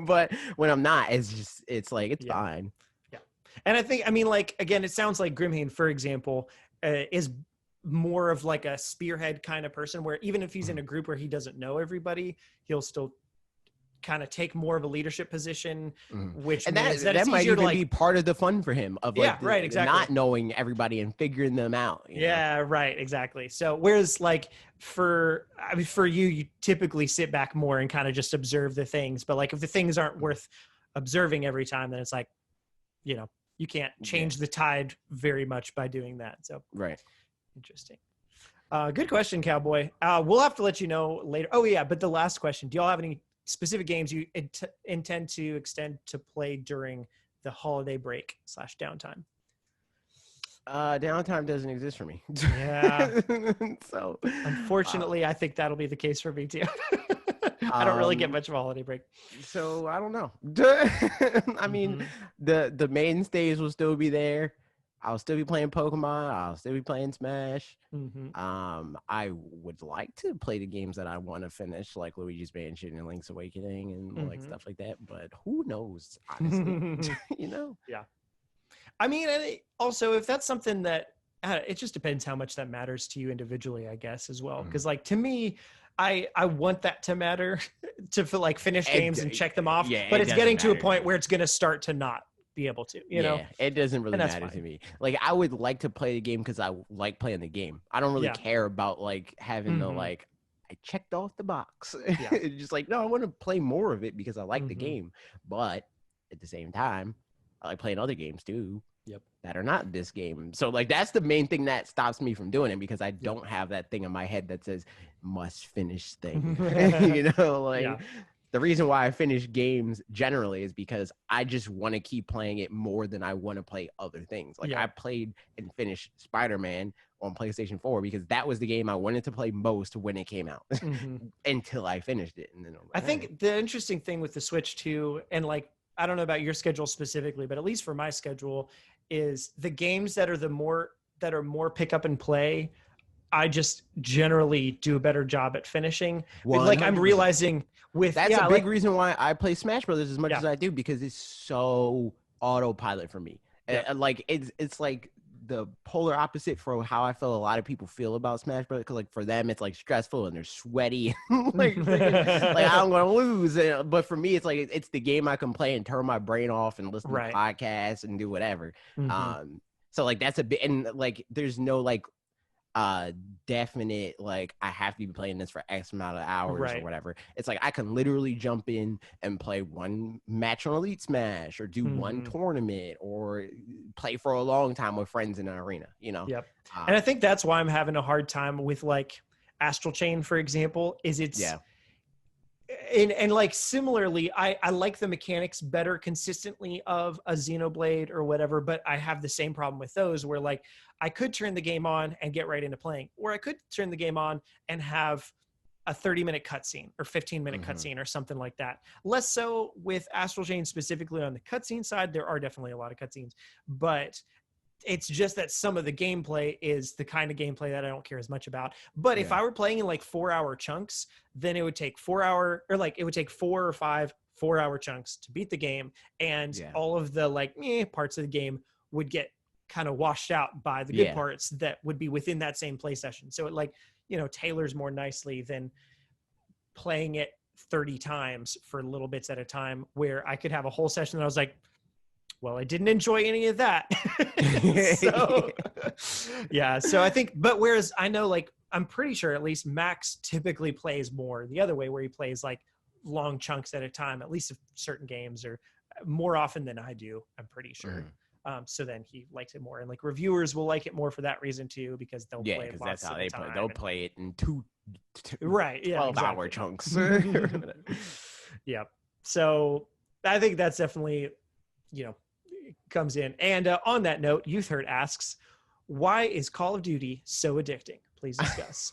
But when I'm not, it's like, it's fine. Yeah. And I think, I mean, like, again, it sounds like Grimhain, for example, is more of like a spearhead kind of person where even if he's in a group where he doesn't know everybody, he'll still kind of take more of a leadership position, which and means that might even be part of the fun for him of like exactly. not knowing everybody and figuring them out. You know? Right, exactly. So whereas like for you typically sit back more and kind of just observe the things, but like if the things aren't worth observing every time, then it's like, you know, you can't change the tide very much by doing that. So interesting. Good question, Cowboy. We'll have to let you know later. Oh yeah, but the last question: do y'all have any specific games you intend to extend to play during the holiday break / downtime? Downtime doesn't exist for me. Yeah. So unfortunately, I think that'll be the case for me too. I don't really get much of a holiday break. So I don't know. I mean, the mainstays will still be there. I'll still be playing Pokemon. I'll still be playing Smash. I would like to play the games that I want to finish, like Luigi's Mansion and Link's Awakening and like stuff like that. But who knows, honestly? You know? Yeah. I mean, and also, if that's something that it just depends how much that matters to you individually, I guess, as well. Because like to me, I want that to matter to like finish games and check them off. Yeah, but it's getting to a point me. where it's going to start to not be able to, you know? It doesn't really matter to me. Like, I would like to play the game because I like playing the game. I don't really care about like having the like, I checked off the box. It's just like, no, I want to play more of it because I like the game. But at the same time, I like playing other games too. That are not this game. So like that's the main thing that stops me from doing it, because I don't have that thing in my head that says must finish thing. You know, like the reason why I finish games generally is because I just want to keep playing it more than I want to play other things. Like I played and finished Spider-Man on PlayStation 4 because that was the game I wanted to play most when it came out until I finished it. And then I think the interesting thing with the Switch too, and like, I don't know about your schedule specifically, but at least for my schedule, is the games that are more pick up and play, I just generally do a better job at finishing. 100%. Like I'm realizing with that's a big reason why I play Smash Brothers as much as I do, because it's so autopilot for me. Like it's like the polar opposite for how I feel a lot of people feel about Smash Brothers, because like for them it's like stressful and they're sweaty. like I'm gonna lose. But for me it's like it's the game I can play and turn my brain off and listen to podcasts and do whatever. So like that's a bit, and like there's no like definite like I have to be playing this for X amount of hours or whatever. It's like I can literally jump in and play one match on Elite Smash or do one tournament or play for a long time with friends in an arena, you know. And I think that's why I'm having a hard time with like Astral Chain, for example, is it's and like similarly I like the mechanics better consistently of a Xenoblade or whatever, but I have the same problem with those where like I could turn the game on and get right into playing, or I could turn the game on and have a 30-minute cutscene or 15-minute cutscene or something like that. Less so with Astral Chain specifically on the cutscene side. There are definitely a lot of cutscenes, but it's just that some of the gameplay is the kind of gameplay that I don't care as much about. But if I were playing in like 4-hour chunks, then it would take 4 or 5 4-hour chunks to beat the game. And all of the like parts of the game would get kind of washed out by the good parts that would be within that same play session. So it like, you know, tailors more nicely than playing it 30 times for little bits at a time, where I could have a whole session that I was like, well, I didn't enjoy any of that. So I think, but whereas I know, like, I'm pretty sure at least Max typically plays more the other way, where he plays like long chunks at a time, at least of certain games, or more often than I do, I'm pretty sure. So then he likes it more, and like reviewers will like it more for that reason too, because they'll play it lots that's how of they the play. time. They'll play it in two 12-hour chunks. So I think that's definitely, you know, comes in. And on that note, Youth Hurt asks, why is Call of Duty so addicting? Please discuss.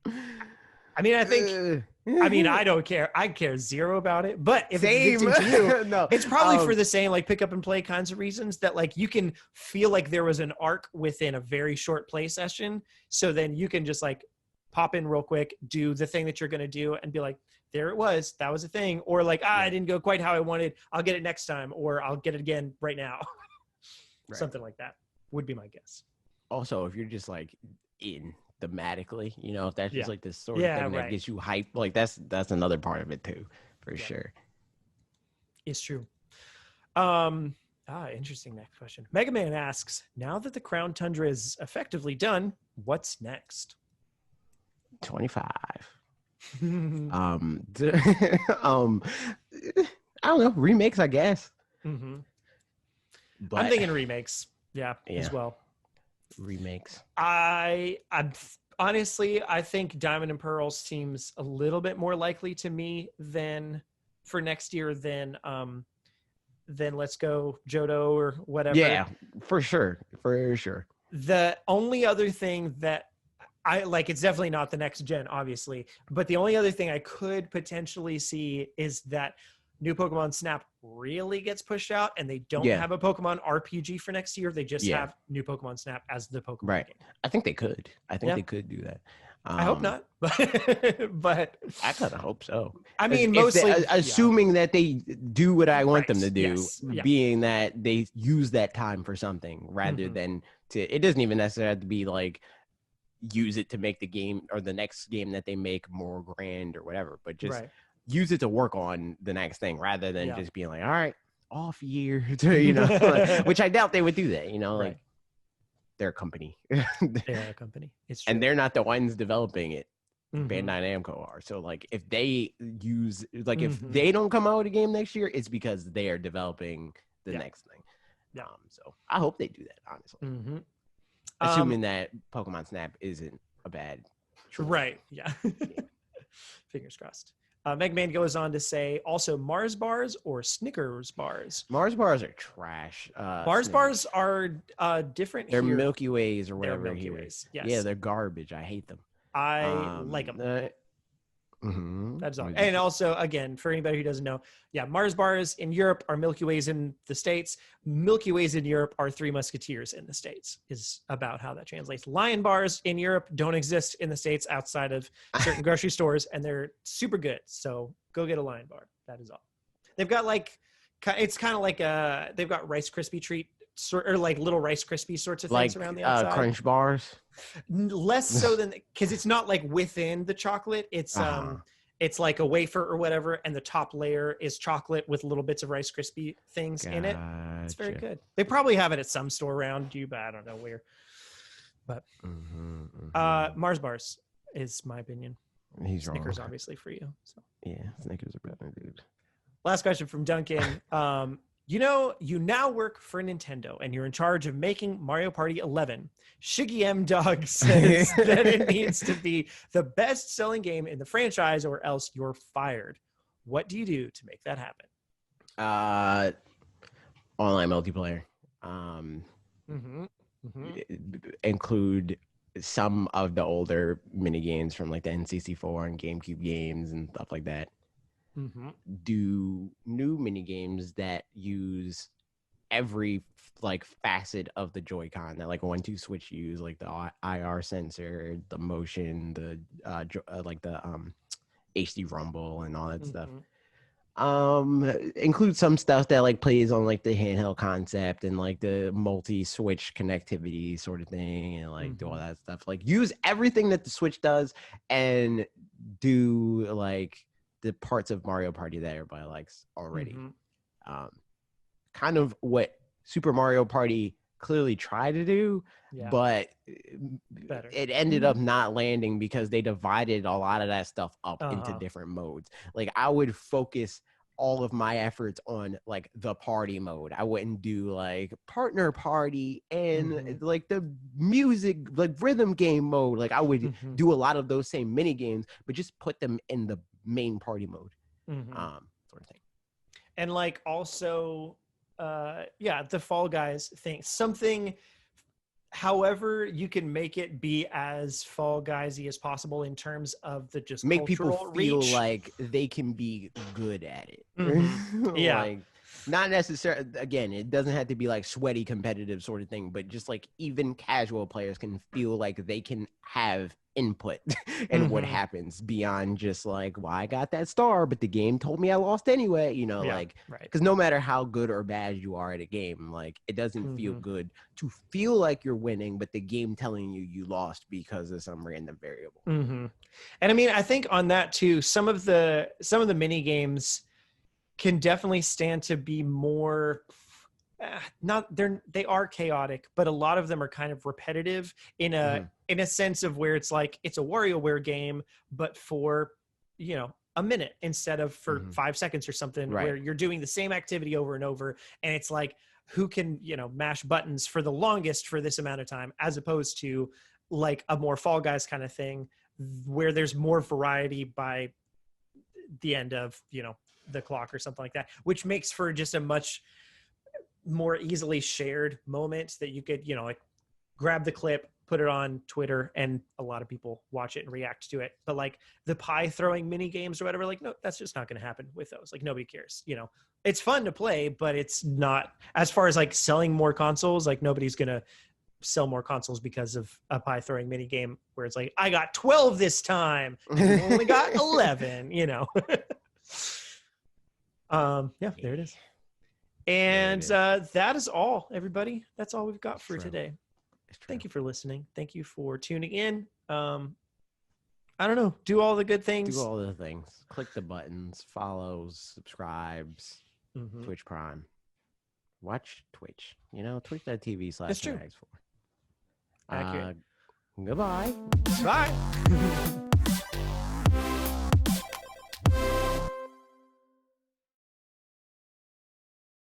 I mean, I think, I don't care. I care zero about it, but if it's addicting to you, it's probably for the same, like, pick up and play kinds of reasons, that like you can feel like there was an arc within a very short play session. So then you can just like pop in real quick, do the thing that you're going to do and be like, there it was, that was a thing. Or like, I didn't go quite how I wanted, I'll get it next time, or I'll get it again right now. Something like that would be my guess. Also, if you're just like in thematically, you know, if that's just like this sort of thing that gets you hyped, like that's another part of it too, for sure. It's true. Interesting. Next question. Mega Man asks, now that the Crown Tundra is effectively done, what's next? 25. I don't know, remakes, I guess. But I'm thinking remakes. As well. Remakes. I'm honestly, I think Diamond and Pearl seems a little bit more likely to me than for next year than Let's Go Johto or whatever. Yeah, for sure. The only other thing that I like, it's definitely not the next gen, obviously, but the only other thing I could potentially see is that new Pokemon Snap really gets pushed out and they don't have a Pokemon RPG for next year. They just have new Pokemon Snap as the Pokemon game. I think they could. They could do that. I hope not, but I kind of hope so. I mean, mostly assuming that they do what I want them to do, being that they use that time for something rather than it doesn't even necessarily have to be like, use it to make the game or the next game that they make more grand or whatever, but just right. use it to work on the next thing rather than Yeah. just being like, all right, off year to, which I doubt they would do that, Right. like they're a company. They are a company. It's true. And they're not the ones developing it. Mhm. Bandai Namco are. So like if they use like if Mhm. they don't come out with a game next year, it's because they are developing the Yeah. next thing. Yeah. So I hope they do that, honestly. Mhm. Assuming that Pokemon Snap isn't a bad choice. Right. Yeah. Fingers crossed. Megman goes on to say, also Mars bars or Snickers bars. Mars bars are trash. Mars bars are different. They're here. Milky Ways or They're whatever Milky here. Ways. Yes. Yeah, they're garbage. I hate them. I like them. That's all. And also, again, for anybody who doesn't know, yeah, Mars bars in Europe are Milky Ways in the States. Milky Ways in Europe are Three Musketeers in the States, is about how that translates. Lion bars in Europe don't exist in the States outside of certain grocery stores, and they're super good. So go get a Lion bar. That is all. They've got like, it's kind of like they've got Rice Krispie treat or like little Rice Krispie sorts of things like around the outside. Crunch bars. Less so than, because it's not like within the chocolate. It's like a wafer or whatever, and the top layer is chocolate with little bits of Rice Krispie things in it. It's very good. They probably have it at some store around you, but I don't know where. But Mars bars is my opinion. He's Snickers, wrong. obviously, for you. So. Yeah, Snickers are better, dude. Last question from Duncan. You now work for Nintendo and you're in charge of making Mario Party 11. Shiggy M Dog says that it needs to be the best-selling game in the franchise or else you're fired. What do you do to make that happen? Online multiplayer. Include some of the older mini games from like the N64 and GameCube games and stuff like that. Do new mini games that use every like facet of the Joy-Con that like 1-2 Switch use, like the IR sensor, the motion, the like the HD rumble and all that stuff. Include some stuff that like plays on like the handheld concept and like the multi-switch connectivity sort of thing, and like do all that stuff. Like use everything that the Switch does and do like the parts of Mario Party that everybody likes already. Kind of what Super Mario Party clearly tried to do, but it ended up not landing because they divided a lot of that stuff up into different modes. Like I would focus all of my efforts on like the party mode. I wouldn't do like partner party and like the music, like rhythm game mode. Like I would do a lot of those same mini games, but just put them in the main party mode, sort of thing. And like also, the Fall Guys thing, something, however you can make it be as Fall Guys-y as possible in terms of the just make people feel reach. like they can be good at it. Like, not necessarily, again, it doesn't have to be like sweaty competitive sort of thing, but just like even casual players can feel like they can have input in what happens beyond just like, well, I got that star, but the game told me I lost anyway, like, because no matter how good or bad you are at a game, like it doesn't feel good to feel like you're winning, but the game telling you lost because of some random variable. And I mean, I think on that too, some of the mini games can definitely stand to be more they are chaotic, but a lot of them are kind of repetitive in a sense of where it's like it's a WarioWare game, but for a minute instead of for 5 seconds or something, where you're doing the same activity over and over, and it's like who can mash buttons for the longest for this amount of time, as opposed to like a more Fall Guys kind of thing where there's more variety by the end of the clock or something like that, which makes for just a much more easily shared moment that you could like grab the clip, put it on Twitter, and a lot of people watch it and react to it. But like the pie throwing mini games or whatever, like no, that's just not going to happen with those. Like nobody cares. It's fun to play, but it's not, as far as like selling more consoles, like nobody's going to sell more consoles because of a pie throwing mini game where it's like I got 12 this time and you only got 11. There it is. And that is all, everybody. That's all we've got for today. thank you for listening. Thank you for tuning in. I don't know. Do all the good things. Do all the things. Click the buttons. Follows. Subscribes. Twitch Prime. Watch Twitch. Twitch.tv/fanatixfour. Accurate. Goodbye. Bye.